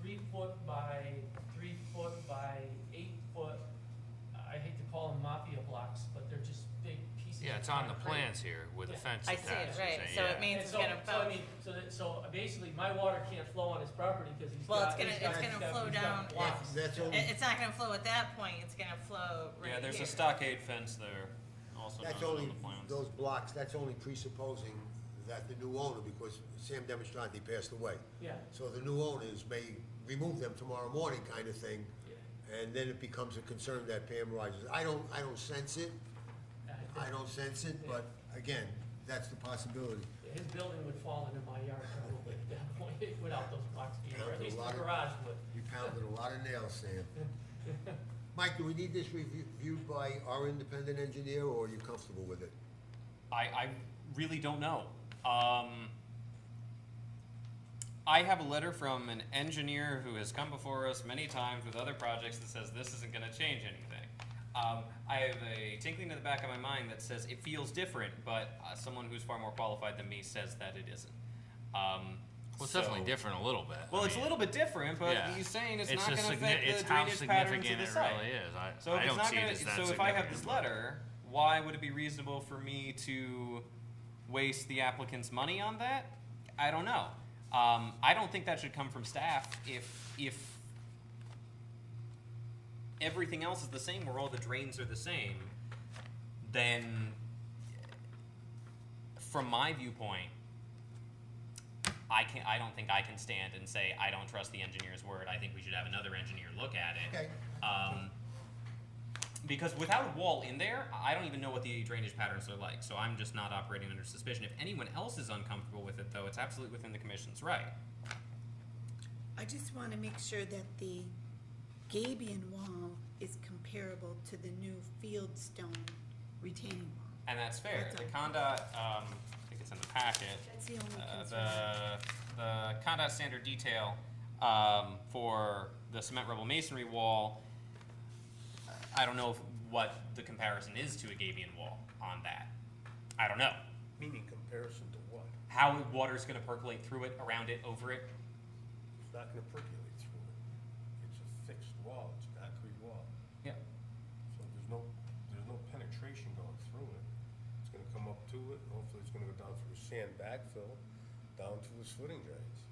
3 foot by 3 foot by 8 foot, I hate to call them mafia blocks, but they're just big pieces. Yeah, it's of on the concrete. plans here with the fence I attached. see it, right, so it means it's And gonna so, I bounce. mean, so basically, my water can't flow on his property because he's Well, got. it's gonna flow down. blocks. That's only, It's not gonna flow at that point, it's gonna flow right Yeah, there's here. a stockade fence there, also that's noted only, on the plans. those blocks, that's only presupposing that the new owner, because Sam Demonstrati passed away. Yeah. So the new owners may remove them tomorrow morning kind of thing, and then it becomes a concern that Pam rises. I don't sense it, but again, that's the possibility. His building would fall into my yard probably at that point without those blocks being there, at Pounded a least lot the of- garage would. You pounded a lot of nails, Sam. Mike, do we need this reviewed by our independent engineer, or are you comfortable with it? I really don't know. I have a letter from an engineer who has come before us many times with other projects that says this isn't gonna change anything. I have a tinkling in the back of my mind that says it feels different, but someone who's far more qualified than me says that it isn't. Well, it's definitely different a little bit. Well, it's a little bit different, but yeah. he's saying it's It's not a going to signi- affect it's the how drainage patterns of significant the it site. really is. So if I it's don't not see gonna, it as that so if I have significant, this but- letter, why would it be reasonable for me to waste the applicant's money on that? I don't know. I don't think that should come from staff if everything else is the same, where all the drains are the same, then from my viewpoint, I don't think I can stand and say I don't trust the engineer's word. I think we should have another engineer look at it. Okay. Because without a wall in there, I don't even know what the drainage patterns are like. So I'm just not operating under suspicion. If anyone else is uncomfortable with it, though, it's absolutely within the commission's right. I just want to make sure that the gabion wall is comparable to the new fieldstone retaining wall. And that's fair. That's The all. Condot, I think it's in the packet. That's the only concern. The Condot standard detail for the cement rubble masonry wall, I don't know what the comparison is to a gabion wall on that. I don't know. Meaning comparison to what? How water's going to percolate through it, around it, over it. It's not gonna percolate through it. It's a fixed wall, it's a concrete wall. Yeah. So there's no penetration going through it. It's gonna come up to it, and hopefully it's gonna go down through a sand backfill, down to its footing drains.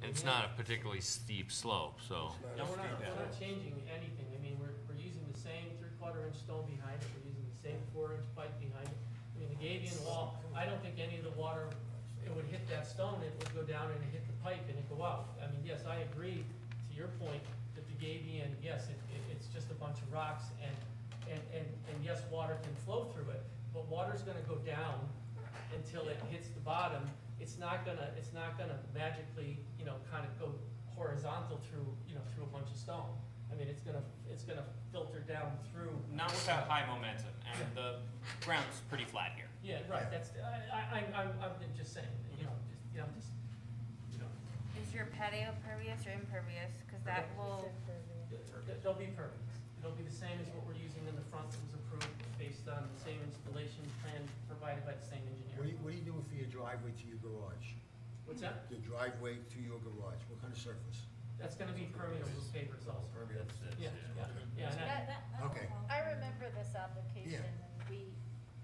And it's not a particularly steep slope, so. No, we're not changing anything. I mean, we're using the same 3/4 inch stone behind it, we're using the same 4-inch pipe behind it. I mean, the gabion wall, I don't think any of the water, it would hit that stone, it would go down and hit the pipe and it go out. I mean, yes, I agree to your point that the gabion, yes, it's just a bunch of rocks and yes, water can flow through it, but water's gonna go down until it hits the bottom. It's not gonna magically, you know, kind of go horizontal through a bunch of stone. I mean, it's gonna filter down through. Not without high momentum, and the ground's pretty flat here. Yeah, right, that's, I'm just saying, you know, Is your patio pervious or impervious? Because that will, they'll be pervious. It'll be the same as what we're using in the front that was approved based on the same installation plan provided by the same engineer. What are you doing for your driveway to your garage? What's that? The driveway to your garage, what kind of surface? That's gonna be permeable with pavers also. Permeable. Yeah, yeah, and Okay. I remember this application, and we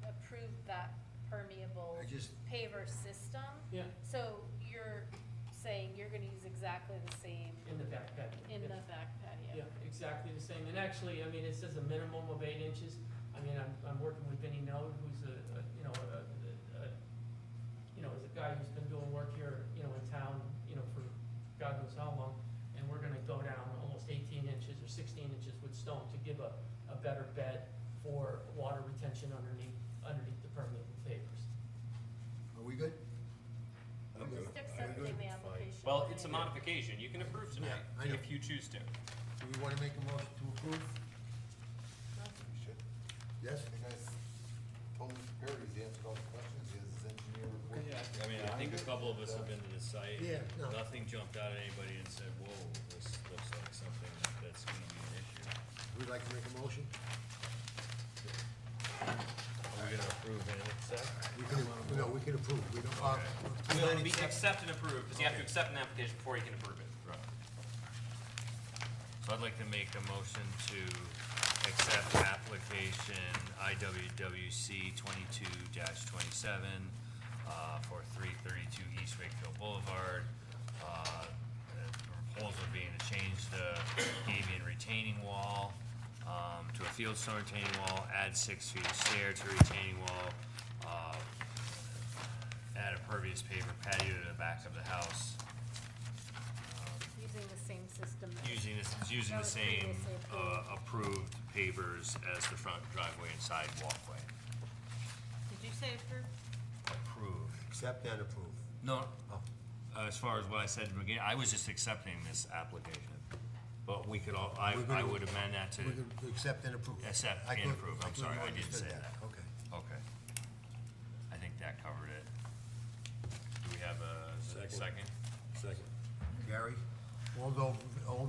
approved that permeable I just- paver system. Yeah. So you're saying you're gonna use exactly the same in the back patio. in Yeah. the back patio? Yeah, exactly the same, and actually, I mean, it says a minimum of 8 inches. I mean, I'm working with Vinnie Node, who's is a guy who's been doing work here, in town, for God knows how long, and we're gonna go down almost 18 inches or 16 inches with stone to give a better bed for water retention underneath the permeable pavers. Are we good? Just accepting the application. Well, it's a modification. You can approve tonight I know. if you choose to. Do we wanna make a motion to approve? We should. Yes? The guy's totally prepared, he's answered all the questions, he has his engineer report. I mean, I think a couple of us have been to the site. Yeah, no. Nothing jumped out at anybody and said, whoa, this looks like something that's gonna be an issue. We'd like to make a motion? Are we gonna approve and accept? We can approve, we don't, Well, we can accept and approve, because you have to accept an application before you can approve it. Right. So I'd like to make a motion to accept application IWWC 22-27 for 332 East Wakefield Boulevard. The proposal being to change the avian retaining wall to a fieldstone retaining wall, add 6 feet of stair to retaining wall, add a pervious paver patio to the back of the house. Using the same system. Using That the was same previously approved pavers as the front driveway and side walkway. Did you say approved? Approved. accept and approve. No, as far as what I said at the beginning, I was just accepting this application. But we could all, I would amend that to We can accept and approve. accept I and couldn't- approve. I I'm sorry, couldn't I didn't say understand that. Okay. Okay. I think that covered it. Do we have a second? Second. Gary, all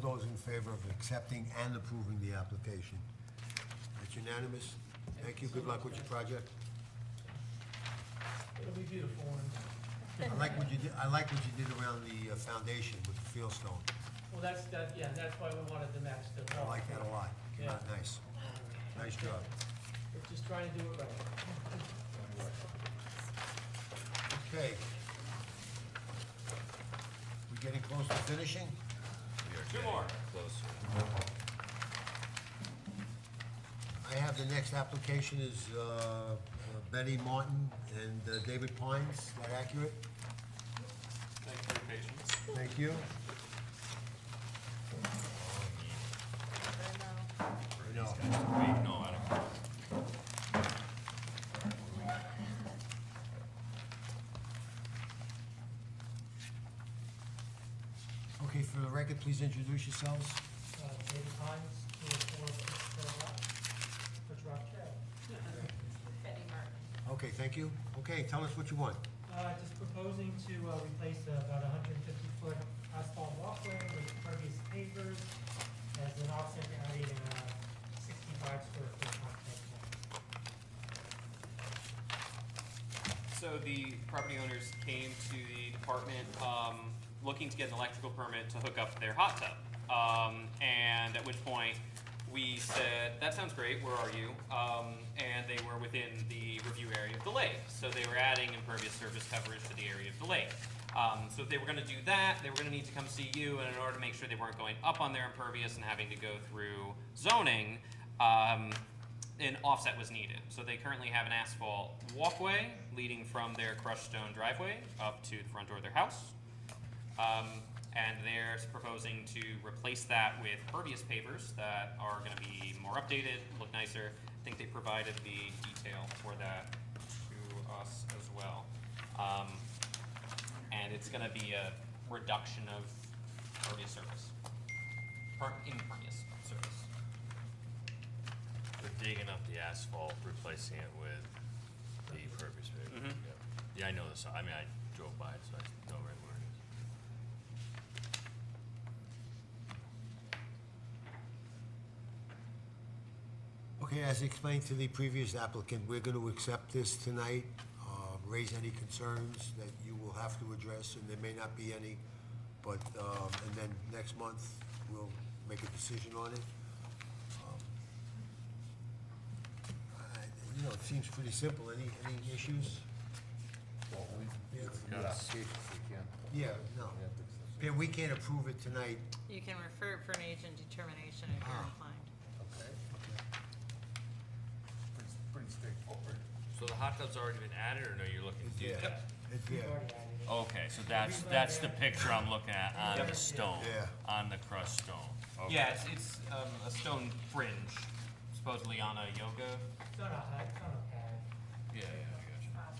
those in favor of accepting and approving the application? That's unanimous. Thank you, good luck with your project. It'll be beautiful, and, I like what you did around the foundation with the fieldstone. well, that's why we wanted to match the. I like that a lot. Came out nice. Nice job. We're just trying to do it right. Okay. We getting close to finishing? We are Two getting more. closer. I have the next application is Betty Martin and David Pines. Is that accurate? Thank you for your patience. Thank you. I know. Wait, no, I don't. Okay, for the record, please introduce yourselves. David Hines, 204 Pitch Rock Trail. Betty Martin. Okay, thank you. Okay, tell us what you want. Just proposing to replace about 150-foot asphalt walkway with pervious pavers as an offset to adding a 65 square foot concrete wall. So the property owners came to the department, looking to get an electrical permit to hook up their hot tub. And at which point, we said, that sounds great, where are you? And they were within the review area of the lake. So they were adding impervious surface coverage to the area of the lake. So if they were gonna do that, they were gonna need to come see you, and in order to make sure they weren't going up on their impervious and having to go through zoning, an offset was needed. So they currently have an asphalt walkway leading from their crushed stone driveway up to the front door of their house. And they're proposing to replace that with pervious pavers that are gonna be more updated, look nicer. I think they provided the detail for that to us as well. And it's gonna be a reduction of pervious surface, impervious surface. They're digging up the asphalt, replacing it with the pervious paver. Mhm. Yeah, I know this, I mean, I drove by it, so I know right where it is. Okay, as explained to the previous applicant, we're gonna accept this tonight, raise any concerns that you will have to address, and there may not be any, but, and then next month, we'll make a decision on it. You know, it seems pretty simple. Any issues? Well, we Yeah. investigate if we can. Yeah, no. Pam, we can't approve it tonight. You can refer it for an agent determination if you're inclined. Okay. Pretty straightforward. So the hot tub's already been added, or no, you're looking to do Yeah. that? It's there. Okay, so that's the picture I'm looking at on the stone, Yeah. on the crushed stone. Okay. Yeah, it's a stone fringe, supposedly on a yoga. It's on a pad. Yeah, I got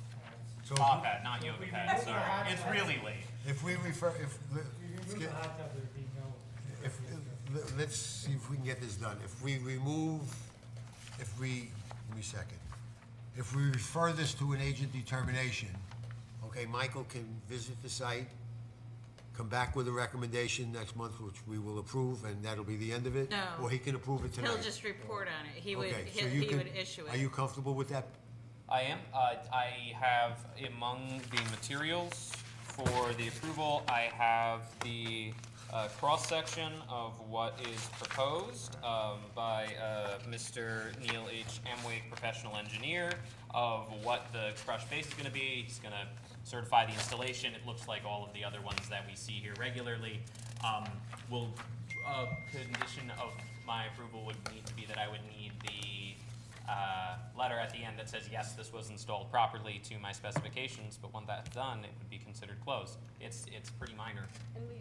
So Top pad, not yoga pad, sorry. It's really late. if we refer, If you remove the hot tub, there'd be no. if, let's see if we can get this done. If we remove, give me a second. If we refer this to an agent determination, okay, Michael can visit the site, come back with a recommendation next month, which we will approve, and that'll be the end of it? No. Or he can approve it tonight? He'll just report on it. He would, Okay, so you he can- would issue it. Are you comfortable with that? I am. I have among the materials for the approval, I have the cross-section of what is proposed by Mr. Neil H. Amway, professional engineer, of what the crushed base is going to be. He's going to certify the installation. It looks like all of the other ones that we see here regularly. Condition of my approval would need to be that I would need the letter at the end that says, yes, this was installed properly to my specifications, but when that's done, it would be considered closed. It's pretty minor. And we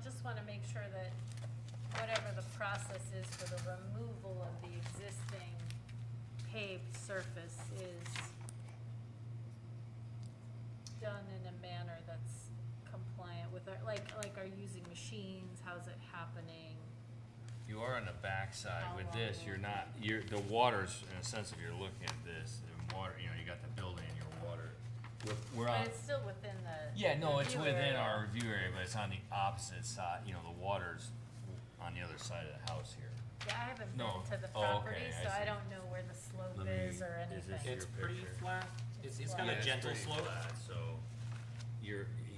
just wanna make sure that whatever the process is for the removal of the existing paved surface is done in a manner that's compliant with our, like are you using machines, how's it happening? You are on the backside. How With long this, will- the water's, in a sense, if you're looking at this, the water, you got the building and your water. We're on, But it's still within the. yeah, no, the it's view within area. our review area, but it's on the opposite side, the water's on the other side of the house here. Yeah, I haven't No. been to the Oh, property, okay, I so I see. don't know where the slope Let me- is or is this anything. It's your pretty picture? flat. It's got Yeah, a it's gentle pretty slope. flat, so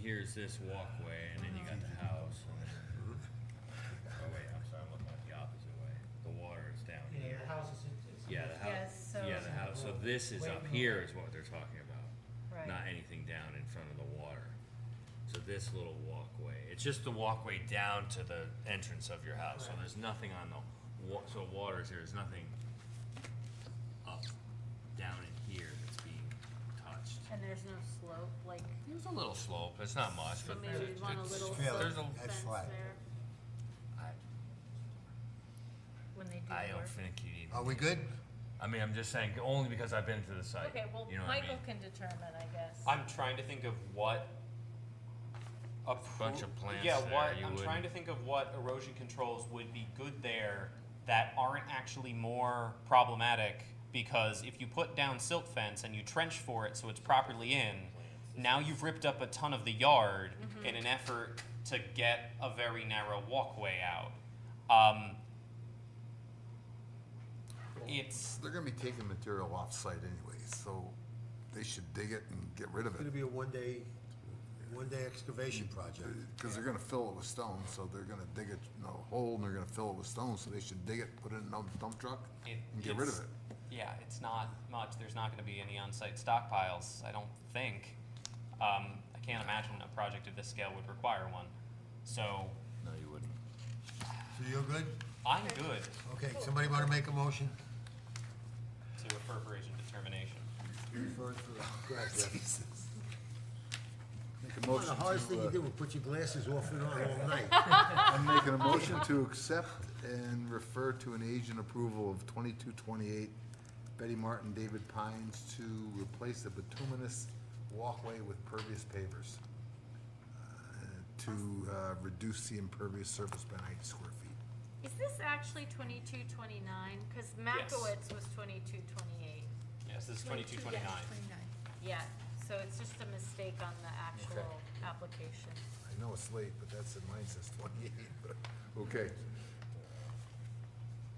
here's this walkway, and then you got the house. Oh wait, I'm sorry, I'm looking at the opposite way. The water is down Yeah, here. the house is, it's. Yeah, the house. Yes, so- Yeah, the house. So this is Way up from here the- is what they're talking about, Right. not anything down in front of the water. So this little walkway, it's just the walkway down to the entrance of your house. So there's nothing on the so water's here. There's nothing up, down in here that's being touched. And there's no slope, like, There's a little slope. It's not much, so but maybe we want a little fairly- there's slope a. that's fence flat. there when they do I the don't work. think you need. Are we good? I mean, I'm just saying only because I've been to the site. Okay, well, you know what I Michael mean? can determine, I guess. I'm trying to think of what. Bunch of plants Yeah, there, what, you I'm wouldn't- trying to think of what erosion controls would be good there that aren't actually more problematic, because if you put down silt fence and you trench for it so it's properly in, now you've ripped up a ton of the yard in an effort to get a very narrow walkway out. They're gonna be taking material off-site anyways, so they should dig it and get rid of It's gonna it. be a one-day excavation project. Because they're gonna fill it with stone, so they're gonna dig a hole and they're gonna fill it with stone, so they should dig it, put it in a dump truck and get rid of It's- it. Yeah, it's not much. There's not gonna be any on-site stockpiles, I don't think. I can't imagine a project of this scale would require one. So, No, you wouldn't. So you're good? I'm good Okay, somebody wanna make a motion? to refer for agent determination. Refer to the- Go ahead, Jeff. Make a Come on, motion the hardest thing you to, do is put your glasses off and on all night. I'm making a motion to accept and refer to an agent approval of 2228 Betty Martin, David Pines to replace the bituminous walkway with pervious pavers to reduce the impervious surface by 90 square feet. Is this actually 2229? Cause Makowitz was 2228. Yes, this is 2229. Yeah, so it's just a mistake on the actual application. I know it's late, but that's, mine says 28, but, okay.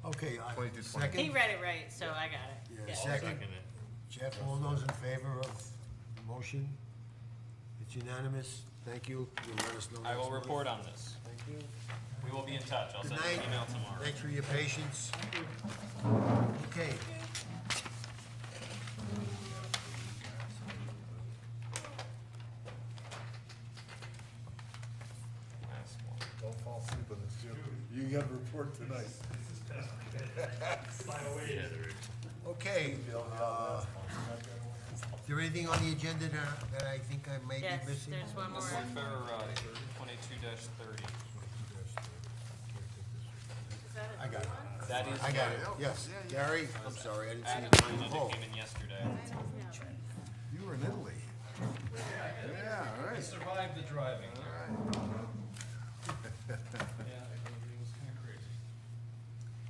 Okay, 22, second? He read it right, so I got it. Yeah, Yeah. second. Jeff, all those in favor of the motion? It's unanimous. Thank you. You'll let us know I will next month. report on this. Thank you. We will be in touch. I'll Good send you an night. email tomorrow. Thanks for your patience. Okay. Don't fall asleep on this, Jim. You got a report tonight. Okay, is there anything on the agenda that I think I may be Yes, missing? there's one more. Mr. Ferrari, 22-30. Is that a I got it. one? That is. I got it, yes. Gary, I'm sorry, I didn't see Added it to on the the poll. came in yesterday. You were in Italy. Yeah, all right. Survived the driving. All right. Yeah, it was kinda crazy.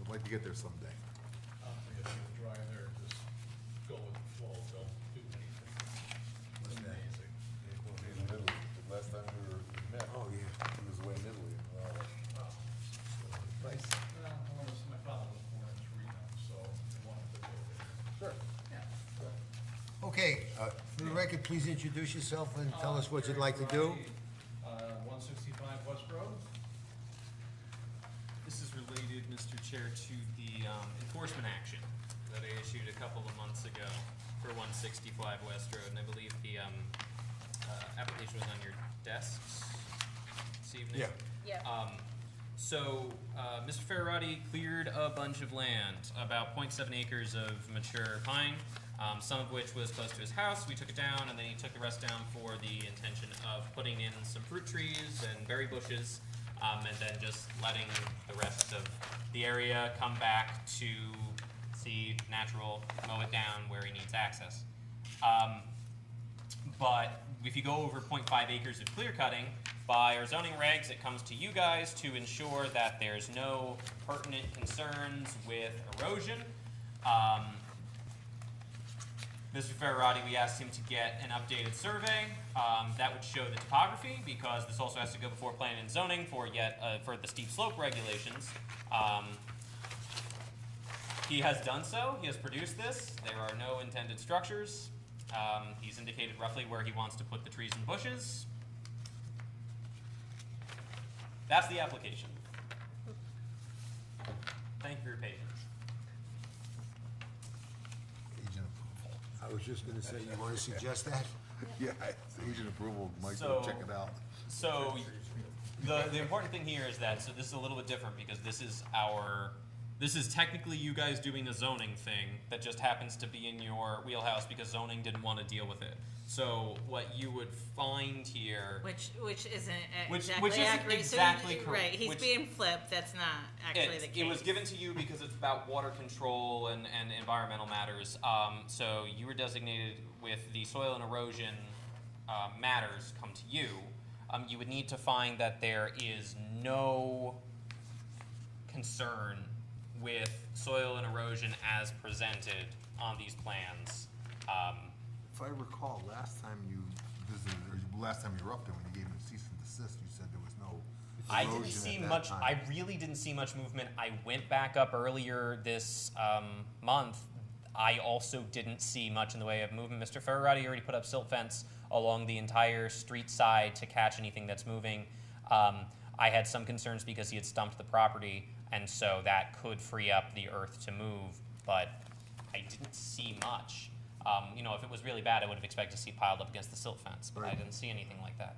I'd like to get there someday. I don't think if you drive there, just go with the flow, don't do anything. It's amazing. In Italy, the last time we met. Oh, yeah. He was away in Italy. Nice. Well, my father was born in Torino, so I wanted to go there. Sure. Okay, for the record, please introduce yourself and tell us what you'd like to do. 165 West Road. This is related, Mr. Chair, to the enforcement action that I issued a couple of months ago for 165 West Road, and I believe the application was on your desks this evening. Yeah. Yeah. So, Mr. Ferrari cleared a bunch of land, about 0.7 acres of mature pine, some of which was close to his house. We took it down, and then he took the rest down for the intention of putting in some fruit trees and berry bushes, and then just letting the rest of the area come back to see natural, mow it down where he needs access. But if you go over 0.5 acres of clear cutting, by our zoning regs, it comes to you guys to ensure that there's no pertinent concerns with erosion. Mr. Ferrari, we asked him to get an updated survey that would show the topography, because this also has to go before planning and zoning for for the steep slope regulations. He has done so. He has produced this. There are no intended structures. He's indicated roughly where he wants to put the trees and bushes. That's the application. Thank you for your patience. Agent approval. I was just gonna say, you wanna suggest that? Yeah, it's agent approval. Mike, So- go check it out. So, the important thing here is that, so this is a little bit different, because this is technically you guys doing a zoning thing that just happens to be in your wheelhouse because zoning didn't want to deal with it. So what you would find here, Which isn't Which exactly isn't accurate. exactly So, correct. right, he's Which- being flipped, that's not actually the case. it was given to you because it's about water control and environmental matters. So you were designated with the soil and erosion matters come to you. You would need to find that there is no concern with soil and erosion as presented on these plans. If I recall, last time you visited, or last time you were up there, when you gave him a cease and desist, you said there was no I didn't erosion see at that much. time. I really didn't see much movement. I went back up earlier this month. I also didn't see much in the way of movement. Mr. Ferrari already put up silt fence along the entire street side to catch anything that's moving. I had some concerns because he had stumped the property, and so that could free up the earth to move, but I didn't see much. If it was really bad, I would have expected to see piled up against the silt fence, but I didn't see anything like that.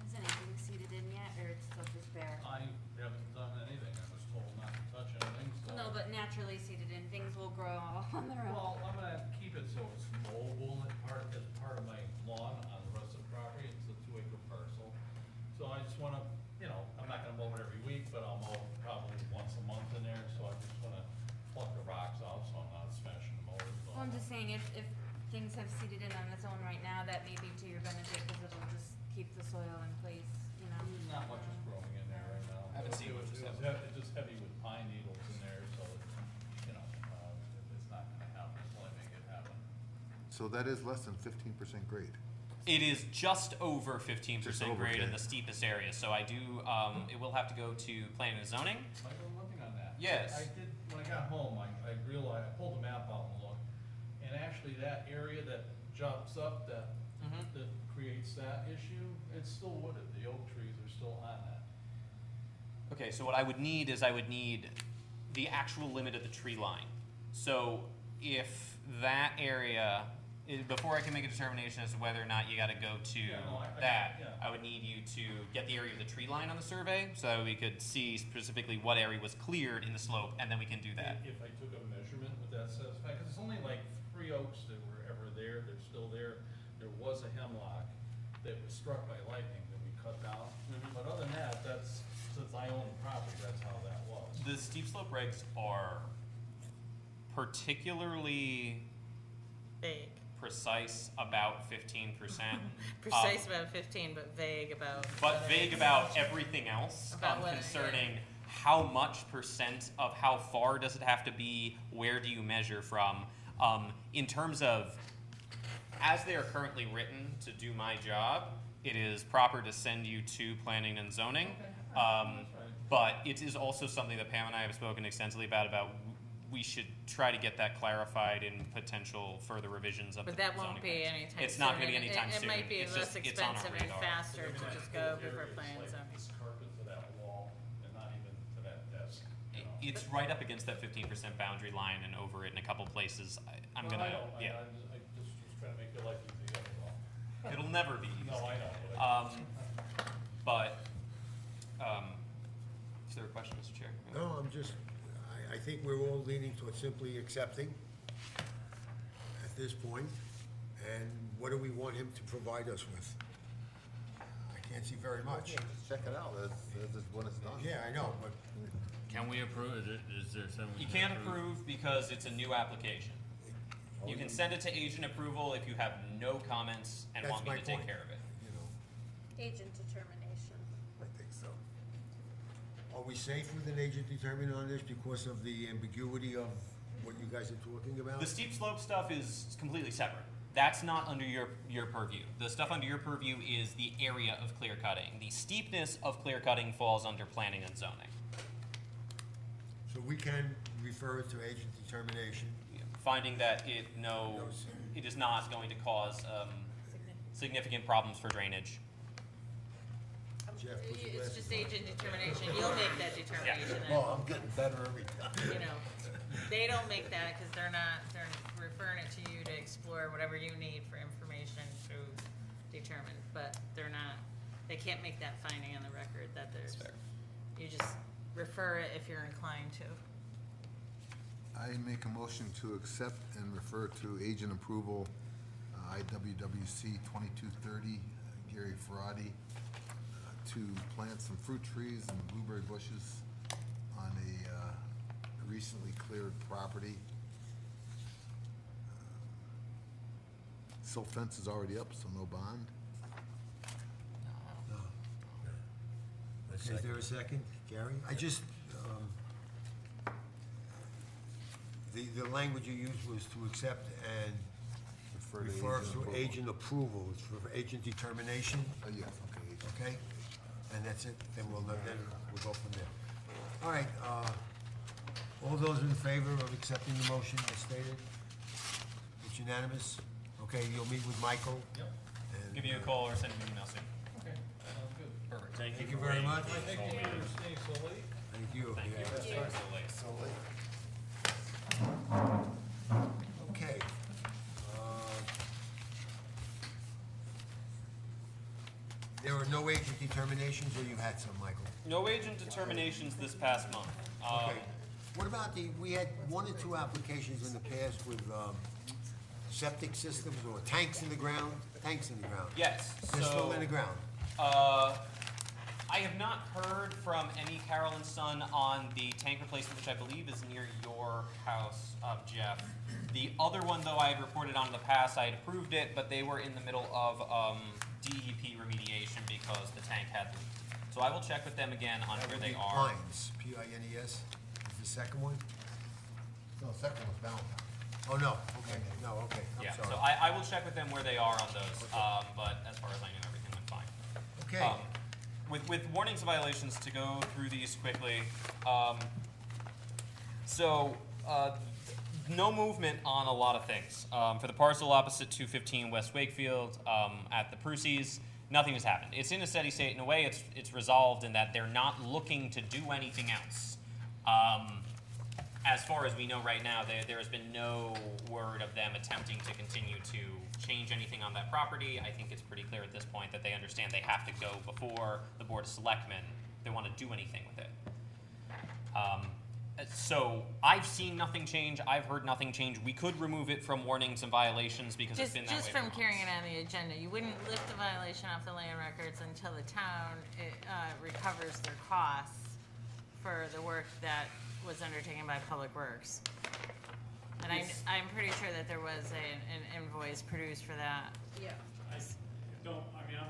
Is anything seeded in yet, or it's still just bare? I haven't done anything, I was told not to touch anything, so. No, but naturally seeded in, things will grow on their own. Well, I'm gonna keep it so it's mowable as part of my lawn on the rest of the property, it's a 2-acre parcel. So I just wanna, I'm not gonna mow it every week, but I'll mow probably once a month in there, so I just wanna pluck the rocks off, so I'm not smashing the mowers. Well, I'm just saying, if things have seeded in on its own right now, that may be to your benefit, because it'll just keep the soil in place, Not much is growing in there right now. I haven't seen much. It's just heavy with pine needles in there, so, if it's not gonna happen, until I make it happen. So that is less than 15% grade. It is just over 15% Just over, grade in okay. the steepest area, so I do, it will have to go to planning and zoning. Might go looking on that. Yes. I did actually that area that jumps up that, that creates that issue, it's still wooded, the oak trees are still on that. Okay, so what I would need is I would need the actual limit of the tree line. So if that area, before I can make a determination as to whether or not you gotta go to I would need you to get the area of the tree line on the survey, so that we could see specifically what area was cleared in the slope, and then we can do that. If I took a measurement, would that satisfy? Because it's only like 3 oaks that were ever there, they're still there. There was a hemlock that was struck by lightning that we cut down. But other than that, that's, since I own the property, that's how that was. The steep slope regs are particularly Vague. precise about 15%. Precise about 15, but vague about. But vague about everything else, About what- concerning how much percent of how far does it have to be, where do you measure from, in terms of, as they are currently written to do my job, it is proper to send you to planning and zoning. But it is also something that Pam and I have spoken extensively about we should try to get that clarified in potential further revisions of the But zoning. that won't be regs. anytime soon. It's not gonna be and anytime soon. It might be It's less just- it's on our expensive and radar. faster to just go before It's plans. like this carpet to that wall and not even to that desk, you know. It's right up against that 15% boundary line and over it in a couple places. I'm Well, gonna, I know, yeah. I just was trying to make your life easy, that's all. It'll never be easy. No, I know. But, is there a question, Mr. Chair? No, I'm just, I think we're all leaning towards simply accepting at this point. And what do we want him to provide us with? I can't see very much. Just check it out, that's when it's done. Yeah, I know, but Can we approve, is there something? You can't approve because it's a new application. You can send it to agent approval if you have no comments and That's want me my to take point. care of it. Agent determination. I think so. Are we safe with an agent determinant on this because of the ambiguity of what you guys are talking about? The steep slope stuff is completely separate. That's not under your purview. The stuff under your purview is the area of clear cutting. The steepness of clear cutting falls under planning and zoning. So we can refer it to agent determination. Finding that it is not going to cause significant problems for drainage. Jeff, put your It's glasses just on. agent determination. You'll make that determination. and, Well, I'm getting better every time. You know, they don't make that because they're referring it to you to explore whatever you need for information to determine, but they can't make that finding on the record that there's. That's fair. You just refer it if you're inclined to. I make a motion to accept and refer to agent approval, IWWC 2230, Gary Ferrati, to plant some fruit trees and blueberry bushes on a recently cleared property. Silt fence is already up, so no bond. Okay, is there a second? Gary? I just, the language you used was to accept and refer to agent approval. It's for agent determination, Yes, okay. okay? And that's it, then we'll go from there. All right, all those in favor of accepting the motion as stated? It's unanimous? Okay, you'll meet with Michael? Yep. and, Give you a call or send me an email soon. Okay, sounds good. Perfect. Thank you very much. Thank you for staying so late. Thank you. Thank you for staying so late. So late. Okay. There are no agent determinations, or you had some, Michael? No agent determinations this past month. Okay. What about we had 1 or 2 applications in the past with septic systems or tanks in the ground? Tanks in the ground. Yes. They're still so, in the ground. I have not heard from any Carol and Son on the tank replacement, which I believe is near your house, Jeff. The other one, though, I had reported on in the past, I had approved it, but they were in the middle of DEP remediation because the tank had leaked. So I will check with them again on That where would they be are. Pines, P-I-N-E-S, is the second one? No, the second one's Valentine. Oh, no, okay, no, okay, I'm Yeah, sorry. so I will check with them where they are on those, but as far as I know, everything went fine. Okay. With warnings of violations, to go through these quickly, no movement on a lot of things. For the parcel opposite 215 West Wakefield, at the Prusies, nothing has happened. It's in a steady state. In a way, it's resolved in that they're not looking to do anything else. As far as we know right now, there has been no word of them attempting to continue to change anything on that property. I think it's pretty clear at this point that they understand they have to go before the Board of Selectmen if they want to do anything with it. So I've seen nothing change. I've heard nothing change. We could remove it from warnings and violations because it's been that way. Just from carrying it on the agenda, you wouldn't lift the violation off the land records until the town recovers their costs for the work that was undertaken by Public Works. And I'm pretty sure that there was an invoice produced for that. Yeah. I'm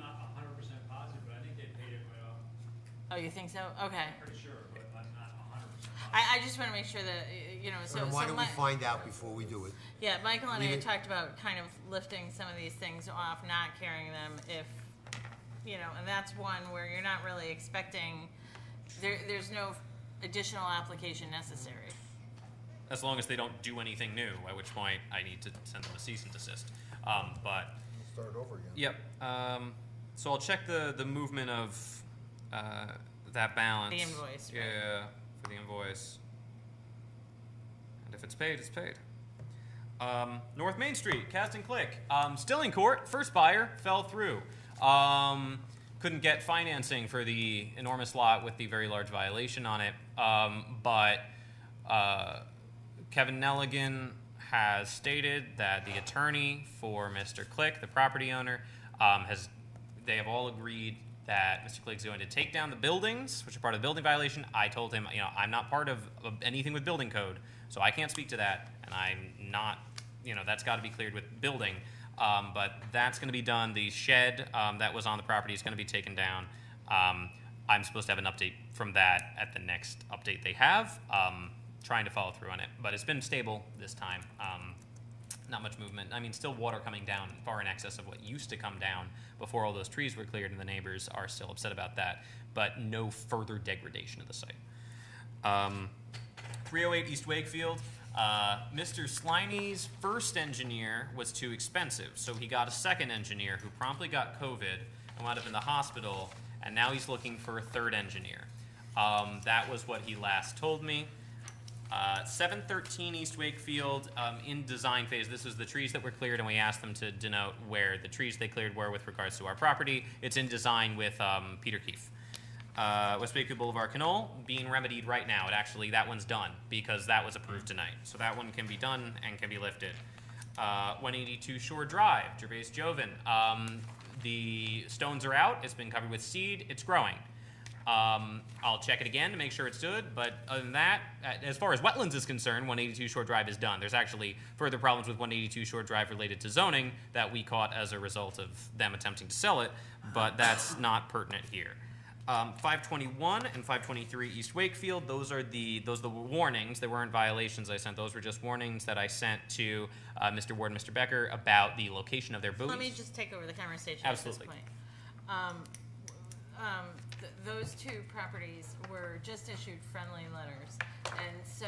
not 100% positive, but I think they paid it right off. Oh, you think so? Okay. I'm pretty sure, but I'm not 100% positive. I just want to make sure that, so. Why don't we find out before we do it? Yeah, Michael and I Leave had it- talked about kind of lifting some of these things off, not carrying them if, and that's one where you're not really expecting, there's no additional application necessary. As long as they don't do anything new, at which point I need to send them a cease and desist. But We'll start over again. yep. So I'll check the movement of that balance. The invoice, right? Yeah, for the invoice. And if it's paid, it's paid. North Main Street, Cast and Click. Still in court. First buyer fell through. Couldn't get financing for the enormous lot with the very large violation on it. But Kevin Nelligan has stated that the attorney for Mr. Click, the property owner, they have all agreed that Mr. Click's going to take down the buildings, which are part of the building violation. I told him, I'm not part of anything with building code, so I can't speak to that, and I'm not, that's got to be cleared with building. But that's going to be done. The shed that was on the property is going to be taken down. I'm supposed to have an update from that at the next update they have. Trying to follow through on it, but it's been stable this time. Not much movement. Still water coming down far in excess of what used to come down before all those trees were cleared, and the neighbors are still upset about that, but no further degradation of the site. 308 East Wakefield. Mr. Sliney's first engineer was too expensive, so he got a second engineer who promptly got COVID and wound up in the hospital, and now he's looking for a third engineer. That was what he last told me. 713 East Wakefield, in design phase. This was the trees that were cleared, and we asked them to denote where the trees they cleared were with regards to our property. It's in design with Peter Keefe. West Wakefield Boulevard Canole, being remedied right now. That one's done because that was approved tonight. So that one can be done and can be lifted. 182 Shore Drive, Gervais Joven. The stones are out. It's been covered with seed. It's growing. I'll check it again to make sure it's good, but other than that, as far as wetlands is concerned, 182 Shore Drive is done. There's actually further problems with 182 Shore Drive related to zoning that we caught as a result of them attempting to sell it, but that's not pertinent here. 521 and 523 East Wakefield, those are the warnings. They weren't violations I sent. Those were just warnings that I sent to Mr. Ward and Mr. Becker about the location of their buoys. Let me just take over the conversation Absolutely. at this point. Those two properties were just issued friendly letters, and so,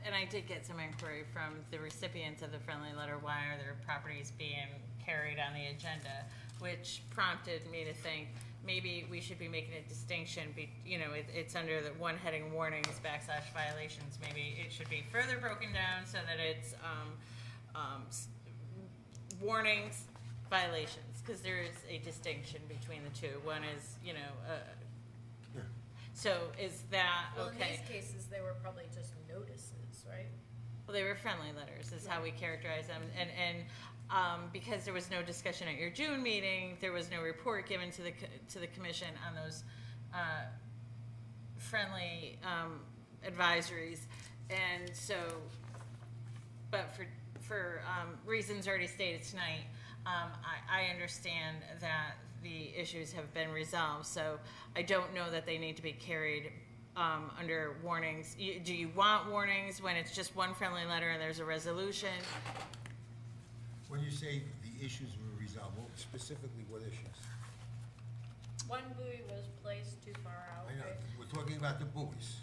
and I did get some inquiry from the recipients of the friendly letter, why are their properties being carried on the agenda, which prompted me to think maybe we should be making a distinction, it's under the one heading warnings / violations, maybe it should be further broken down so that it's warnings, violations, because there is a distinction between the two. One is, so is that Well, in okay? these cases, they were probably just notices, right? Well, they were friendly letters, is how we characterize them, and because there was no discussion at your June meeting, there was no report given to the commission on those friendly advisories, and so, but for reasons already stated tonight, I understand that the issues have been resolved, so I don't know that they need to be carried under warnings. Do you want warnings when it's just one friendly letter and there's a resolution? When you say the issues were resolved, specifically what issues? One buoy was placed too far out, I know, right? we're talking about the buoys.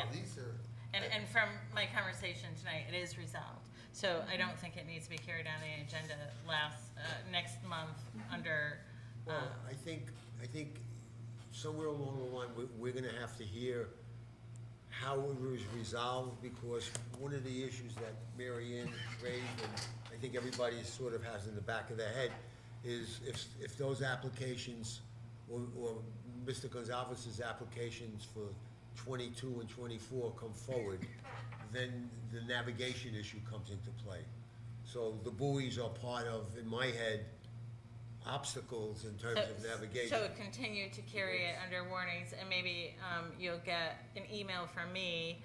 Yeah. these are, And from my conversation tonight, it is resolved. So I don't think it needs to be carried on the agenda next month under, Well, I think somewhere along the line, we're gonna have to hear how it was resolved, because one of the issues that Mary Ann raised, and I think everybody sort of has in the back of their head, is if those applications, or Mr. Gonzalez's applications for 22 and 24 come forward, then the navigation issue comes into play. So the buoys are part of, in my head, obstacles in terms of navigation. So continue to carry it under warnings, and maybe you'll get an email from me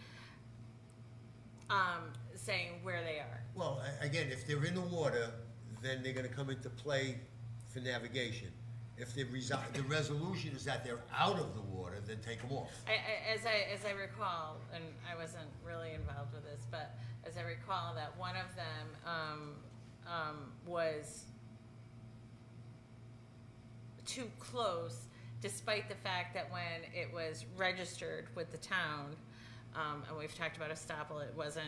saying where they are. Well, again, if they're in the water, then they're gonna come into play for navigation. If the resolution is that they're out of the water, then take them off. As I recall, and I wasn't really involved with this, but as I recall, that one of them was too close, despite the fact that when it was registered with the town, and we've talked about estoppel, it wasn't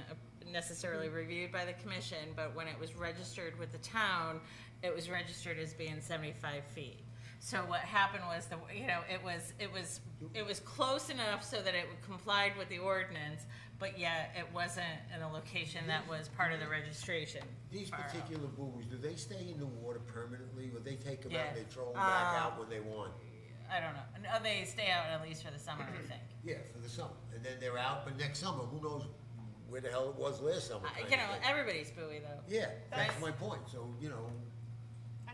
necessarily reviewed by the commission, but when it was registered with the town, it was registered as being 75 feet. So what happened was, it was close enough so that it complied with the ordinance, but yet it wasn't in a location that was part of the registration. These far out. particular buoys, do they stay in the water permanently, or they take them out Yeah. and they throw them back out when they want? I don't know. No, they stay out at least for the summer, I think. Yeah, for the summer, and then they're out, but next summer, who knows where the hell it was last summer? kind You of know, thing. everybody's buoy though. Yeah, that's That's- my point, so, you know,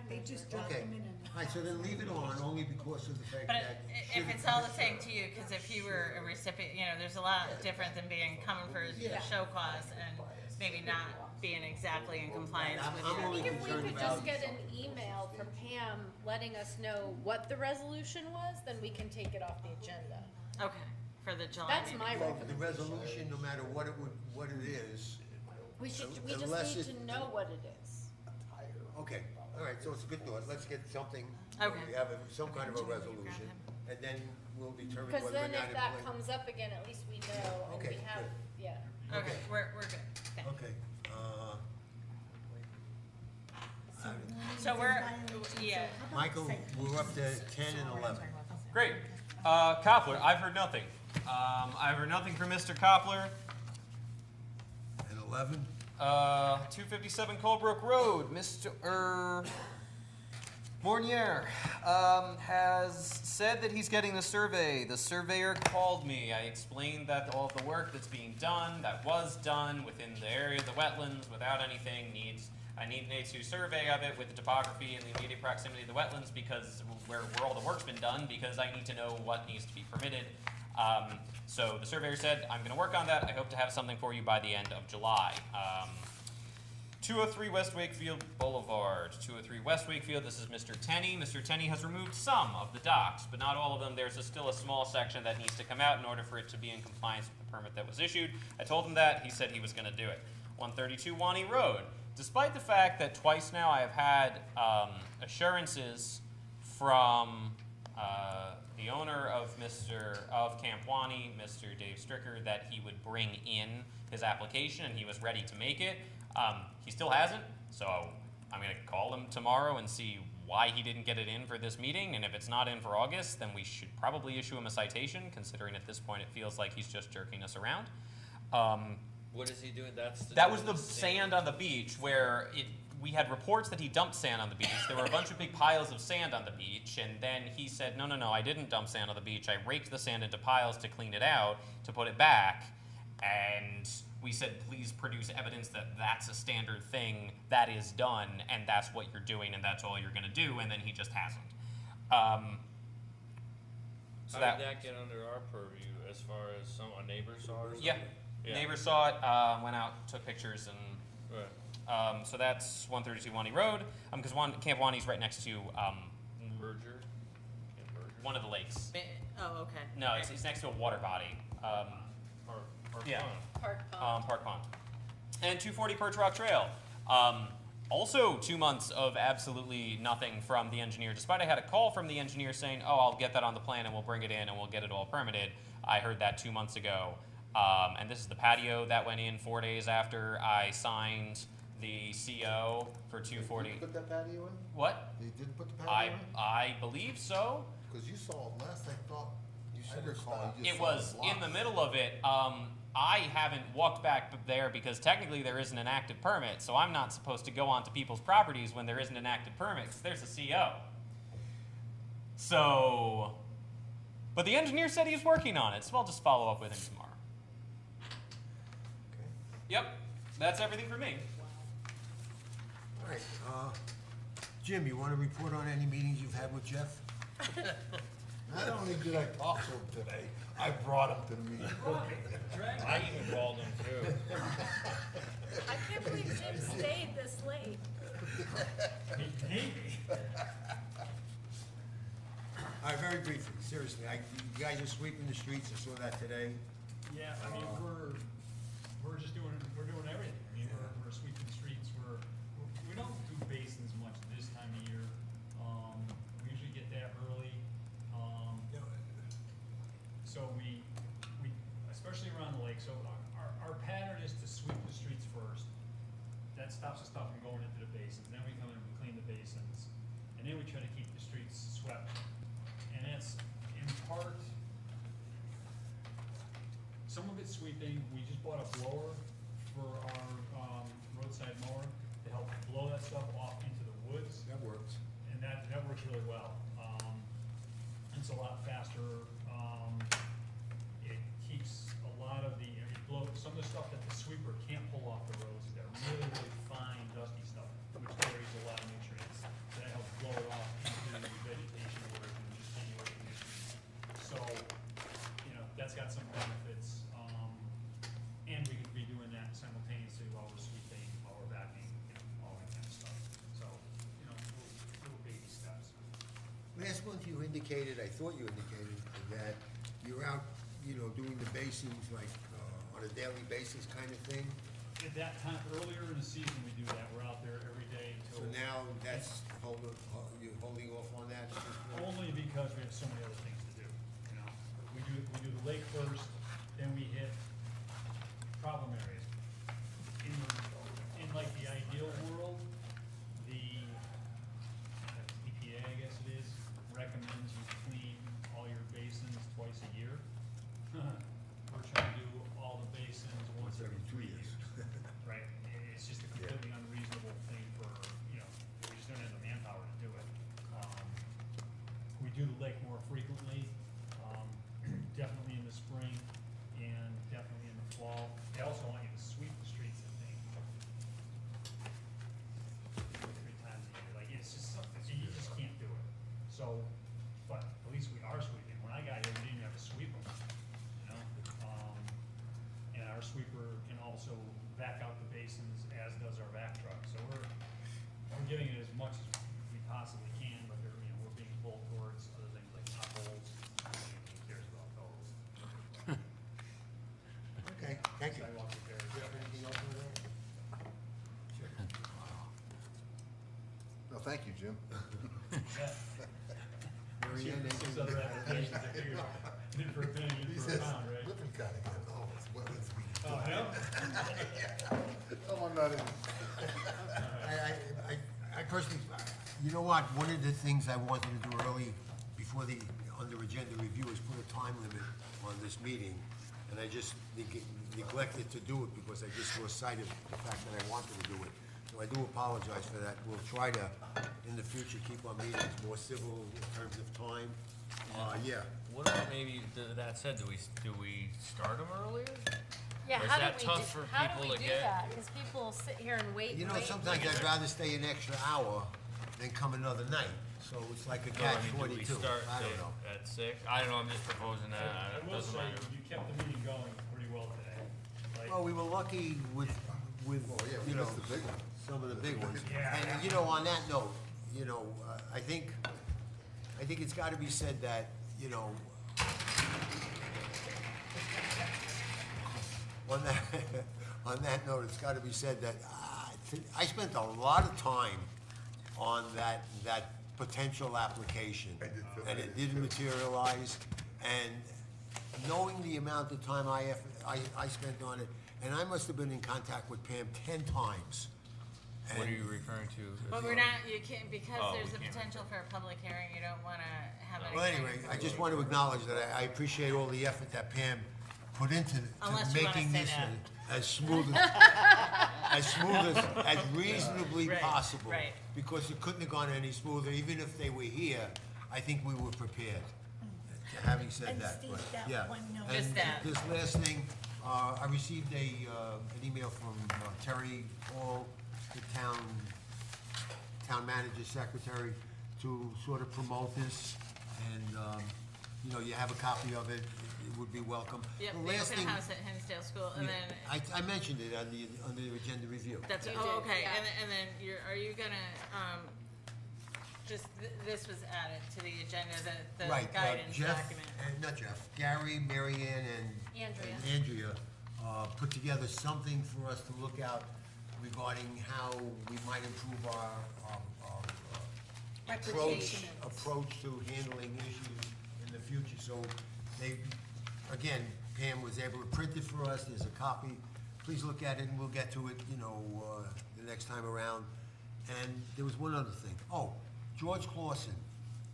They just drop okay. them in and. All right, so then leave it on, only because of the fact But that. if it's all the same to you, because if you were a recipient, there's a lot different than coming for a show cause and maybe not being exactly in compliance with I'm your. only I think if we concerned could about. just get an email from Pam letting us know what the resolution was, then we can take it off the agenda. Okay, for the July That's meeting. my Well, the recommendation. resolution, no matter what it is, We just unless need it- to know what it is. okay, all right, so it's a good thought, let's get something. Okay. We have some kind of a resolution, and then we'll determine Because whether or then not if it. that comes up again, at least we know and we Okay, have, good. yeah. Okay, we're good. Okay. Okay, So Michael, we're up to 10 and 11. Great. Koppler, I've heard nothing. I've heard nothing from Mr. Koppler. And 11? 257 Colebrook Road, Mr. Mornier has said that he's getting the survey. The surveyor called me. I explained that all of the work that's being done, that was done within the area of the wetlands without anything, I need an A2 survey of it with the topography and the immediate proximity of the wetlands because where all the work's been done, because I need to know what needs to be permitted. So the surveyor said, I'm going to work on that. I hope to have something for you by the end of July. 203 West Wakefield Boulevard. 203 West Wakefield, this is Mr. Tenney. Mr. Tenney has removed some of the docks, but not all of them. There's still a small section that needs to come out in order for it to be in compliance with the permit that was issued. I told him that. He said he was going to do it. 132 Wani Road. Despite the fact that twice now I have had assurances from the owner of Camp Wani, Mr. Dave Stricker, that he would bring in his application and he was ready to make it. He still hasn't, so I'm going to call him tomorrow and see why he didn't get it in for this meeting, and if it's not in for August, then we should probably issue him a citation, considering at this point it feels like he's just jerking us around. What is he doing? That was the sand on the beach where we had reports that he dumped sand on the beach. There were a bunch of big piles of sand on the beach, and then he said, no, I didn't dump sand on the beach. I raked the sand into piles to clean it out, to put it back, and we said, please produce evidence that that's a standard thing that is done, and that's what you're doing, and that's all you're going to do, and then he just hasn't. How did that get under our purview as far as a neighbor saw or something? Yeah. Neighbor saw it, went out, took pictures, and Right. so that's 132 Wani Road, because Camp Wani's right next to Berger? one of the lakes. Oh, okay. No, it's next to a water body. Park Yeah. Pond. Park Pond. Park Pond. And 240 Perch Rock Trail. Also 2 months of absolutely nothing from the engineer, despite I had a call from the engineer saying, oh, I'll get that on the plan and we'll bring it in and we'll get it all permitted. I heard that 2 months ago. And this is the patio that went in 4 days after I signed the CO for 240. Did you put that patio in? What? They did put the patio in? I believe so. Because you saw it last, I thought, you said It it was in the middle of it. I haven't walked back there because technically there isn't an active permit, so I'm not supposed to go onto people's properties when there isn't an active permit because there's a CO. So, but the engineer said he's working on it, so I'll just follow up with him tomorrow. Okay. Yep, that's everything for me. All right, Jim, you want to report on any meetings you've had with Jeff? Not only did I talk to him today, I brought him to the meeting. I even called him too. I can't believe Jim stayed this late. All right, very briefly, seriously, you guys are sweeping the streets, I saw that today. Yeah, I mean, we're just doing everything. I mean, we're sweeping streets, we don't do basins much this time of year. We usually get that early. So we, especially around the lake, so our pattern is to sweep the streets first. That stops the stuff from going into the basins, then we come in and clean the basins, and then we try to keep the streets swept. And it's in part, some of it's sweeping. We just bought a blower for our roadside mower to help blow that stuff off into the woods. That works. And that works really well. It's a lot faster. It keeps a lot of some of the stuff that the sweeper can't pull off the roads. That really, really fine, dusty stuff, which carries a lot of nutrients. That helps blow it off into the vegetation where it can just hang away from the trees. So, that's got some benefits. And we could be doing that simultaneously while we're sweeping, while we're vacuuming, all that kind of stuff. So, little baby steps. Last month you indicated, I thought you indicated, that you're out, doing the basins like on a daily basis kind of thing. At that time, earlier in the season, we do that. We're out there every day So until. now you're holding off on that? at this point? Only because we have so many other things to do, We do the lake first, then we hit problem areas. In like the ideal world, the EPA, I guess it is, recommends you clean all your basins twice a year. We're trying to do all the basins once every 3 years. Right? It's just a completely unreasonable thing for, we just don't have the manpower to do it. We do the lake more frequently, definitely in the spring and definitely in the fall. They also want you to sweep the streets, I think, 3 times a year. Like, it's just something, you just can't do it. So, but at least we are sweeping. When I got here, we didn't have to sweep them, and our sweeper can also back out the basins, as does our vac truck. So we're giving it as much as we possibly can, but we're being pulled towards other things like potholes. Who cares about those? Okay, thank you. Sidewalk repairs. Do you have anything else on that? Sure. No, thank you, Jim. Mary Ann, Six anything? other applications, I figured, in for a penny, in He for a says, pound, right? Lippincott again, oh, it's wetlands meeting. Oh, yeah? No, I'm not in. I personally, you know what, one of the things I wanted to do early, before the, under agenda review, is put a time limit on this meeting, and I just neglected to do it because I just lost sight of the fact that I wanted to do it. So I do apologize for that. We'll try to, in the future, keep our meetings more civil in terms of time. Yeah. What about maybe, that said, do we start them earlier? Yeah, Or is how that do tough for how do people we to do get? that? Because people sit here and wait. You know, wait, sometimes wait. I'd rather stay an extra hour than come another night. So it's like a No, I catch mean, do we 22. start I don't know. at 6? I don't know, I'm just proposing that. I It will doesn't say, matter. you kept the meeting going pretty well today. Like, Well, we were lucky with, Oh, yeah, we you know, missed the big one. some of the big ones. Yeah. And, you know, on that note, I think it's gotta be said that, on that note, it's gotta be said that, I spent a lot of time on that potential application. I did too. And it didn't materialize, and knowing the amount of time I spent on it, and I must have been in contact with Pam 10 times. What are And- you referring to? But we're not, you can't, because Oh, there's we a can't. potential for a public hearing, you don't wanna have any. Well, anyway, I just want to acknowledge that I appreciate all the effort that Pam put into Unless you wanna making say this that. as smooth as reasonably Right, possible. right. Because it couldn't have gone any smoother, even if they were here, I think we were prepared. Having said And that, Steve, but, that yeah. one note. And Just that. this last thing, I received an email from Terry Hall, the town manager secretary, to sort of promote this, and, you know, you have a copy of it, it would be welcome. Yep, The the last open thing- house at Hinsdale School, and then, I mentioned it on the agenda review. that's, oh, okay, and then are you gonna, this was added to the agenda, the Right, guidance Jeff, document. not Jeff, Gary, Mary Ann, Andrea. and Andrea, put together something for us to look out regarding how we might improve our approach to handling issues in the future. So they, again, Pam was able to print it for us, there's a copy. Please look at it and we'll get to it, you know, the next time around. And there was one other thing. Oh, George Clausen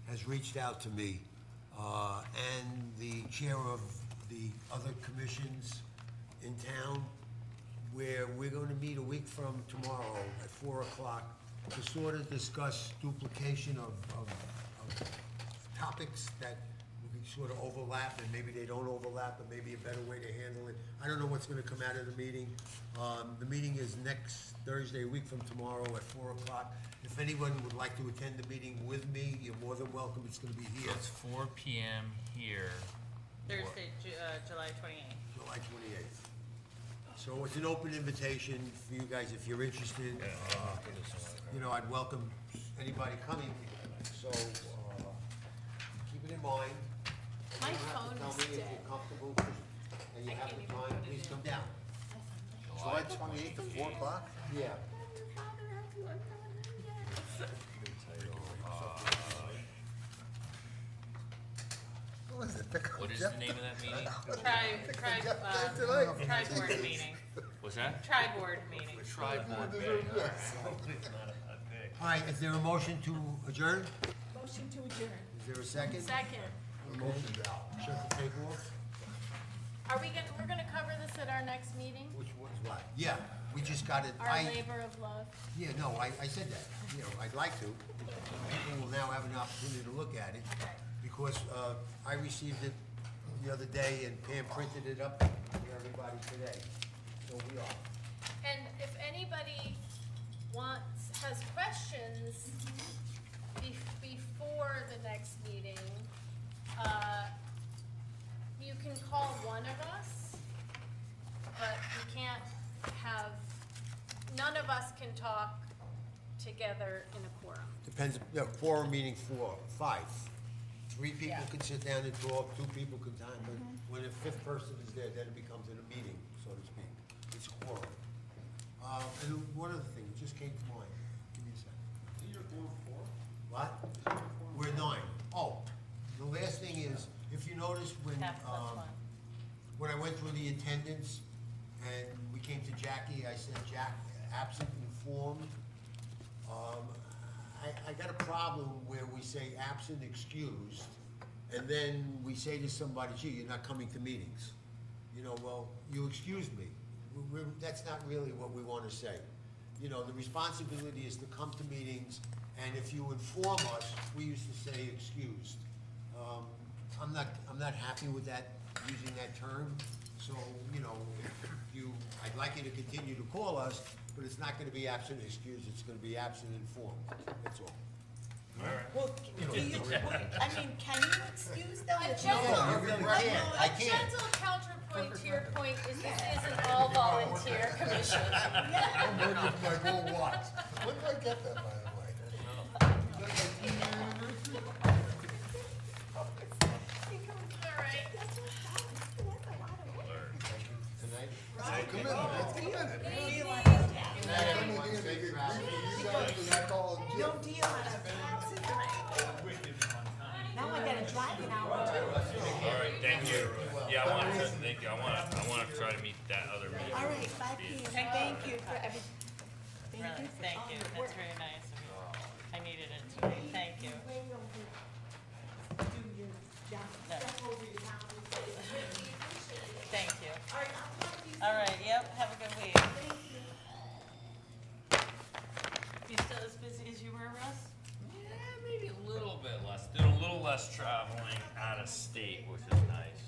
has reached out to me, and the chair of the other commissions in town, where we're going to meet a week from tomorrow at 4 o'clock to sort of discuss duplication of topics that we sort of overlap, and maybe they don't overlap, but maybe a better way to handle it. I don't know what's gonna come out of the meeting. The meeting is next Thursday, a week from tomorrow at 4 o'clock. If anyone would like to attend the meeting with me, you're more than welcome. It's gonna be here, It's 4 PM here. Thursday, July 28th. July 28th. So it's an open invitation for you guys if you're interested. You know, I'd welcome anybody coming, so, keep it in mind. And My you don't have to phone tell is me if dead. you're comfortable, and you I have can't the even time, put it please in. come down. July 28th at 4 o'clock? Yeah. What is it? Pick up What is Jeff the name of that meeting? Tri-board meeting. What's that? Tri-board meeting. Tri-board meeting. Yes. All right, is there a motion to adjourn? Motion to adjourn. Is there a second? Second. A motion to shut the tape off? We're gonna cover this at our next meeting? Which was what? Yeah, we just got it. Our labor of love? Yeah, no, I said that, you know, I'd like to. People will now have an opportunity to look at it, Okay. because, I received it the other day and Pam printed it up for everybody today. So we are. And if anybody has questions before the next meeting, you can call one of us, but you can't none of us can talk together in a quorum. Depends, quorum meaning 4, 5. 3 people Yeah. can sit down and talk, 2 people can time, but when a 5th person is there, then it becomes a meeting, so to speak. It's a quorum. And one other thing, it just came to mind. Give me a second. You're going for? What? We're 9. Oh, the last thing is, if you notice Half plus one. when I went through the attendance and we came to Jackie, I said, Jack, absent informed. I got a problem where we say absent excused, and then we say to somebody, gee, you're not coming to meetings. You know, well, you excused me. That's not really what we want to say. You know, the responsibility is to come to meetings, and if you inform us, we used to say excused. I'm not happy with that, using that term, so, you know, I'd like you to continue to call us, but it's not gonna be absent excused, it's gonna be absent informed, that's all. Well, can you excuse them? A if gentle, no- you really a can't. I can't. gentle counterpoint to your point is this is an all-volunteer commission. I'm working with my whole watch. When did I get that, by the way? All right. Tonight? Come in, that's committed. Good night, everyone. Safe travels. You guys, and I call it No Jim. deal on a absent. Wicked on time. Now I gotta drive an hour too. All right, thank you. Yeah, I wanted to, thank you, I wanna try to meet that other meeting. All right, bye, Pam. Thank you for every, thank Really, you for thank all you, your that's work. very nice of you. I needed it today, thank you. Way over, do your job, No. step over your time. Thank you. All right, I'll talk to you soon. All right, yep, have a good week. Thank you. You still as busy as you were, Russ? Yeah, maybe a little bit less, doing a little less traveling out of state, which is nice.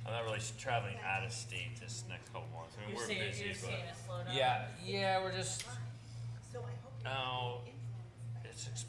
I'm not really traveling out of state this next couple months. I mean, we're busy, You're but. seeing a slowdown? Yeah, we're just, So I hope. oh, it's expensive.